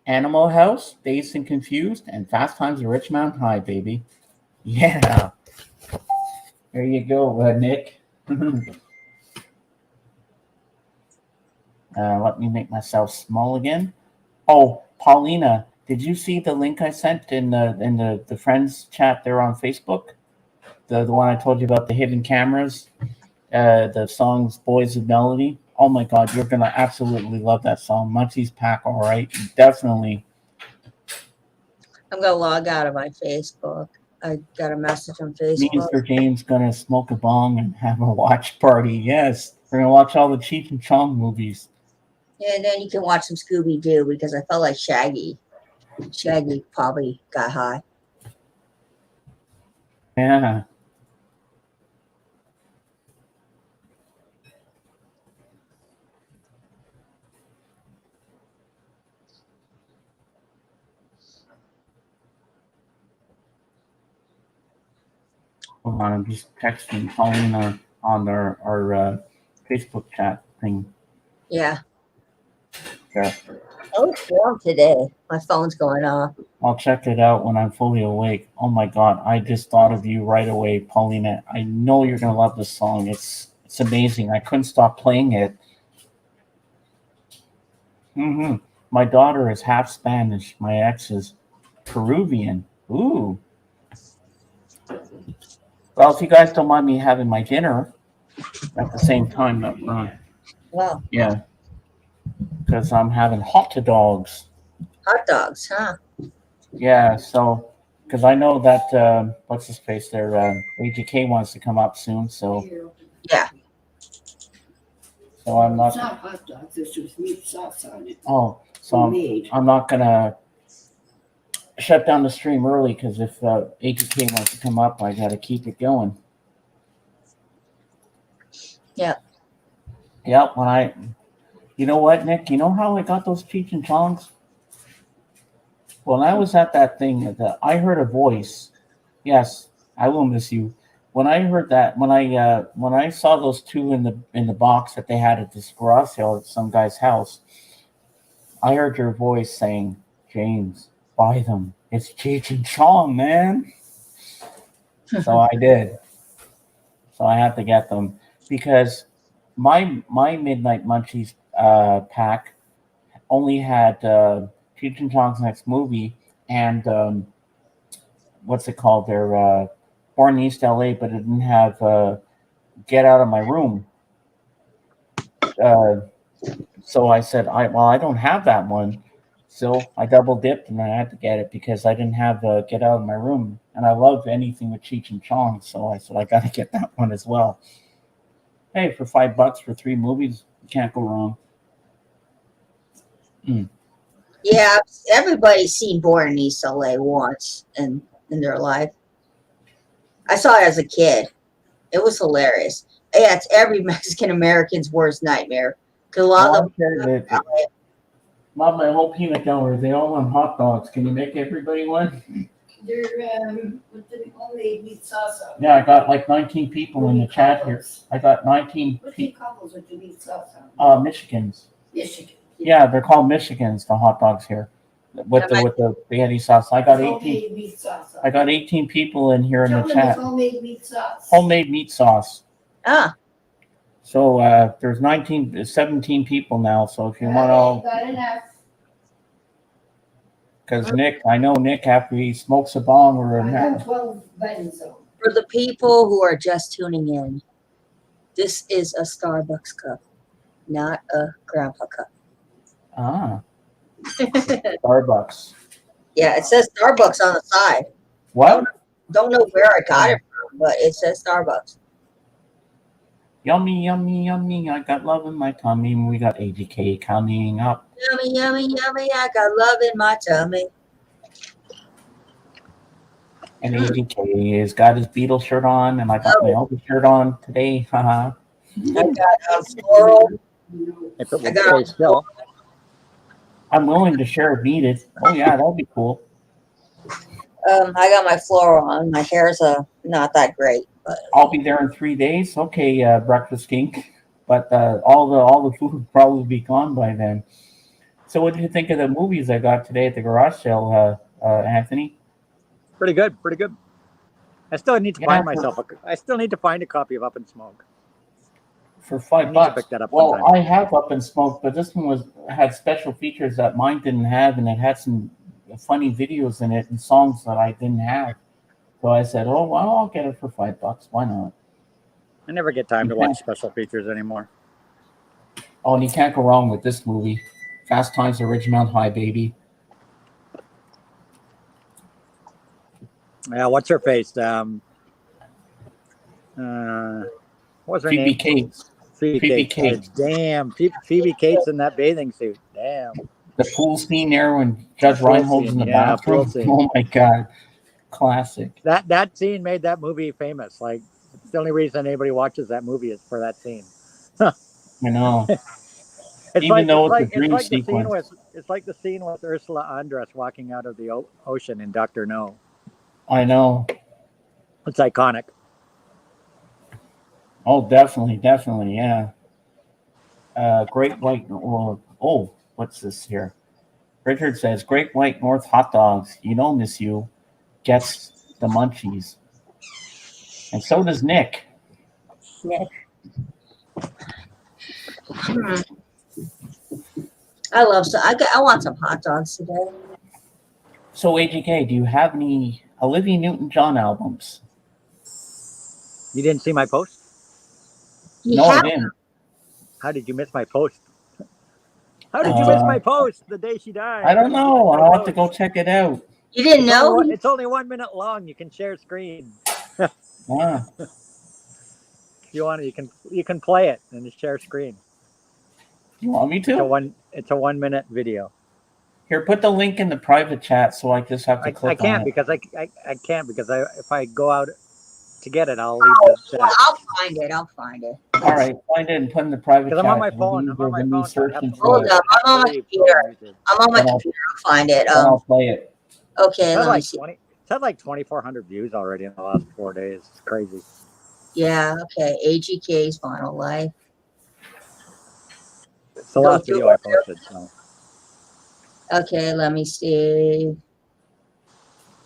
S1: Animal House, Dazed and Confused, and Fast Times at Ridgemont High, baby. Yeah. There you go, Nick. Let me make myself small again. Oh, Paulina, did you see the link I sent in the friends chat there on Facebook? The one I told you about, the hidden cameras, the songs Boys of Melody. Oh my God, you're gonna absolutely love that song. Munchie's Pack, all right, definitely.
S3: I'm gonna log out of my Facebook. I got a message on
S1: Me and
S3: Facebook.
S1: Sir James gonna smoke a bong and have a watch party. Yes, we're gonna watch all the Cheech and Chong movies.
S3: And then you can watch some Scooby Doo because I felt like Shaggy. Shaggy probably got high.
S1: Yeah. Hold on, I'm just texting Paulina on our Facebook chat thing.
S3: Yeah.
S1: Yeah.
S3: Oh, it's warm today. My phone's going off.
S1: I'll check it out when I'm fully awake. Oh my God, I just thought of you right away, Paulina. I know you're gonna love this song. It's amazing. I couldn't stop playing it. My daughter is half Spanish. My ex is Peruvian. Ooh. Well, if you guys don't mind me having my dinner at the same time,
S3: Wow.
S1: yeah, because I'm having hot dogs.
S3: Hot dogs, huh?
S1: Yeah, so because I know that what's his face there, AGK wants to come up soon, so
S3: Yeah.
S1: I'm
S4: It's
S1: not.
S4: not hot dogs, it's just meat sauce on it.
S1: Oh, so
S4: Homemade.
S1: I'm not gonna shut down the stream early because if AGK wants to come up, I got to keep it going.
S3: Yeah.
S1: Yeah, you know what, Nick? You know how I got those Cheech and Chongs? When I was at that thing, I heard a voice. Yes, I will miss you. When I heard that, when I saw those two in the box that they had at this garage sale at some guy's house, I heard your voice saying, "James, buy them. It's Cheech and Chong, man." So I did. So I had to get them because my Midnight Munchies pack only had Cheech and Chong's next movie and what's it called? Their Born East LA, but it didn't have Get Out of My Room. So I said, I don't have that one. So I double dipped and I had to get it because I didn't have Get Out of My Room. And I love anything with Cheech and Chong. So I said, I got to get that one as well. Hey, for $5 for 3 movies, you can't go wrong.
S3: Yeah, everybody's seen Born in East LA once in their life. I saw it as a kid. It was hilarious. Yeah, it's every Mexican American's worst nightmare. Because a lot of them.
S1: Mom, my whole peanut gallery, they all want hot dogs. Can you make everybody one?
S4: They're with the homemade meat salsa.
S1: Yeah, I got like 19 people in the chat here. I got 19
S4: What do you
S1: people.
S4: call those with the meat salsa?
S1: Michigans.
S4: Michigan.
S1: Yeah, they're called Michigans, the hot dogs here. With the spaghetti sauce. I got 18.
S4: Homemade meat salsa.
S1: I got 18 people in here in
S4: Tell
S1: the
S4: them it's
S1: chat.
S4: homemade meat sauce.
S1: Homemade meat sauce.
S3: Ah,
S1: So there's 17 people now. So if you want
S4: Okay,
S1: to,
S4: got enough.
S1: because I know Nick after he smokes a bong or
S4: I
S1: a
S4: got 12 buttons though.
S3: for the people who are just tuning in, this is a Starbucks cup, not a grandpa cup.
S1: Starbucks.
S3: Yeah, it says Starbucks on the side.
S1: What?
S3: Don't know where I got it from, but it says Starbucks.
S1: Yummy, yummy, yummy. I got love in my tummy. We got AGK coming up.
S3: Yummy, yummy, yummy. I got love in my tummy.
S1: And AGK has got his Beatles shirt on, and I got my Elvis shirt on today. Haha.
S3: I got a floral.
S5: If it
S3: I
S5: would
S3: got
S5: stay still.
S1: I'm willing to share if needed. Oh yeah, that'd be cool.
S3: I got my floral on. My hair's not that great, but
S1: I'll be there in 3 days. Okay, Breakfast King. But all the food will probably be gone by then. So what did you think of the movies I got today at the garage sale, Anthony?
S5: Pretty good, pretty good. I still need to
S1: Yeah,
S5: find myself. I still need to find a copy of Up in Smoke.
S1: For
S5: I need to
S1: $5.
S5: pick that up
S1: Well,
S5: sometime.
S1: I have Up in Smoke, but this one had special features that mine didn't have, and it had some funny videos in it and songs that I didn't have. So I said, "Oh well, I'll get it for $5. Why not?"
S5: I never get time to watch special features anymore.
S1: Oh, and you can't go wrong with this movie. Fast Times at Ridgemont High, baby.
S5: Yeah, what's her face? What's her
S1: Phoebe
S5: name?
S1: Cates. Phoebe Cates.
S5: Damn, Phoebe Cates in that bathing suit. Damn.
S1: The pool scene there when Judge
S5: Pool
S1: Reinhold's in
S5: scene,
S1: the
S5: yeah, pool
S1: bathroom.
S5: scene.
S1: Oh my god, classic.
S5: That scene made that movie famous. Like, it's the only reason anybody watches that movie is for that scene.
S1: I know.
S5: It's
S1: Even though
S5: like
S1: it's a dream
S5: the scene
S1: sequence.
S5: it's like the scene with Ursula Andress walking out of the ocean in Doctor No.
S1: I know.
S5: It's iconic.
S1: Oh, definitely, yeah. Great White. Oh, what's this here? Richard says, "Great White North hot dogs. You know, Miss You gets the munchies, and so does Nick."
S3: Nick. I want some hot dogs today.
S1: So, AGK, do you have any Olivia Newton-John albums?
S5: You didn't see my post?
S1: No, I didn't.
S5: How did you miss my post? How did you miss my post the day she died?
S1: I don't know. I'll have to go check it out.
S3: You didn't know?
S5: It's only 1 minute long. You can share screen.
S1: Ah.
S5: If you want to, you can play it and share screen.
S1: You want me to?
S5: It's a 1 minute video.
S1: Here, put the link in the private chat so I just have to click on it.
S5: Because I can't because if I go out to get it, I'll leave the chat.
S3: I'll find it.
S1: All right, find it and put in the private chat.
S5: Because I'm on my phone.
S3: Hold up. I'm on my computer. I'll find it.
S1: I'll play it.
S3: Okay, let me see.
S5: It's had like 2,400 views already in the last 4 days. It's crazy.
S3: Yeah, okay. AGK's Final Life.
S5: It's the last video I posted. So.
S3: Okay, let me see.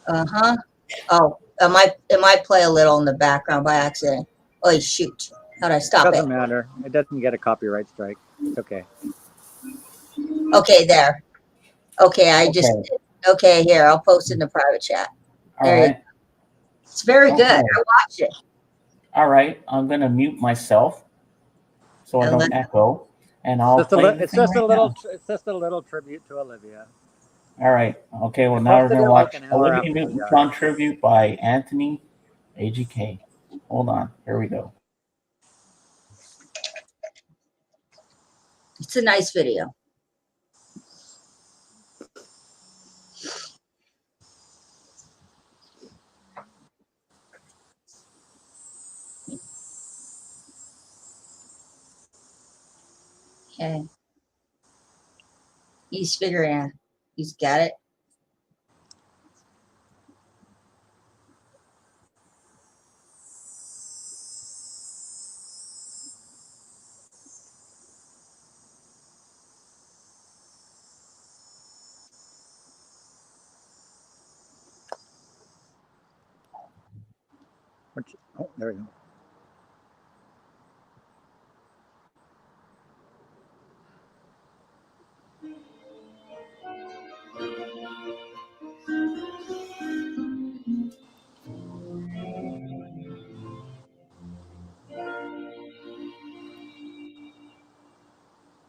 S3: Oh, it might play a little in the background by accident. Oh, shoot. How'd I stop it?
S5: Doesn't matter. It doesn't get a copyright strike. It's okay.
S3: Okay, there. Okay, okay, here. I'll post it in the private chat.
S1: All right.
S3: It's very good. I watched it.
S1: All right, I'm gonna mute myself so I don't echo, and I'll.
S5: It's just a little tribute to Olivia.
S1: All right. Okay. Well, now we're gonna watch Olivia Newton-John tribute by Anthony AGK. Hold on. Here we go.
S3: It's a nice video. Okay. He's figuring out. He's got it.
S5: Oh, there we go.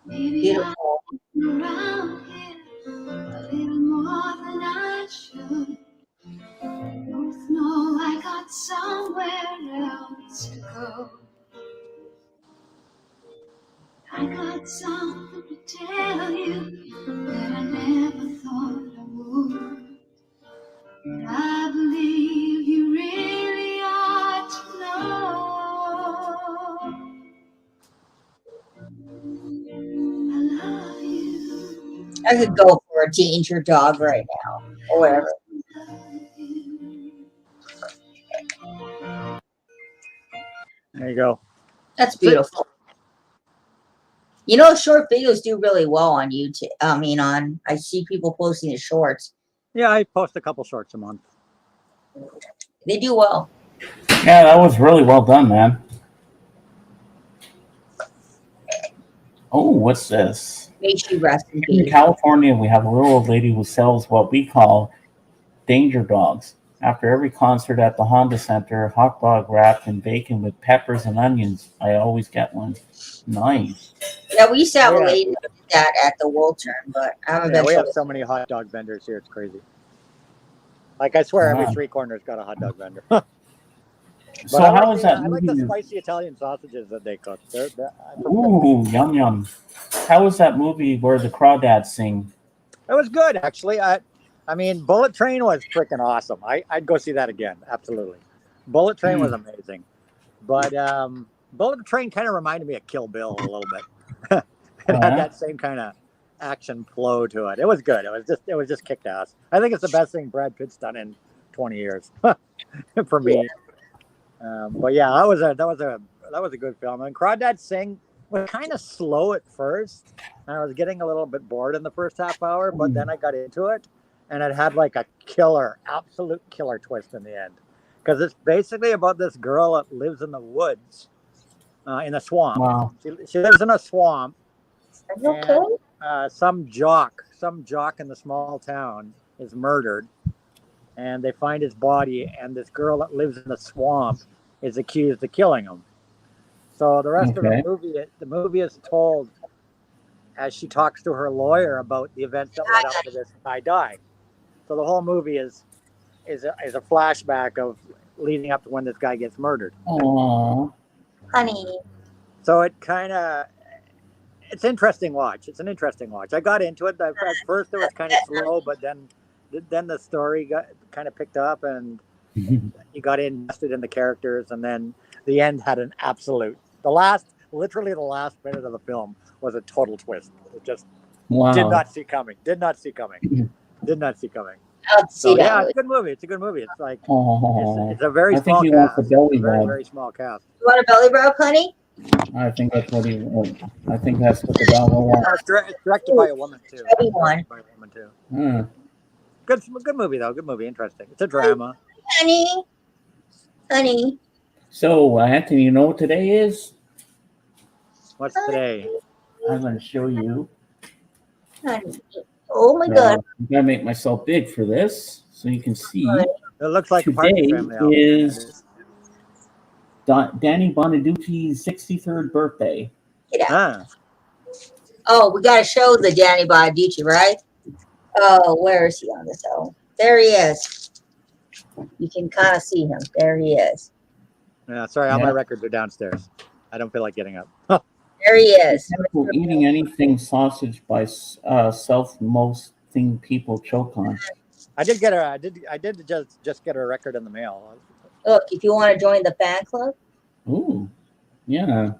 S3: Beautiful.
S6: Around here a little more than I should. Both know I got somewhere else to go. I got something to tell you that I never thought I would. But I believe you really ought to know. I love you.
S3: I could go for a danger dog right now, or whatever.
S5: There you go.
S3: That's beautiful. You know, short videos do really well on YouTube. I see people posting the shorts.
S5: Yeah, I post a couple shorts a month.
S3: They do well.
S1: Yeah, that was really well done, man. Oh, what's this?
S3: May she rest in
S1: In
S3: peace.
S1: California, we have a little old lady who sells what we call danger dogs. After every concert at the Honda Center, hot dog wrapped in bacon with peppers and onions. I always get one. Nice.
S3: Yeah, we used to have a
S5: Yeah.
S3: lady that did that at the Wiltern, but I haven't
S5: Yeah,
S3: been
S5: we
S3: to
S5: have so many hot dog vendors here. It's crazy. Like I swear, every
S1: Wow.
S5: 3 corners got a hot dog vendor.
S1: So
S5: I
S1: how
S5: like
S1: is
S5: the,
S1: that
S5: I like the
S1: movie?
S5: spicy Italian sausages that they cook.
S1: Ooh, yum yum. How was that movie where the crawdads sing?
S5: It was good, actually. I mean, Bullet Train was freaking awesome. I'd go see that again. Absolutely. Bullet Train was amazing. But Bullet Train kind of reminded me of Kill Bill a little bit. It had that same kind of action flow to it. It was good. It was just kicked ass. I think it's the best thing Brad Pitt's done in 20 years for me. But yeah, that was a good film. And Crawdad Sing was kind of slow at first, and I was getting a little bit bored in the first half hour. But then I got into it, and it had like a absolute killer twist in the end, because it's basically about this girl that lives in the woods, in a swamp.
S1: Wow.
S5: She lives in a swamp.
S3: Are you okay?
S5: And, some jock in the small town is murdered, and they find his body, and this girl that lives in the swamp is accused of killing him. So the rest of the movie is told as she talks to her lawyer about the events that led up to this guy dying. So the whole movie is a flashback of leading up to when this guy gets murdered.
S1: Aww.
S3: Honey.
S5: So it's an interesting watch. It's an interesting watch. I got into it. At first it was kind of slow, but then the story got kind of picked up, and you got invested in the characters, and then the end had an absolute. Literally the last minute of the film was a total twist. It just did not see coming. Did not see coming.
S3: I'll see
S5: So
S3: that.
S5: yeah, it's a good movie. It's a good movie. It's like
S1: Oh,
S5: it's a very
S1: I
S5: small
S1: think he wants
S5: cast.
S1: the belly
S5: Very,
S1: rub.
S5: very small cast.
S3: You want a belly rub, honey?
S1: I think that's what he. I think that's what the dog wants.
S5: It's directed by a woman too.
S3: Chubby one.
S5: By a woman too.
S1: Hmm.
S5: Good movie though. Good movie. Interesting. It's a drama.
S3: Honey.
S1: So, Anthony, you know what today is?
S5: What's today?
S1: I'm going to show you.
S3: Honey. Oh my God.
S1: I'm going to make myself big for this so you can see.
S5: It looks like a Party
S1: Today
S5: Family album.
S1: is Danny Bonaducci's 63rd birthday.
S3: Get out.
S5: Ah,
S3: Oh, we got to show the Danny Bonaducci, right? Oh, where is he on this? Oh, there he is. You can kind of see him. There he is.
S5: yeah. Sorry, all my
S1: Yeah.
S5: records are downstairs. I don't feel like getting up.
S3: There he is.
S1: Careful eating anything sausage by self most thing people choke on.
S5: I did just get a record in the mail.
S3: Look, if you want to join the fan club,
S1: Ooh, yeah.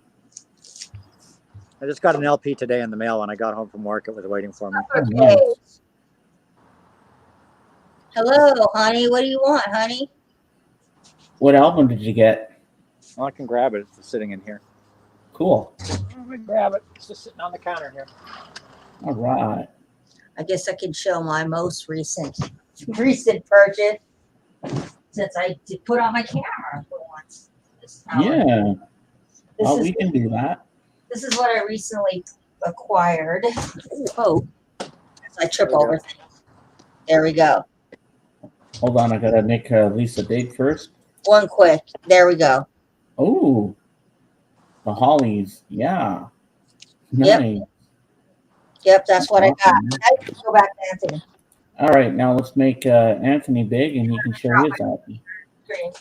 S5: I just got an LP today in the mail. When I got home from work, it was waiting for me.
S1: nice.
S3: Hello, honey. What do you want, honey?
S1: What album did you get?
S5: Well, I can grab it. It's just sitting in here.
S1: Cool.
S5: Let me grab it. It's just sitting on the counter here.
S1: All right.
S3: I guess I can show my most recent purchase since I did put on my camera for once.
S1: Yeah.
S3: This
S1: Well,
S3: is
S1: we can do that.
S3: this is what I recently acquired. Oh, I trip over things. There we go.
S1: Hold on, I gotta make Lisa date first.
S3: One quick. There we go.
S1: Oh, the Hollies. Yeah.
S3: Yep.
S1: Nice.
S3: Yep, that's what I got.
S1: Awesome.
S3: I can go back to Anthony.
S1: All right, now let's make Anthony big, and he can share his happy.
S3: Green.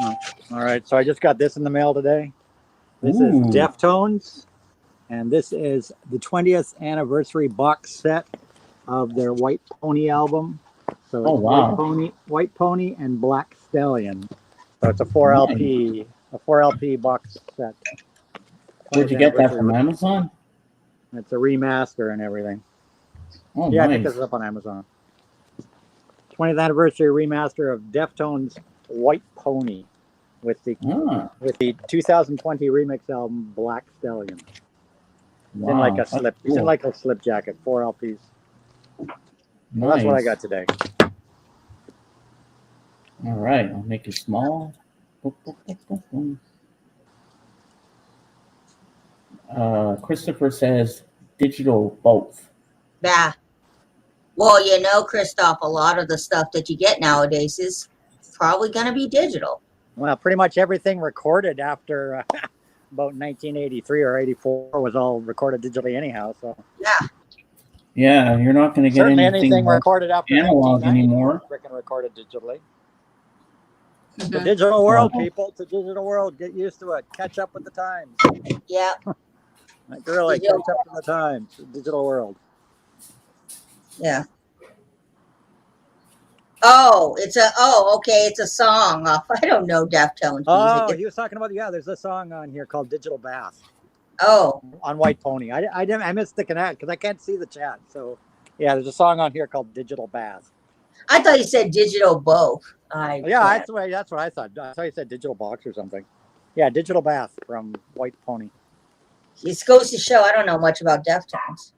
S5: All right, so I just got this in the mail today. This
S1: Ooh.
S5: is Deftones, and this is the 20th anniversary box set of their White Pony album. So it's
S1: Oh, wow.
S5: White Pony and Black Stallion. So it's a 4 LP box set.
S1: Where'd you get that from Amazon?
S5: It's a remaster and everything.
S1: Oh,
S5: Yeah, I
S1: nice.
S5: think it's up on Amazon. 20th anniversary remaster of Deftones' White Pony with the
S1: Ah,
S5: 2020 remix album Black Stallion.
S1: wow.
S5: In like a
S1: That's
S5: slip, it's
S1: cool.
S5: in like a slip jacket, 4 LPs.
S1: Nice.
S5: Well, that's what I got today.
S1: All right, I'll make it small. Boop, boop, boop, boop, boop. Christopher says digital both.
S3: Yeah. Well, you know, Christoph, a lot of the stuff that you get nowadays is probably going to be digital.
S5: Well, pretty much everything recorded after about 1983 or 84 was all recorded digitally anyhow. So
S3: Yeah.
S1: Yeah, you're not going to get
S5: certainly
S1: anything
S5: anything recorded after
S1: analog
S5: 1990
S1: anymore.
S5: freaking recorded digitally. The
S3: Mhm.
S5: digital world,
S1: Wow.
S5: people. It's a digital world. Get used to it. Catch up with the times.
S3: Yeah.
S5: Like really,
S3: Digital
S5: catch up with the times. The digital world.
S3: Yeah. Oh, okay. It's a song off. I don't know Deftones
S5: Oh,
S3: music.
S5: he was talking about there's a song on here called Digital Bath
S3: Oh,
S5: on White Pony. I missed the connect because I can't see the chat. So yeah, there's a song on here called Digital Bath.
S3: I thought you said digital both.
S5: Yeah, that's what I thought. I thought you said Digital Box or something. Yeah, Digital Bath from White Pony.
S3: It goes to show I don't know much about Deftones.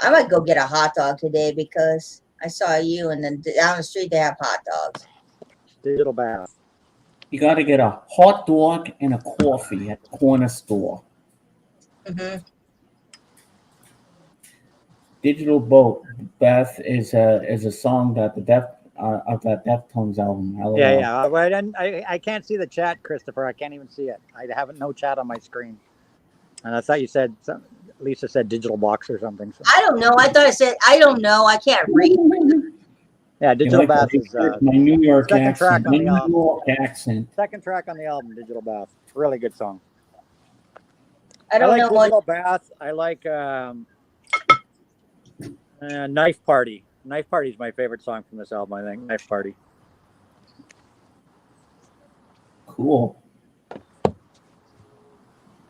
S3: I might go get a hot dog today because I saw you, and then down the street they have hot dogs.
S5: Digital Bath.
S1: You got to get a hot dog and a coffee at the corner store.
S3: Hmm.
S1: Digital Boat Beth is a song that of that Deftones album. LOL.
S5: Yeah. But I can't see the chat, Christopher. I can't even see it. I haven't no chat on my screen. And I thought you said Lisa said Digital Box or something. So.
S3: I don't know. I thought I said I don't know. I can't read.
S5: Yeah,
S1: You
S5: Digital
S1: like
S5: Bath
S1: that?
S5: is
S1: My New York
S5: second track
S1: accent.
S5: on
S1: My
S5: the
S1: New
S5: album.
S1: York accent.
S5: second track on the album, Digital Bath. Really good song.
S3: I don't
S5: like
S3: know what.
S5: Digital Bath. I like Knife Party. Knife Party is my favorite song from this album, I think. Knife Party.
S1: Cool.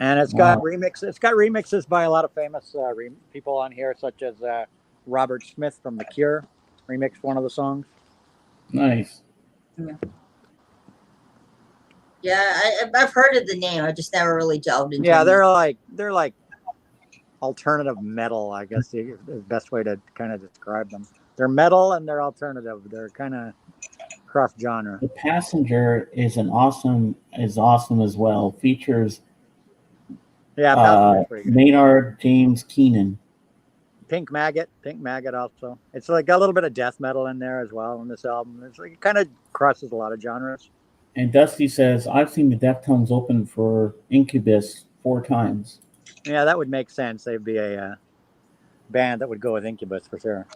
S5: And it's got
S1: Wow.
S5: remixes. It's got remixes by a lot of famous people on here, such as Robert Smith from The Cure remixed one of the songs.
S1: Nice.
S3: Yeah, I've heard of the name. I just never really delved into.
S5: Yeah,
S3: it.
S5: they're like alternative metal, I guess is the best way to kind of describe them. They're metal and they're alternative. They're kind of cross genre.
S1: The Passenger is awesome as well. Features
S5: Yeah, Passenger's pretty good.
S1: Maynard James Keenan.
S5: Pink Maggot also. It's like got a little bit of death metal in there as well on this album. It's like it kind of crosses a lot of genres.
S1: And Dusty says, I've seen the Deftones open for Incubus 4 times.
S5: Yeah, that would make sense. They'd be a band that would go with Incubus for sure.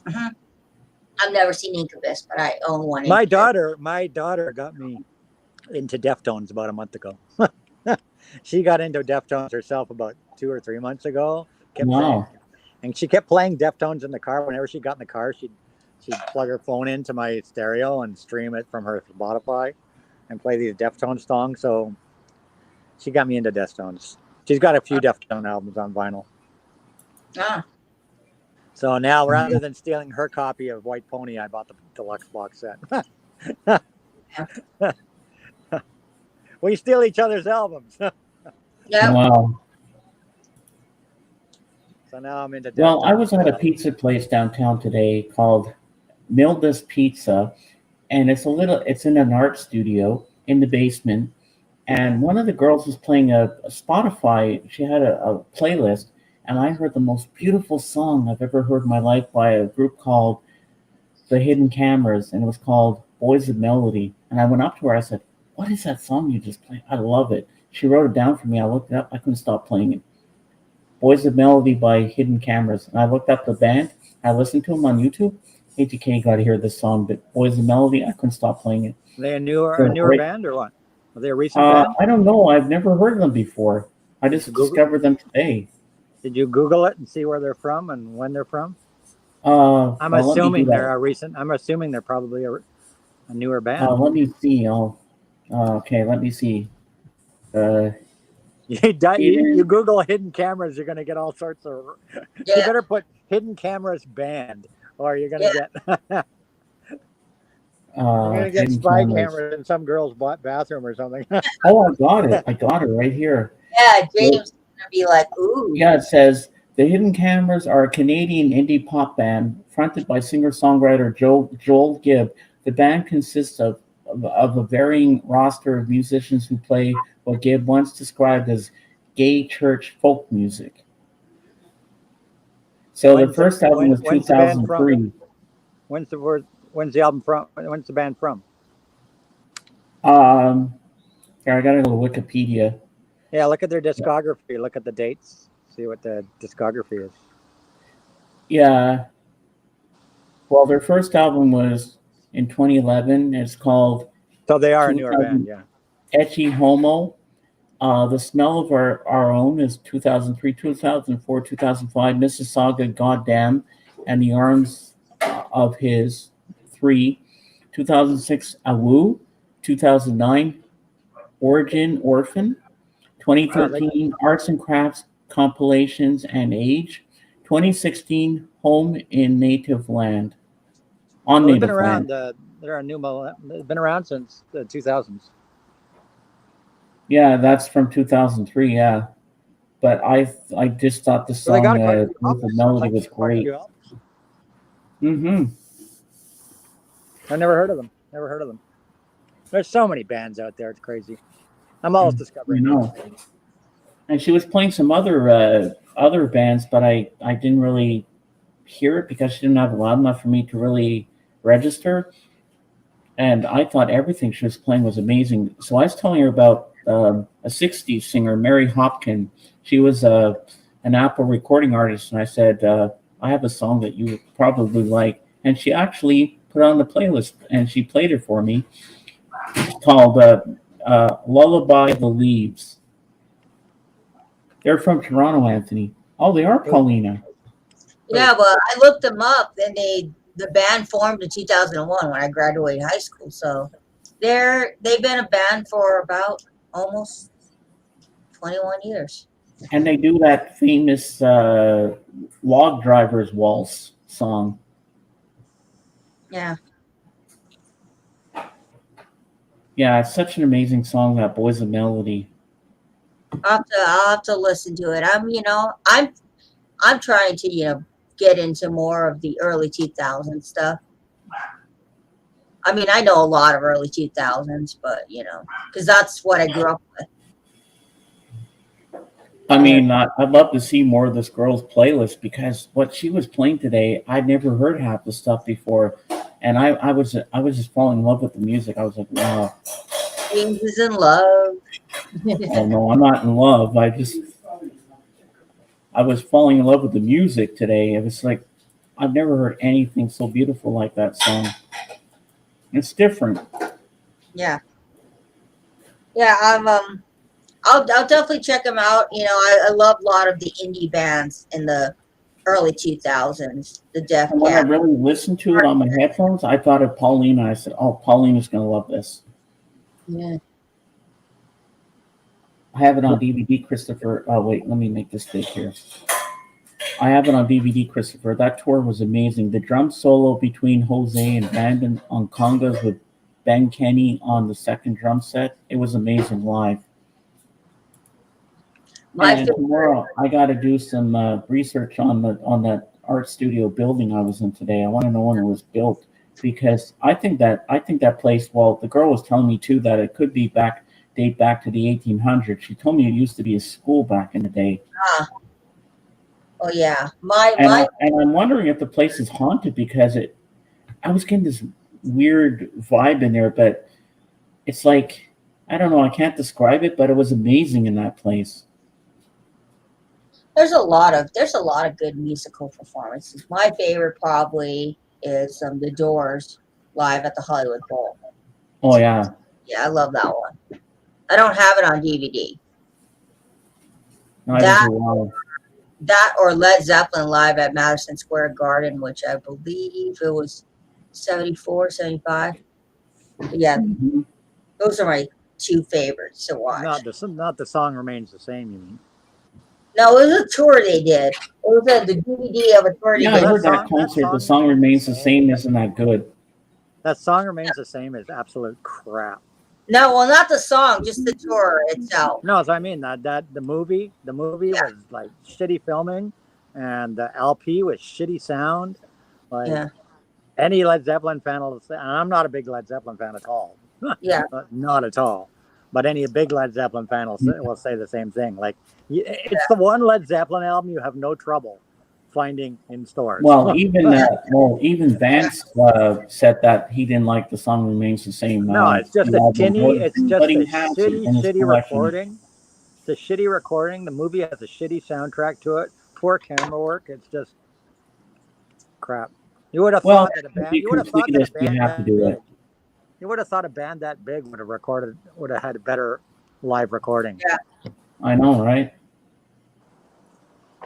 S3: I've never seen Incubus, but I own one.
S5: My
S3: Incubus.
S5: daughter got me into Deftones about a month ago. She got into Deftones herself about 2 or 3 months ago.
S1: Wow.
S5: And she kept playing Deftones in the car. Whenever she got in the car, she'd plug her phone into my stereo and stream it from her Spotify and play these Deftones songs. So she got me into Deftones. She's got a few Deftones albums on vinyl.
S3: Ah,
S5: So now, rather than stealing her copy of White Pony, I bought the deluxe box set. We steal each other's albums.
S3: yeah.
S1: Wow.
S5: So now I'm into
S1: Well, I
S5: Deftones.
S1: was at a pizza place downtown today called Milda's Pizza, and it's in an art studio, in the basement, and one of the girls was playing a Spotify. She had a playlist, and I heard the most beautiful song I've ever heard in my life by a group called The Hidden Cameras, and it was called Boys of Melody. And I went up to her. I said, "What is that song you just played? I love it." She wrote it down for me. I looked it up. I couldn't stop playing it. Boys of Melody by Hidden Cameras. And I looked up the band. I listened to them on YouTube. ATK got to hear this song, but Boys of Melody, I couldn't stop playing it.
S5: Are they a newer
S1: Great.
S5: band or what? Are they a recent band?
S1: I don't know. I've never heard of them before. I just
S5: Google-
S1: discovered them today.
S5: Did you Google it and see where they're from and when they're from? I'm
S1: Well, let me
S5: assuming
S1: do that.
S5: they're a recent. I'm assuming they're probably a newer band.
S1: Let me see. Okay, let me see.
S5: You Google hidden cameras, you're gonna get all sorts of. You
S3: Yeah.
S5: better put hidden cameras band, or you're gonna get
S1: Hidden
S5: spy
S1: Cameras.
S5: cameras in some girl's bathroom or something.
S1: Oh, I got it. I got it right here.
S3: Yeah, James is gonna be like, ooh.
S1: Yeah, it says the Hidden Cameras are a Canadian indie pop band fronted by singer-songwriter Joel Gibb. The band consists of a varying roster of musicians who play what Gibb once described as gay church folk music. So the first album was
S5: when's the band
S1: 2003.
S5: When's the album from? When's the band from?
S1: Here, I got to go to Wikipedia.
S5: Yeah, look at their discography. Look at the dates. See what the discography is.
S1: Yeah. Well, their first album was in 2011. It's called
S5: So they are a newer band, yeah.
S1: Etchy Homo. The Smell of Our Own is 2003, 2004, 2005. Mississauga Goddamn and the Arms of His 3. 2006 Awoo. 2009 Origin Orphan. 2013 Arts and Crafts Compilations and Age. 2016 Home in Native Land. On
S5: They've
S1: Native
S5: been around.
S1: Land.
S5: They're a new. They've been around since the 2000s.
S1: Yeah, that's from 2003. Yeah, but I just thought the
S5: So they
S1: song
S5: got quite a few
S1: the
S5: albums.
S1: melody
S5: Like,
S1: was
S5: quite a
S1: great.
S5: few albums.
S1: Mm-hmm.
S5: I've never heard of them. Never heard of them. There's so many bands out there. It's crazy. I'm always discovering.
S1: I know. And she was playing some other bands, but I didn't really hear it because she didn't have it loud enough for me to really register. And I thought everything she was playing was amazing. So I was telling her about a 60s singer, Mary Hopkin. She was an Apple recording artist, and I said, I have a song that you would probably like. And she actually put it on the playlist, and she played it for me. It's called Lullaby the Leaves. They're from Toronto, Anthony. Oh, they are, Paulina.
S3: Yeah, well, I looked them up, and the band formed in 2001 when I graduated high school. So they've been a band for about almost 21 years.
S1: And they do that famous Log Drivers Waltz song.
S3: Yeah.
S1: Yeah, it's such an amazing song, that Boys of Melody.
S3: I'll have to listen to it. I'm trying to, get into more of the early 2000s stuff. I mean, I know a lot of early 2000s, but, because that's what I grew up with.
S1: I mean, I'd love to see more of this girl's playlist, because what she was playing today, I'd never heard half the stuff before. And I was just falling in love with the music. I was like, wow.
S3: James is in love.
S1: Oh, no, I'm not in love. I was falling in love with the music today. It was like, I've never heard anything so beautiful like that song. It's different.
S3: Yeah. Yeah, I'll definitely check them out. I love a lot of the indie bands in the early 2000s. The Def
S1: And when I
S3: Jam.
S1: really listened to it on my headphones, I thought of Paulina. I said, oh, Paulina's going to love this.
S3: Yeah.
S1: I have it on DVD, Christopher. Oh, wait, let me make this big here. I have it on DVD, Christopher. That tour was amazing. The drum solo between Jose and Brandon on congas with Ben Kenny on the second drum set. It was amazing live. And tomorrow, I got to do some research on that art studio building I was in today. I want to know when it was built. because I think that place. Well, the girl was telling me too that it could date back to the 1800s. She told me it used to be a school back in the day.
S3: Oh yeah,
S1: And I'm wondering if the place is haunted because I was getting this weird vibe in there, but it's like, I don't know, I can't describe it, but it was amazing in that place.
S3: there's a lot of good musical performances. My favorite probably is The Doors live at the Hollywood Bowl.
S1: Oh yeah.
S3: Yeah, I love that one. I don't have it on DVD.
S1: No, I
S3: That-
S1: didn't do well.
S3: That or Led Zeppelin live at Madison Square Garden, which I believe it was 74, 75. Yeah,
S1: Mhm.
S3: those are my two favorites to watch.
S5: Not the song remains the same. You mean?
S3: No, it was a tour they did. It was the DVD of a tour they
S1: Yeah, I
S3: did.
S1: heard that
S5: That
S1: concert.
S5: song
S1: The song remains the same. Isn't that good?
S5: That song remains the same as absolute crap.
S3: No, well, not the song, just the tour itself.
S5: No, so I mean that the movie was like shitty filming, and the LP was shitty sound. Like
S3: Yeah.
S5: any Led Zeppelin fan will say, and I'm not a big Led Zeppelin fan at all.
S3: Yeah.
S5: Not at all. But any big Led Zeppelin fan will say the same thing. Like it's the one Led Zeppelin album you have no trouble finding in stores.
S1: Well, even Vance said that he didn't like the song remains the same.
S5: No, it's just a
S1: album,
S5: tinny. It's just
S1: but
S5: a
S1: he has it in his
S5: shitty
S1: collection.
S5: recording. It's a shitty recording. The movie has a shitty soundtrack to it. Poor camera work. It's just crap. You would have
S1: Well,
S5: thought that a
S1: to
S5: band.
S1: be
S5: You would have thought that
S1: completist,
S5: a band
S1: you have to
S5: that
S1: do
S5: big.
S1: it.
S5: You would have thought a band that big would have had a better live recording.
S3: Yeah.
S1: I know, right?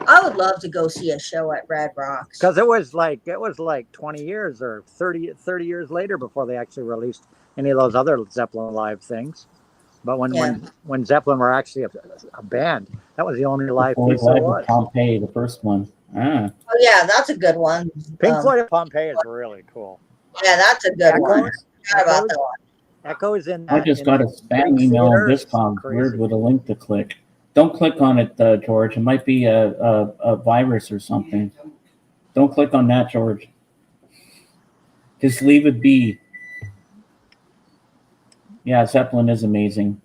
S3: I would love to go see a show at Red Rocks.
S5: Because it was like 20 years or 30 years later before they actually released any of those other Zeppelin live things. But when Zeppelin were actually a band, that was the only live
S1: Before
S5: piece there
S1: Live
S5: was.
S1: with Pompeii, the first one. Ah,
S3: Oh yeah, that's a good one.
S5: Pink Floyd at Pompeii is really cool.
S3: Yeah, that's a good one. Forgot about that one.
S5: Echoes in
S1: I
S5: that.
S1: just
S5: in
S1: got a
S5: that
S1: spam
S5: Greek
S1: email on
S5: theater is
S1: Discog
S5: crazy.
S1: weird with a link to click. Don't click on it, George. It might be a virus or something. Don't click on that, George. Just leave it be. Yeah, Zeppelin is amazing.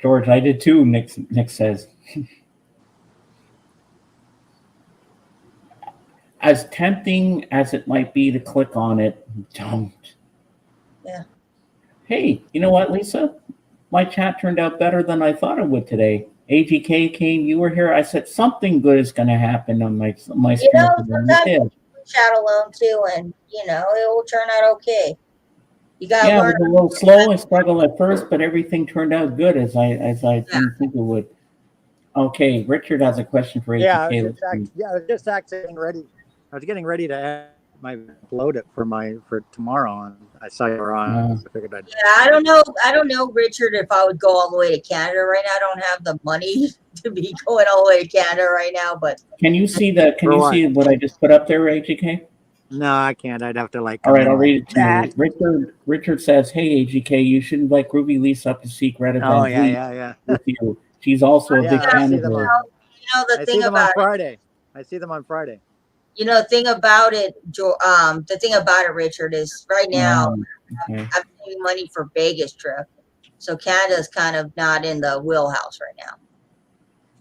S1: George, I did too, Nick says. As tempting as it might be to click on it, don't.
S3: Yeah.
S1: Hey, you know what, Lisa? My chat turned out better than I thought it would today. AGK came, you were here. I said something good is going to happen on my screen.
S3: sometimes
S1: It did.
S3: Chat alone too, and it will turn out okay. You gotta
S1: Yeah, it
S3: learn.
S1: was a little slow. I struggled at first, but everything turned out good as I didn't think it would. Okay, Richard has a question for AGK.
S5: Yeah, I
S1: Let's see.
S5: was just getting ready. I was getting ready to upload it for tomorrow, and I saw you were on. I figured I'd.
S3: Yeah, I don't know, Richard, if I would go all the way to Canada right now. I don't have the money to be going all the way to Canada right now, but
S1: Can you see what I just put up there, AGK?
S5: No, I can't. I'd have to
S1: All right, I'll read it to
S5: that.
S1: you. Richard says, "Hey AGK, you should invite Groovy Lisa up to see Greta Van
S5: Oh
S1: Fleet
S5: yeah.
S1: with you. She's also a
S5: Yeah,
S1: big
S5: I
S1: fan
S5: see
S1: of
S5: them
S1: her."
S5: on-
S3: the
S5: I
S3: thing
S5: see them on
S3: about
S5: Friday. I see them on Friday.
S3: the thing about it, the thing about it, Richard, is right now
S1: Okay.
S3: I'm saving money for Vegas trip, so Canada's kind of not in the wheelhouse right now.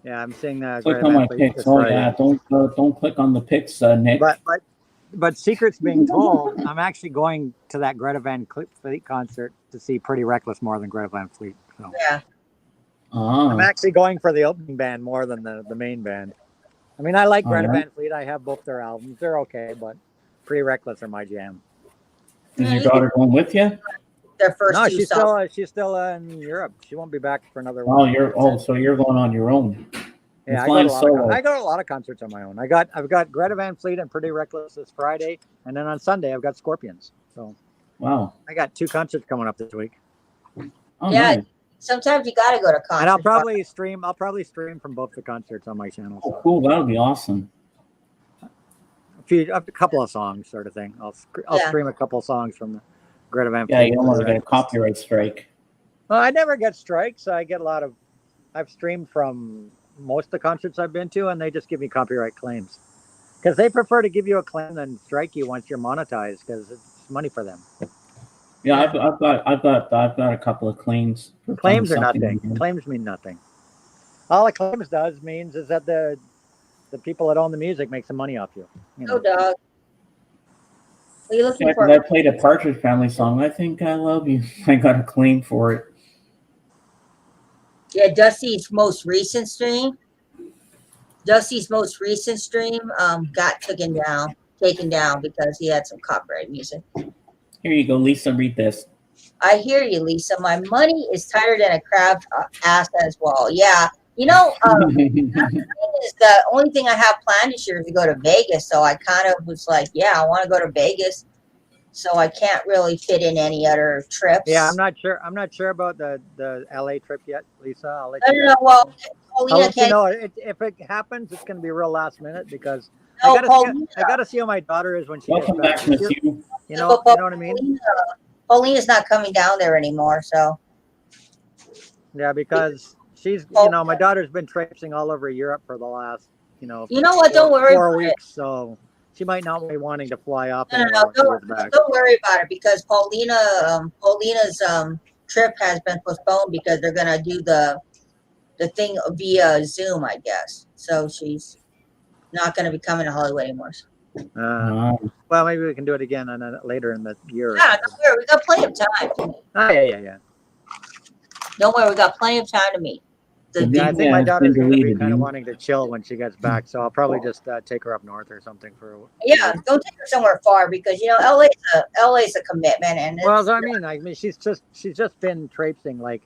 S5: Yeah, I'm seeing that.
S1: Click on my pics. Oh yeah, don't click on the pics, Nick.
S5: But secrets being told, I'm actually going to that Greta Van Fleet concert to see Pretty Reckless more than Greta Van Fleet. So
S3: Yeah,
S5: I'm actually going for the opening band more than the main band. I mean, I like Greta Van Fleet. I have both their albums. They're okay, but Pretty Reckless are my jam.
S1: Is your daughter going with you?
S3: their first
S5: No,
S3: two
S5: she's
S3: songs.
S5: still in Europe. She won't be back for another.
S1: So you're going on your own.
S5: Yeah, I
S1: flying
S5: go to a lot of concerts on my own. I've got Greta Van Fleet and Pretty Reckless this Friday, and then on Sunday I've got Scorpions. So
S1: Wow.
S5: I got 2 concerts coming up this week,
S1: Oh,
S3: Yeah.
S1: nice.
S3: Sometimes you gotta go to concerts.
S5: and I'll probably stream from both the concerts on my channel.
S1: Oh,
S5: So
S1: cool. That would be awesome.
S5: a couple of songs, sort of thing. I'll
S3: Yeah.
S5: stream a couple of songs from the Greta Van Fleet.
S1: Yeah, you don't want to get a copyright strike.
S5: Well, I never get strikes. I get a lot of. I've streamed from most of the concerts I've been to, and they just give me copyright claims. Because they prefer to give you a claim than strike you once you're monetized, because it's money for them.
S1: Yeah, I've got a couple of claims. for
S5: Claims are
S1: something.
S5: nothing. Claims mean nothing. All a claims does means is that the people that own the music make some money off you. You
S3: Oh,
S5: know.
S3: dog. What are you looking
S1: Yeah,
S3: for?
S1: 'cause I played a Partridge Family song. I think I love you. I got a claim for it.
S3: Yeah, Dusty's most recent stream. Got taken down because he had some copyright music.
S1: Here you go, Lisa. Read this.
S3: I hear you, Lisa. My money is tighter than a crab's ass as well. Yeah, you know, is the only thing I have planned this year is to go to Vegas. So I kind of was like, yeah, I want to go to Vegas. So I can't really fit in any other trips.
S5: Yeah, I'm not sure. I'm not sure about the LA trip yet, Lisa. I'll let
S3: No,
S5: you
S3: no,
S5: know.
S3: no. Well,
S5: I'll
S3: Paulina
S5: let you
S3: can't.
S5: know. If it happens, it's going to be real last minute because
S3: No,
S5: I
S3: Paulina.
S5: gotta see how my daughter is when she gets
S1: Welcome
S5: back.
S1: back, Miss Hugh.
S5: You know what I mean?
S3: Paulina's not coming down there anymore. So
S5: Yeah, because she's, my daughter's been traipsing all over Europe for the last,
S3: you know what? Don't worry
S5: 4
S3: about
S5: weeks. So she might not be wanting to fly off.
S3: it. No,
S5: anymore when she gets back.
S3: don't worry about it because Paulina's trip has been postponed because they're gonna do the thing via Zoom, I guess. So she's not gonna be coming to Hollywood anymore.
S5: Well, maybe we can do it again later in the year.
S3: Yeah, don't worry. We got plenty of time.
S5: Oh, yeah.
S3: Don't worry. We got plenty of time to meet.
S5: Yeah, I think my
S1: it's
S5: daughter's
S1: been
S5: going to be
S1: deleted,
S5: kind of
S1: dude.
S5: wanting to chill when she gets back, so I'll probably just take her up north or something for.
S3: Yeah, don't take her somewhere far because LA's a commitment, and
S5: Well, I mean, she's just been traipsing. Like,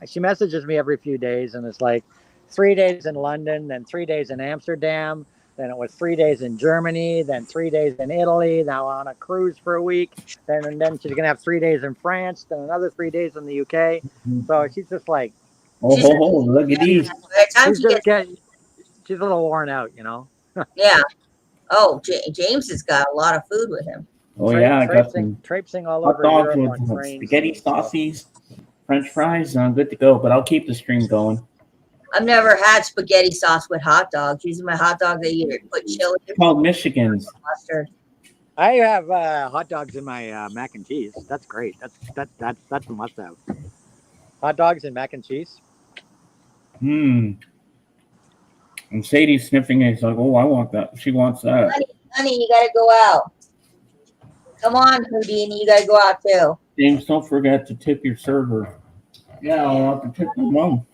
S5: she messages me every few days, and it's like 3 days in London, then 3 days in Amsterdam, then it was 3 days in Germany, then 3 days in Italy, now on a cruise for a week, then she's gonna have 3 days in France, then another 3 days in the UK. So she's just like,
S1: Look at these.
S3: by the time
S5: she's a little worn out,
S3: yeah. Oh, James has got a lot of food with him.
S1: Oh yeah, I got some
S5: traipsing all
S1: hot
S5: over
S1: dogs
S5: Europe on
S1: with
S5: trains.
S1: spaghetti sauces, French fries. I'm good to go, but I'll keep the stream going.
S3: I've never had spaghetti sauce with hot dogs. Usually my hot dogs, they either put chili
S1: It's called Michigan's.
S3: or mustard.
S5: I have hot dogs in my mac and cheese. That's great. That's a must have. Hot dogs and mac and cheese.
S1: And Sadie's sniffing it. She's like, oh, I want that. She wants that.
S3: Honey, you gotta go out. Come on, Houdini, you gotta go out too.
S1: James, don't forget to tip your server. Yeah, I'll have to tip my mom.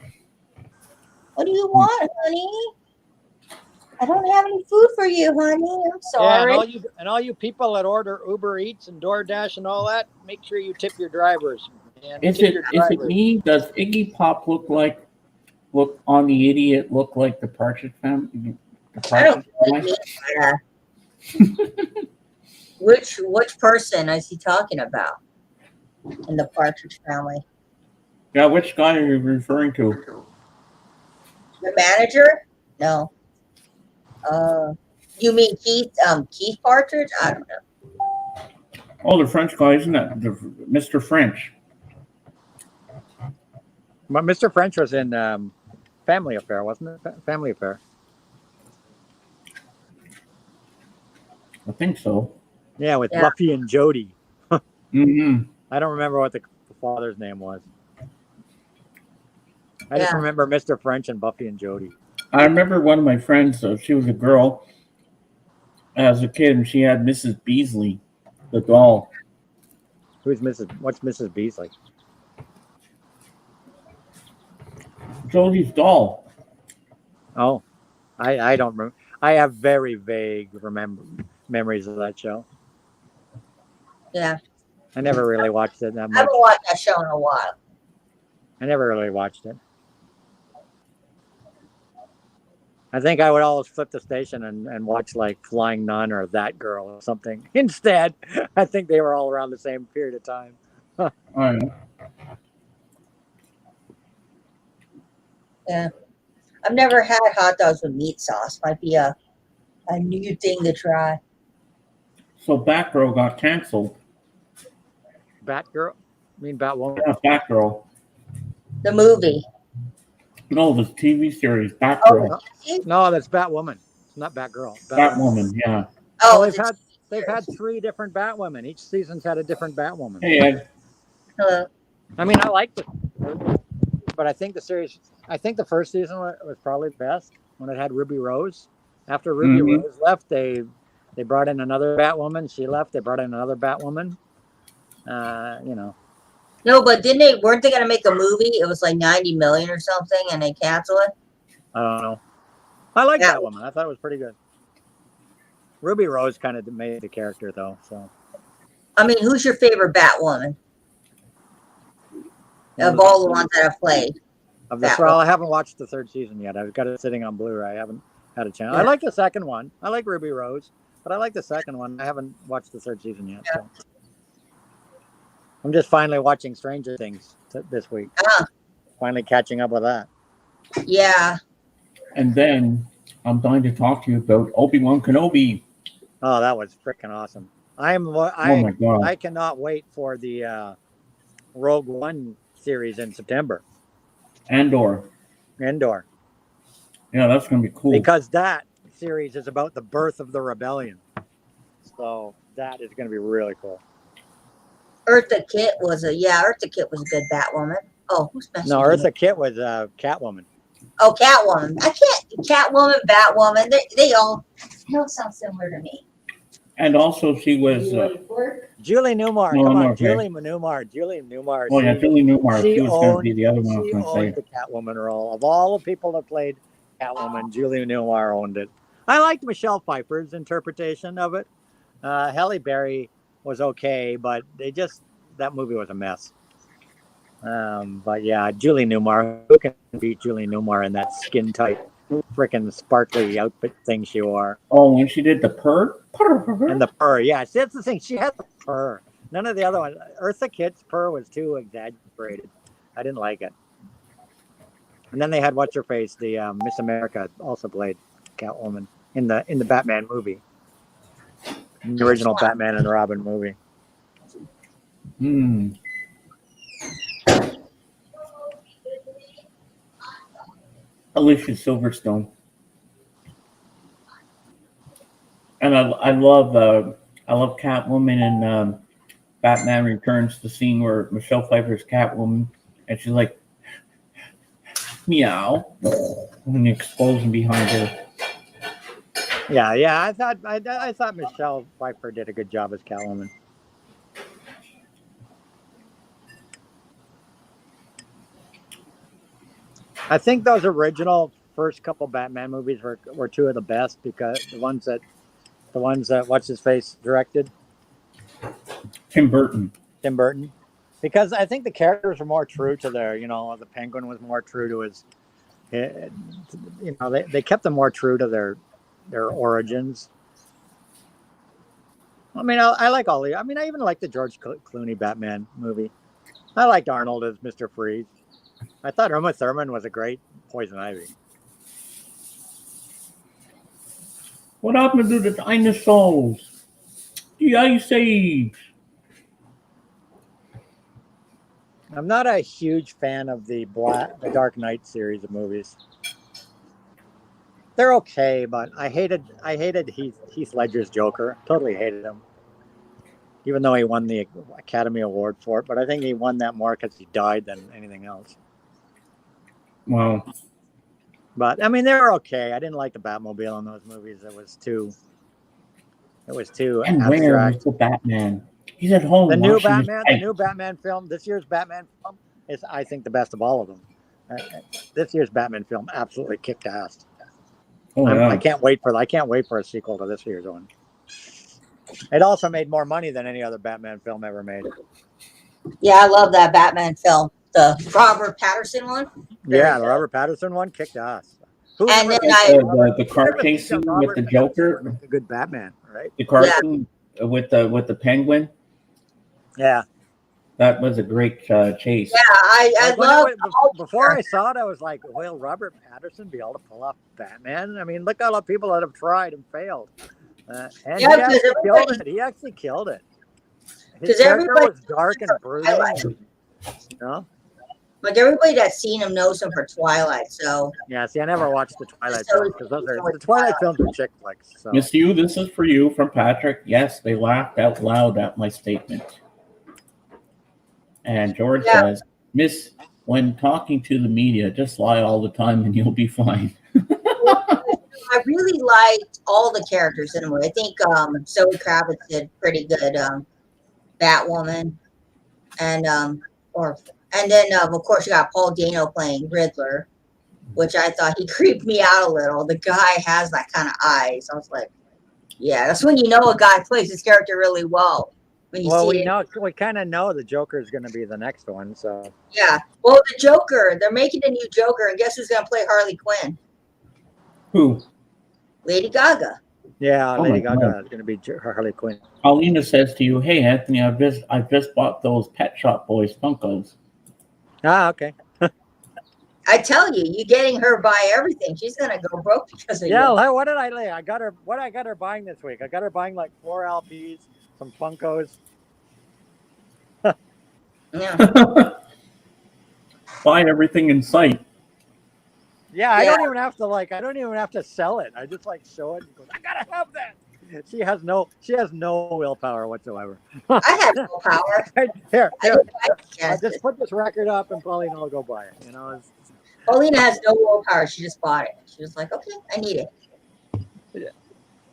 S3: What do you want, honey? I don't have any food for you, honey. I'm sorry.
S5: Yeah, and all you people that order Uber Eats and DoorDash and all that, make sure you tip your drivers. Man.
S1: Is it me? Does Iggy Pop look on the idiot look like the Partridge Family?
S3: I don't really mean that. Which person is he talking about in the Partridge Family?
S1: Yeah, which guy are you referring to?
S3: The manager? No. You mean Keith Partridge? I don't know.
S1: Oh, the French guy, isn't it? Mr. French.
S5: But Mr. French was in Family Affair, wasn't it? Family Affair.
S1: I think so.
S5: Yeah, with Buffy and Jody.
S1: Mm-hmm.
S5: I don't remember what the father's name was. I just remember Mr. French and Buffy and Jody.
S1: I remember one of my friends, she was a girl as a kid, and she had Mrs. Beasley, the doll.
S5: What's Mrs. Beasley?
S1: Jodie's doll.
S5: Oh, I don't remember. I have very vague memories of that show.
S3: Yeah.
S5: I never really watched it that
S3: I
S5: much.
S3: haven't watched that show in a while.
S5: I never really watched it. I think I would always flip the station and watch like Flying Nun or That Girl or something. Instead, I think they were all around the same period of time.
S1: All right.
S3: Yeah. I've never had hot dogs with meat sauce. Might be a new thing to try.
S1: So Batgirl got canceled.
S5: Batgirl? I mean Batwoman?
S1: Yeah, Batgirl.
S3: The movie.
S1: No, the TV series, Batgirl.
S3: Oh,
S5: No, that's Batwoman. not Batgirl.
S1: Batwoman, yeah.
S3: Oh,
S5: They've had 3 different Batwomen. Each season's had a different Batwoman.
S1: Hey, Ed.
S3: hello.
S5: I mean, I liked it, but I think the first season was probably the best when it had Ruby Rose. After Ruby
S1: Mhm.
S5: Rose left, they brought in another Batwoman. She left. They brought in another Batwoman. You know.
S3: No, but weren't they gonna make a movie? It was like 90 million or something, and they canceled it.
S5: I don't know. I like
S3: Yeah.
S5: Batwoman. I thought it was pretty good. Ruby Rose kind of made the character though. So
S3: I mean, who's your favorite Batwoman of all the ones that have played?
S5: well, I haven't watched the 3rd season yet. I've got it sitting on Blu-ray. I haven't had a chance. I like the second one. I like Ruby Rose, but I like the second one. I haven't watched the 3rd season yet. So. I'm just finally watching Stranger Things this week. Finally catching up with that.
S3: Yeah.
S1: And then I'm going to talk to you about Obi-Wan Kenobi.
S5: Oh, that was freaking awesome.
S1: Oh my God.
S5: I cannot wait for the Rogue One series in September.
S1: Andor.
S5: Endor.
S1: Yeah, that's going to be cool.
S5: Because that series is about the birth of the rebellion. So that is going to be really cool.
S3: Eartha Kitt was a good Batwoman. Oh, who's messing
S5: No,
S3: with me?
S5: Eartha Kitt was Catwoman.
S3: Oh, Catwoman. Catwoman, Batwoman. They all sound similar to me.
S1: And also she was...
S5: Julie Newmar.
S1: No,
S5: Come on,
S1: no, okay.
S5: Julie Newmar. Julie Newmar.
S1: Oh, yeah, Julie Newmar. She was going to be the other one I was
S5: She
S1: going to
S5: owned
S1: say.
S5: the Catwoman role. Of all the people that played Catwoman, Julie Newmar owned it. I liked Michelle Pfeiffer's interpretation of it. Halle Berry was okay, but that movie was a mess. But yeah, Julie Newmar. Who can beat Julie Newmar in that skin tight, freaking sparkly outfit thing she wore?
S1: Oh, when she did the purr?
S5: And the purr, yeah. See, that's the thing. She had the purr. None of the other ones. Eartha Kitt's purr was too exaggerated. I didn't like it. And then they had what's her face, the Miss America, also played Catwoman in the Batman movie, in the original Batman and Robin movie.
S1: Alicia Silverstone. And I love Catwoman in Batman Returns, the scene where Michelle Pfeiffer's Catwoman, and she's like, meow, and the explosion behind her.
S5: Yeah. I thought Michelle Pfeiffer did a good job as Catwoman. I think those original first couple Batman movies were 2 of the best, because the ones that what's his face directed,
S1: Tim Burton.
S5: Because I think the characters were more true to the Penguin was more true to his, they kept them more true to their origins. I mean, I like all the. I mean, I even like the George Clooney Batman movie. I liked Arnold as Mr. Freeze. I thought Uma Thurman was a great Poison Ivy.
S1: What happened to the dinosaurs? The Ice Age.
S5: I'm not a huge fan of the Dark Knight series of movies. They're okay, but I hated Heath Ledger's Joker. Totally hated him. Even though he won the Academy Award for it, but I think he won that more because he died than anything else.
S1: Wow.
S5: But I mean, they're okay. I didn't like the Batmobile in those movies. It was too
S1: And where
S5: abstract.
S1: is the Batman? He's at home.
S5: The new
S1: washing his
S5: Batman,
S1: face.
S5: the new Batman film, this year's Batman film is, I think, the best of all of them. This year's Batman film absolutely kicked ass.
S1: Oh, yeah.
S5: I can't wait for a sequel to this year's one. It also made more money than any other Batman film ever made.
S3: Yeah, I love that Batman film. The Robert Pattinson one.
S5: Yeah, the Robert Pattinson one kicked ass.
S3: And then
S1: the car chase scene with the Joker,
S5: a good Batman, right?
S1: the car scene with the Penguin.
S5: Yeah,
S1: that was a great chase.
S3: Yeah, I love.
S5: Before I saw it, I was like, "Will Robert Pattinson be able to pull off Batman?" I mean, look at all the people that have tried and failed, and he actually killed it. His character was dark and brooding. You know?
S3: Like everybody that's seen him knows him for Twilight. So
S5: Yeah, see, I never watched the Twilight
S3: So
S5: films because the Twilight films are chick flicks. So
S1: Miss You, this is for you from Patrick. Yes, they laughed out loud at my statement. And George
S3: Yeah.
S1: says, Miss, when talking to the media, just lie all the time and you'll be fine.
S3: I really liked all the characters in the movie. I think Zoe Kravitz did pretty good Batwoman, and then of course you got Paul Dano playing Riddler, which I thought he creeped me out a little. The guy has that kind of eyes. I was like, yeah, that's when you know a guy plays his character really well. When you see
S5: we kind of know the Joker is going to be the next one. So
S3: yeah. Well, the Joker, they're making a new Joker, and guess who's going to play Harley Quinn?
S1: Who?
S3: Lady Gaga.
S5: yeah,
S1: Oh
S5: Lady
S1: my
S5: Gaga
S1: God.
S5: is going to be Harley Quinn.
S1: Paulina says to you, hey, Anthony, I've just bought those Pet Shop Boys Funkos.
S5: Ah, okay.
S3: I tell you, you getting her buy everything. She's going to go broke because of
S5: Yeah,
S3: you.
S5: what did I lay? I got her buying this week. I got her buying like 4 LPs, some Funkos.
S3: Yeah.
S1: Buy everything in sight.
S5: Yeah, I
S3: Yeah.
S5: don't even have to sell it. I just like show it and go, I gotta have that. She has no willpower whatsoever.
S3: I have no power.
S5: Here,
S3: I
S5: here.
S3: guess
S5: I just put this record up and Pauline will go buy it. You know,
S3: Paulina has no willpower. She just bought it. She was like, okay, I need it.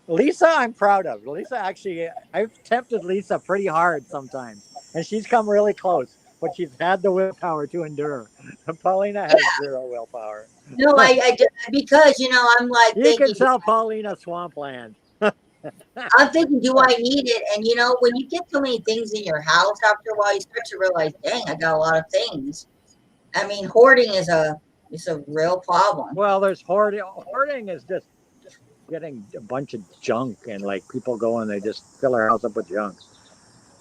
S5: Lisa, I'm proud of. Lisa, actually, I've tempted Lisa pretty hard sometimes, and she's come really close, but she's had the willpower to endure. Paulina has zero willpower.
S3: No, I did because I'm like
S5: You
S3: thinking,
S5: can sell Paulina Swampland.
S3: I'm thinking, do I need it? And when you get so many things in your house, after a while, you start to realize, dang, I got a lot of things. I mean, hoarding is a real problem.
S5: Well, there's hoarding. Hoarding is just getting a bunch of junk, and like people go and they just fill their house up with junk.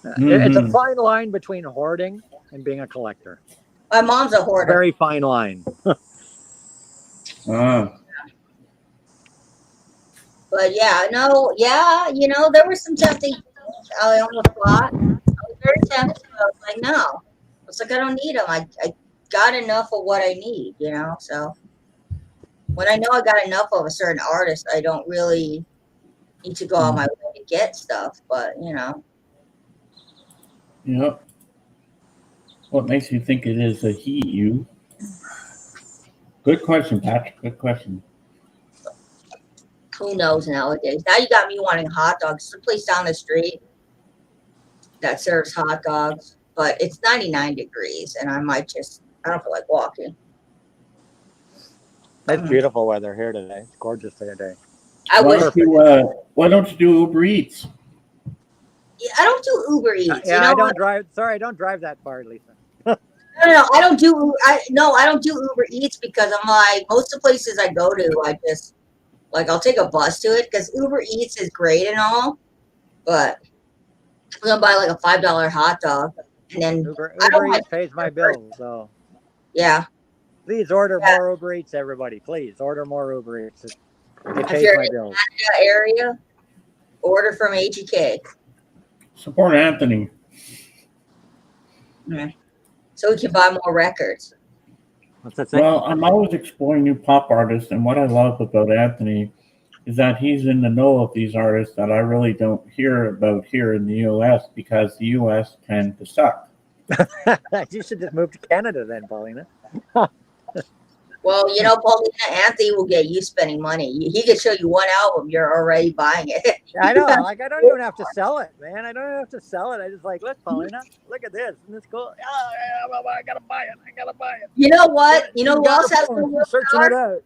S5: It's a
S1: Mhm.
S5: fine line between hoarding and being a collector.
S3: My mom's a hoarder.
S5: Very fine line.
S3: But there were some tempting things I almost bought. I was very tempted. But I was like, no. It's like I don't need them. I got enough of what I need, So when I know I got enough of a certain artist, I don't really need to go out my way to get stuff. But
S1: Yep. What makes you think it is a he, you? Good question, Patrick. Good question.
S3: who knows nowadays? Now you got me wanting hot dogs. There's a place down the street that serves hot dogs, but it's 99 degrees, and I don't feel like walking.
S5: It's beautiful weather here today. It's gorgeous today.
S3: I
S1: Why
S3: wish
S1: don't you do Uber Eats?
S3: I don't do Uber Eats.
S5: Yeah,
S3: I
S5: I don't drive. Sorry, I don't drive that far, Lisa.
S3: No, I don't do. I don't do Uber Eats because I'm like most of the places I go to, I just I'll take a bus to it because Uber Eats is great and all, but I'm gonna buy like a $5 hot dog and then
S5: Uber
S3: I don't
S5: Eats
S3: like
S5: pays my bills, so
S3: yeah.
S5: please order
S3: Yeah.
S5: more Uber Eats, everybody. Please order more Uber Eats. It
S3: If
S5: pays
S3: you're
S5: my
S3: in
S5: bills.
S3: the area, order from AGK
S1: Support Anthony.
S3: so we can buy more records.
S5: What's that say?
S1: Well, I'm always exploring new pop artists, and what I love about Anthony is that he's in the know of these artists that I really don't hear about here in the U.S. because the U.S. tend to suck.
S5: You should just move to Canada then, Paulina.
S3: Well, Paulina, Anthony will get you spending money. He could show you one album, you're already buying it.
S5: I know. Like I don't even have to sell it, man. I don't even have to sell it. I just look, Paulina, look at this. Isn't this cool? I gotta buy it. I gotta buy it.
S3: You know what? You know who
S5: got
S3: else
S5: a
S3: has
S5: phone,
S3: no
S5: searching
S3: willpower?
S5: it out.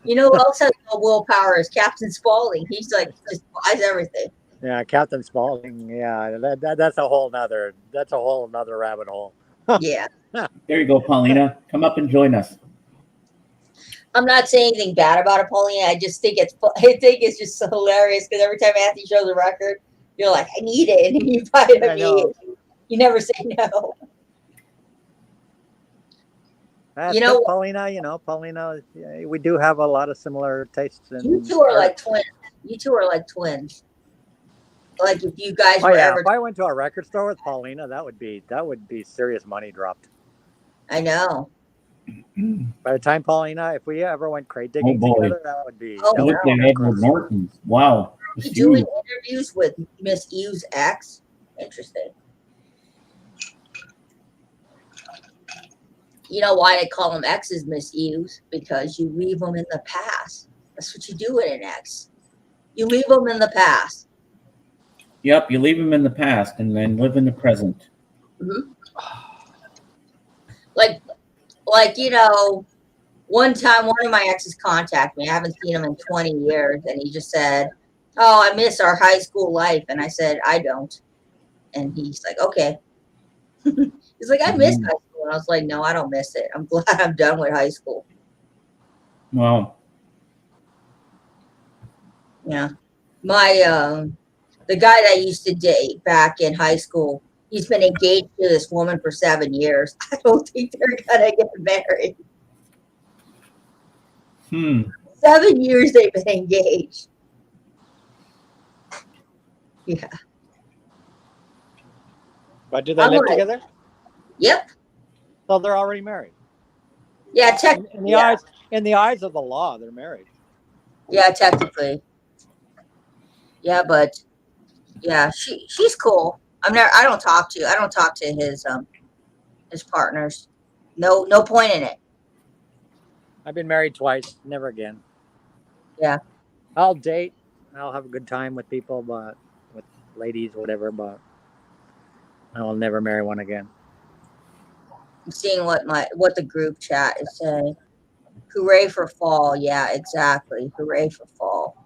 S3: You know who else has no willpower is Captain Spaulding. He's like just buys everything.
S5: Yeah, Captain Spaulding. Yeah, that's a whole nother rabbit hole.
S3: Yeah.
S1: There you go, Paulina. Come up and join us.
S3: I'm not saying anything bad about it, Paulina. I just think it's just so hilarious because every time Anthony shows a record, you're like, I need it, and you buy it
S5: I know.
S3: immediately. You never say no.
S5: That's
S3: You know
S5: good,
S3: what?
S5: Paulina. Paulina, yeah, we do have a lot of similar tastes.
S3: You two are like twins. You two are like twins. Like if you guys
S5: Oh
S3: were
S5: yeah,
S3: ever
S5: if I went to a record store with Paulina, that would be serious money dropped.
S3: I know.
S5: By the time Paulina, if we ever went crate digging
S1: boy.
S5: together, that would be.
S3: Oh,
S5: that
S1: Look
S5: would
S1: at
S5: be
S1: Edward
S5: crazy.
S1: Norton. Wow. It's
S3: Doing
S1: huge.
S3: interviews with Miss Eve's ex. Interesting. You know why they call them exes, Miss Eves? Because you leave them in the past. That's what you do with an ex. You leave them in the past.
S1: Yep, you leave him in the past and then live in the present.
S3: Like, you know, one time one of my exes contacted me. I haven't seen him in 20 years. And he just said, "Oh, I miss our high school life." And I said, "I don't." And he's like, "Okay." He's like, "I miss high school." And I was like, "No, I don't miss it. I'm glad I'm done with high school."
S1: Well,
S3: Yeah. My the guy that I used to date back in high school, he's been engaged to this woman for 7 years. I don't think they're gonna get married. 7 years they've been engaged. Yeah.
S5: But do they
S3: I'm
S5: live
S3: like-
S5: together?
S3: Yep.
S5: So they're already married.
S3: Yeah,
S5: In the eyes of the law, they're married.
S3: yeah, technically. Yeah, but yeah, she's cool. I don't talk to his partners. No point in it.
S5: I've been married twice. Never again.
S3: Yeah.
S5: I'll date. I'll have a good time with people, but with ladies, whatever. But I will never marry one again.
S3: I'm seeing what the group chat is saying. Hooray for fall. Yeah, exactly. Hooray for fall.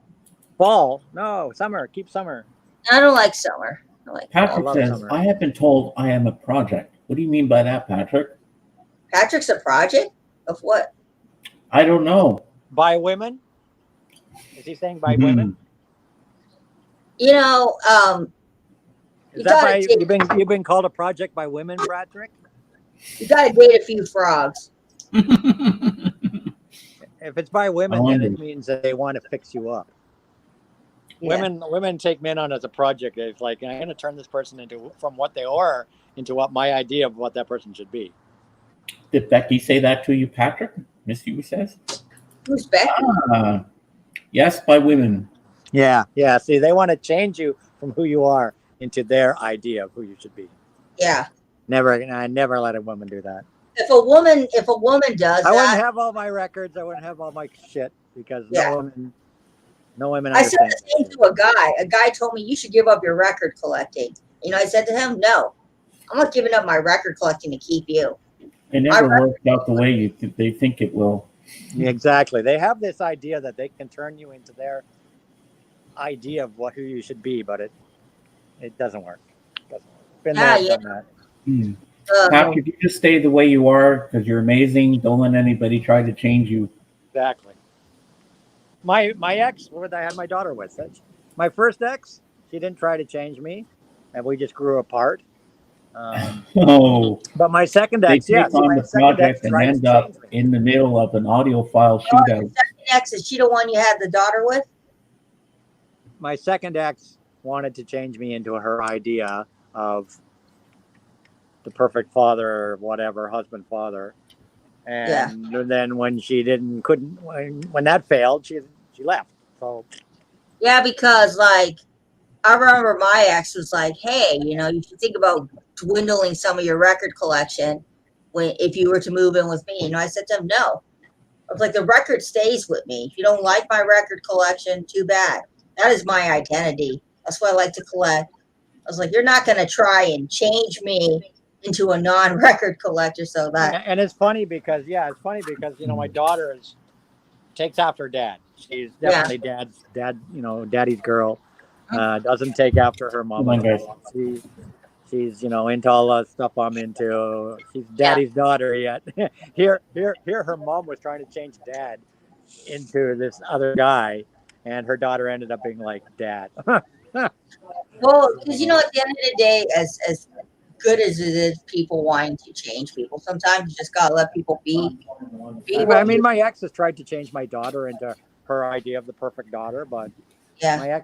S5: Fall? No, summer. Keep summer.
S3: I don't like summer. I like
S1: Patrick
S5: love
S1: says,
S5: summer.
S1: I have been told I am a project. What do you mean by that, Patrick?
S3: Patrick's a project of what?
S1: I don't know.
S5: By women? Is he saying by
S1: Mhm.
S5: women?
S3: You know,
S5: Is
S3: You
S5: that
S3: gotta
S5: by
S3: take-
S5: you've been called a project by women, Patrick?
S3: you gotta date a few frogs.
S5: If it's by women,
S1: I
S5: then
S1: wonder.
S5: it means that they want to fix you up.
S3: Yeah.
S5: Women take men on as a project. It's like, I'm going to turn this person from what they are into what my idea of what that person should be.
S1: Did Becky say that to you, Patrick? Miss you says?
S3: Who's Becky?
S1: Yes, by women.
S5: Yeah. See, they want to change you from who you are into their idea of who you should be.
S3: Yeah.
S5: I never let a woman do that.
S3: If a woman does
S5: I wouldn't
S3: that,
S5: have all my records. I wouldn't have all my shit because
S3: Yeah.
S5: no women
S3: I said
S5: understand.
S3: the same to a guy. A guy told me you should give up your record collecting. You know, I said to him, "No, I'm not giving up my record collecting to keep you."
S1: It never worked out the way they think it will.
S5: Exactly. They have this idea that they can turn you into their idea of who you should be, but it doesn't work. Been
S3: Yeah,
S5: there, done that.
S1: Hmm. Patrick, you just stay the way you are because you're amazing. Don't let anybody try to change you.
S5: Exactly. My ex, what I had my daughter with, my first ex, she didn't try to change me, and we just grew apart.
S1: Oh,
S5: But my second
S1: they
S5: ex, yeah,
S1: take on the project and end up in the middle of an audiophile shootout.
S3: Ex, is she the one you had the daughter with?
S5: My second ex wanted to change me into her idea of the perfect father or whatever, husband, father. And then when when that failed, she left. So
S3: Yeah, because like I remember my ex was like, "Hey, you know, you should think about dwindling some of your record collection if you were to move in with me." You know, I said to him, "No." I was like, "The record stays with me. If you don't like my record collection, too bad. That is my identity. That's what I like to collect." I was like, "You're not going to try and change me into a non-record collector." So that
S5: and it's funny because my daughter takes after dad. She's definitely daddy's girl. Doesn't take after her mom.
S1: Come on, guys.
S5: She's into all the stuff I'm into. She's daddy's daughter yet. Here her mom was trying to change dad into this other guy, and her daughter ended up being like dad.
S3: well, because you know, at the end of the day, as good as it is, people wanting to change people, sometimes you just gotta let people be.
S5: I mean, my ex has tried to change my daughter into her idea of the perfect daughter, but
S3: Yeah.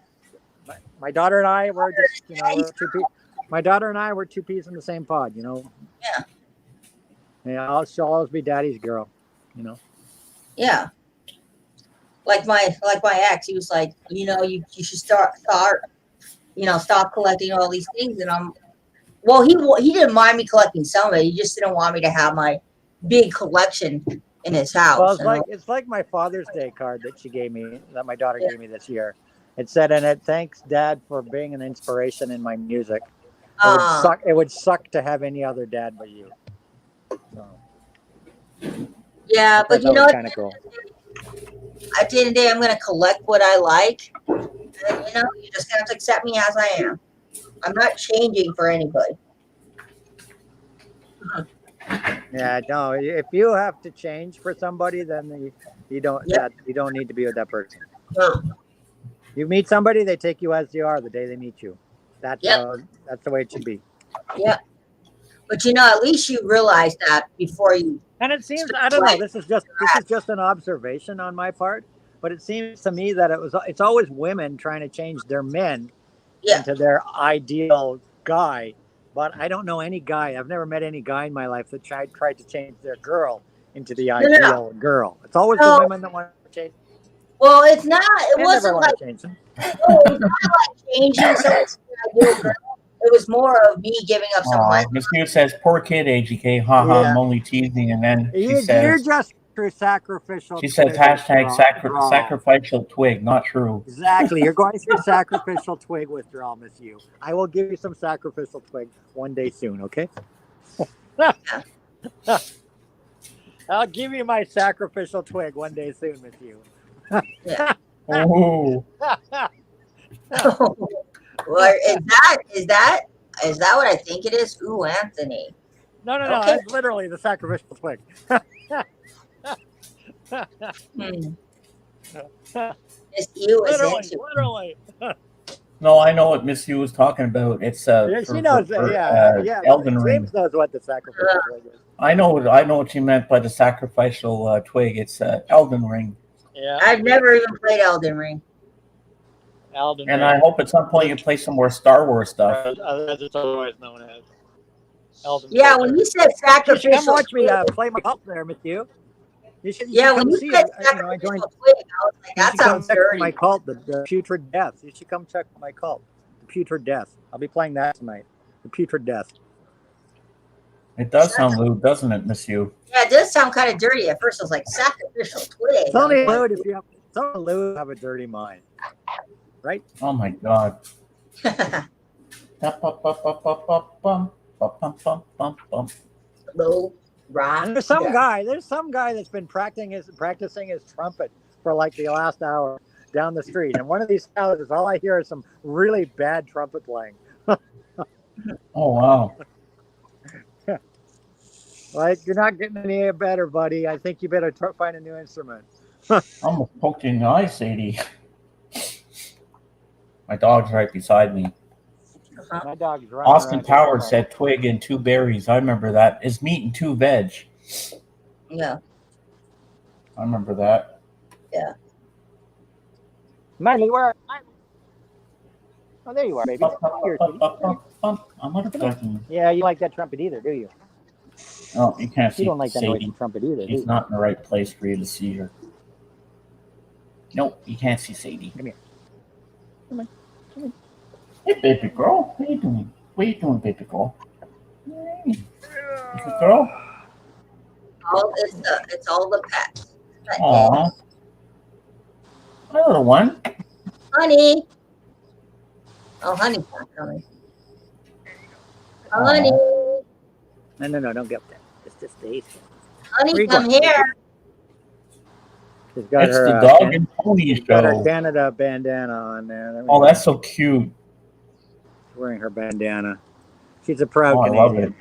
S5: my daughter and I were just, we're two peas. My daughter and I were two peas in the same pod,
S3: Yeah.
S5: Yeah, she'll always be daddy's girl. You know.
S3: Yeah. Like my ex, he was like, you should start, stop collecting all these things. And he didn't mind me collecting some of it. He just didn't want me to have my big collection in his house.
S5: Well, it's like my Father's Day card that she gave me, that my daughter gave me this year. It said in it, "Thanks, Dad, for being an inspiration in my music. It would suck to have any other dad but you." So,
S3: yeah, but you know what?
S5: Kind of cool.
S3: At the end of the day, I'm going to collect what I like. And, you just have to accept me as I am. I'm not changing for anybody.
S5: Yeah, no. If you have to change for somebody, then you don't need to be with that person.
S3: No.
S5: You meet somebody, they take you as you are the day they meet you. That's the way it should be.
S3: Yeah. But at least you realize that before you.
S5: And it seems, I don't know, this is just an observation on my part, but it seems to me that it's always women trying to change their men into their ideal guy. But I don't know any guy. I've never met any guy in my life that tried to change their girl into the ideal girl. It's always the women that want to change.
S3: Well, it's not. It wasn't like
S5: change them.
S3: No, it's not like changing something. It was more of me giving up some money.
S1: Miss Hughes says, "Poor kid, AGK. Haha, I'm only teasing." And then
S5: you're just your sacrificial.
S1: She says, "sacrificial twig." Not true.
S5: Exactly. You're going through sacrificial twig withdrawal, Miss Hugh. I will give you some sacrificial twig one day soon. Okay. I'll give you my sacrificial twig one day soon, Miss Hugh.
S3: Yeah.
S1: Oh.
S3: Well, is that what I think it is? Ooh, Anthony.
S5: No. Okay. It's literally the sacrificial twig.
S3: Miss Hugh is into
S5: literally.
S1: No, I know what Miss Hugh was talking about. It's
S5: she knows.
S1: Elden Ring.
S5: James knows what the sacrificial twig is.
S1: I know what you meant by the sacrificial twig. It's Elden Ring.
S5: Yeah.
S3: I've never even played Elden Ring.
S1: And I hope at some point you play some more Star Wars stuff.
S5: As it's otherwise known as. Elden
S3: Yeah,
S5: Ring.
S3: when you said sacrificial,
S5: come watch me play my cult there, Miss Hugh. You should
S3: when you said sacrificial twig, I was like, that sounds dirty.
S5: My cult, the Putrid Death. You should come check my cult, the Putrid Death. I'll be playing that tonight. The Putrid Death.
S1: It does sound lewd, doesn't it, Miss Hugh?
S3: Yeah, it does sound kind of dirty. At first, I was like, sacrificial twig.
S5: It's only lewd if you have a dirty mind, right?
S1: Oh my God.
S3: Low rock.
S5: And there's some guy that's been practicing his trumpet for like the last hour down the street. And one of these houses, all I hear is some really bad trumpet playing.
S1: Oh wow.
S5: Like, you're not getting any better, buddy. I think you better find a new instrument.
S1: I almost poked you in the eye, Sadie. My dog's right beside me.
S5: My dog's running
S1: Austin
S5: around
S1: Powers said twig and 2 berries. I remember that. It's meat and 2 veg.
S3: Yeah.
S1: I remember that.
S3: Yeah.
S5: Miley, where? Oh, there you are, baby.
S1: I'm not fucking.
S5: Yeah, you like that trumpet either, do you?
S1: Oh, you can't see.
S5: You don't like that noise
S1: Sadie.
S5: from trumpet either, do
S1: She's
S5: you?
S1: not in the right place for you to see her. Nope, you can't see Sadie.
S5: Come here.
S1: Hey, baby girl. What are you doing? What are you doing, baby girl? Hey. Good girl.
S3: It's all the pets.
S1: Aw. My little one.
S3: Honey. Oh, honey's not coming. Honey.
S5: No, don't get that. Just stay.
S3: Honey, come here.
S5: She's got
S1: It's
S5: her,
S1: the dog and pony
S5: got her
S1: show.
S5: Canada bandana on there.
S1: Oh, that's so cute.
S5: She's wearing her bandana. She's a proud
S1: Oh, I love
S5: Canadian.
S1: it.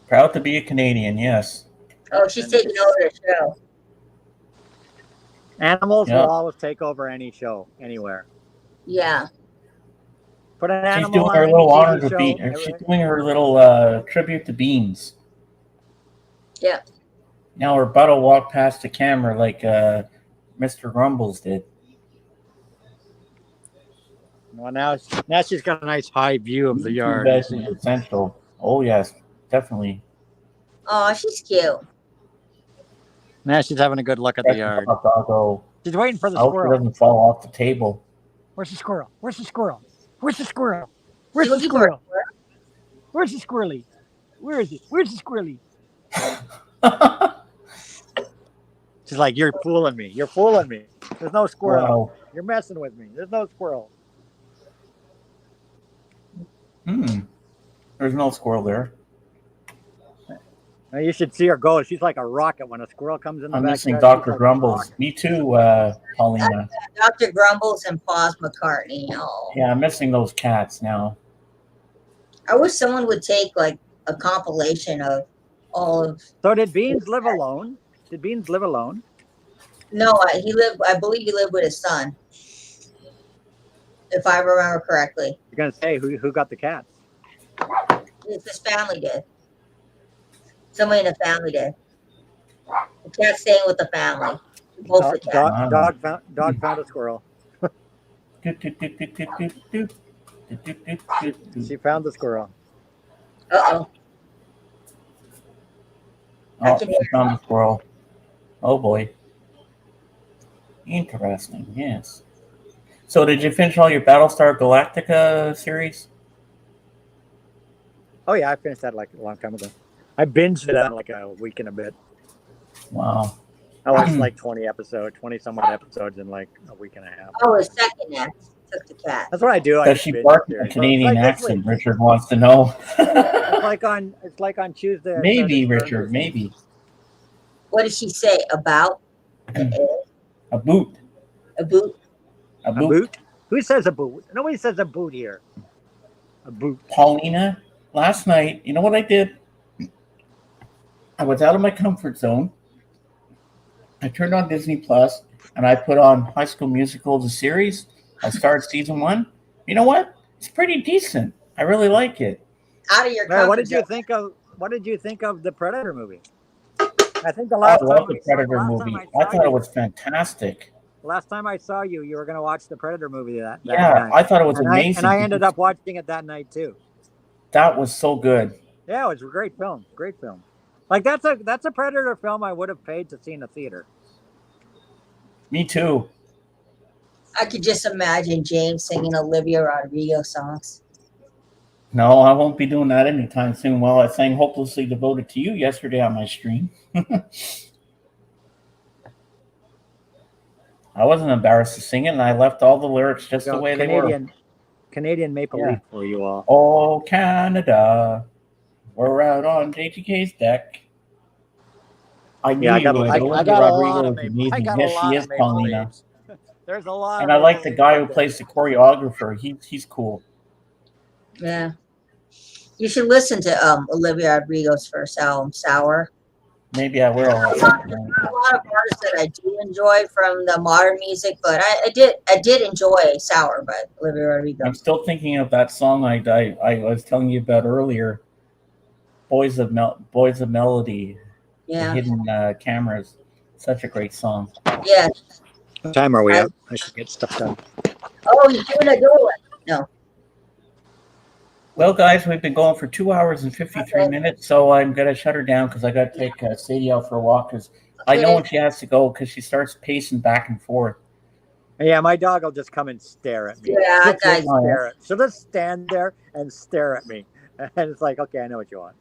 S1: Proud to be a Canadian, yes.
S3: Oh, she's taking over the show.
S5: Animals
S1: Yeah.
S5: will always take over any show, anywhere.
S3: Yeah.
S5: Put an
S1: She's
S5: animal
S1: doing
S5: on
S1: her
S5: any
S1: little
S5: TV
S1: honor to
S5: show,
S1: Beans. She's
S5: everything.
S1: doing her little tribute to Beans.
S3: Yeah.
S1: Now her butt will walk past the camera like Mr. Grumbles did.
S5: Well, now she's got a nice high view of the yard.
S1: That's essential. Oh yes, definitely.
S3: Oh, she's cute.
S5: Now she's having a good look at the yard.
S1: Doggo.
S5: She's waiting for the
S1: I hope it
S5: squirrel.
S1: doesn't fall off the table.
S5: Where's the squirrel? Where's the squirrel? Where's the squirrel? Where's
S3: She's
S5: the
S3: looking for
S5: squirrel? Where's the squirrely? Where is it? Where's the squirrely? She's like, you're fooling me. You're fooling me. There's no squirrel.
S1: Wow.
S5: You're messing with me. There's no squirrel.
S1: There's no squirrel there.
S5: Now you should see her go. She's like a rocket when a squirrel comes in the
S1: I'm
S5: backyard.
S1: missing
S5: she's
S1: Dr.
S5: like a
S1: Grumbles.
S5: rocket.
S1: Me too, Paulina.
S3: Dr. Grumbles and Paws McCartney. Oh.
S1: Yeah, I'm missing those cats now.
S3: I wish someone would take like a compilation of all of.
S5: So did Beans live alone? Did Beans live alone?
S3: No, I believe he lived with his son, if I remember correctly.
S5: You're gonna say who got the cats?
S3: His family did. Somebody in the family did. The cat's staying with the family. Both the cats.
S5: Dog found a squirrel. She found the squirrel.
S3: Uh-oh.
S1: Oh, she found the squirrel. Oh boy. Interesting, yes. So did you finish all your Battlestar Galactica series?
S5: Oh yeah, I finished that like a long time ago. I binged it on like a week and a bit.
S1: Wow.
S5: I watched like 20 some odd episodes in like a week and a half.
S3: Oh, his second ex took the cat.
S5: That's what I do. I
S1: Does
S5: just
S1: she
S5: binge
S1: bark in a
S5: series.
S1: Canadian
S5: Like this
S1: accent?
S5: week.
S1: Richard wants to know.
S5: It's like on Tuesday. I
S1: Maybe,
S5: started
S1: Richard,
S5: Thursday.
S1: maybe.
S3: What did she say about
S1: A boot.
S3: a boot?
S1: A
S5: A
S1: boot.
S5: boot? Who says a boot? Nobody says a boot here. A boot.
S1: Paulina, last night, you know what I did? I was out of my comfort zone. I turned on Disney Plus and I put on High School Musical, the series. I started season 1. You know what? It's pretty decent. I really like it.
S3: Out of your
S5: Mary,
S3: comfort
S5: what did you
S3: zone.
S5: think of? What did you think of the Predator movie? I think the
S1: I
S5: last time
S1: love the
S5: we saw-
S1: Predator
S5: last time
S1: movie.
S5: I
S1: I
S5: saw
S1: thought it
S5: you-
S1: was fantastic.
S5: Last time I saw you, you were going to watch the Predator movie that
S1: Yeah,
S5: night.
S1: I thought it was
S5: and
S1: amazing.
S5: I ended up watching it that night too.
S1: That was so good.
S5: Yeah, it was a great film. Great film. Like that's a Predator film I would have paid to see in a theater.
S1: Me too.
S3: I could just imagine James singing Olivia Rodrigo songs.
S1: No, I won't be doing that anytime soon. Well, I sang Hopelessly Devoted to You yesterday on my stream. I wasn't embarrassed to sing it, and I left all the lyrics just the way they were.
S5: Canadian Maple
S1: Yeah.
S5: Leaf for you all.
S1: Oh, Canada, we're out on JTK's deck. I knew
S5: Yeah, I
S1: you
S5: got,
S1: would.
S5: I
S1: Olivia
S5: got a lot
S1: Rodrigo
S5: of
S1: is
S5: Maple. I
S1: amazing.
S5: got
S1: Yes,
S5: a lot
S1: she
S5: of
S1: is,
S5: Maple
S1: Paulina.
S5: Leafs. There's a lot.
S1: And
S5: of
S1: I like
S5: Maple
S1: the
S5: Leafs
S1: guy
S5: out
S1: who
S5: there.
S1: plays the choreographer. He's cool.
S3: Yeah. You should listen to Olivia Rodrigo's first album, Sour.
S1: Maybe I will.
S3: There are a lot of artists that I do enjoy from the modern music, but I did enjoy Sour by Olivia Rodrigo.
S1: I'm still thinking of that song I was telling you about earlier. Boys of Melody.
S3: Yeah.
S1: The Hidden Cameras. Such a great song.
S3: Yeah.
S5: What time are we at? I should get stuff done.
S3: Oh, you're doing a good one. No.
S1: Well, guys, we've been going for 2 hours and 53 minutes, so I'm going to shut her down because I got to take Sadie out for a walk because I know when she has to go because she starts pacing back and forth.
S5: Yeah, my dog will just come and stare at me.
S3: Yeah,
S5: She'll just
S3: guys.
S5: She'll just stand there and stare at me. And it's like, okay, I know what you want.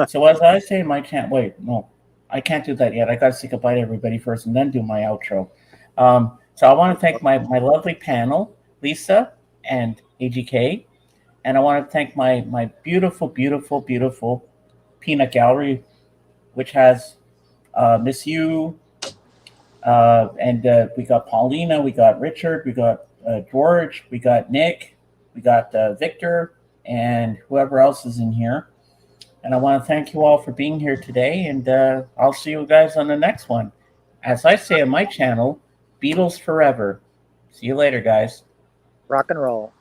S1: So as I say, I can't do that yet. I got to say goodbye to everybody first and then do my outro. So I want to thank my lovely panel, Lisa and AGK. And I want to thank my beautiful, beautiful, beautiful peanut gallery, which has Miss You, and we got Paulina, we got Richard, we got George, we got Nick, we got Victor, and whoever else is in here. And I want to thank you all for being here today, and I'll see you guys on the next one. As I say on my channel, Beatles forever. See you later, guys.
S5: Rock and roll.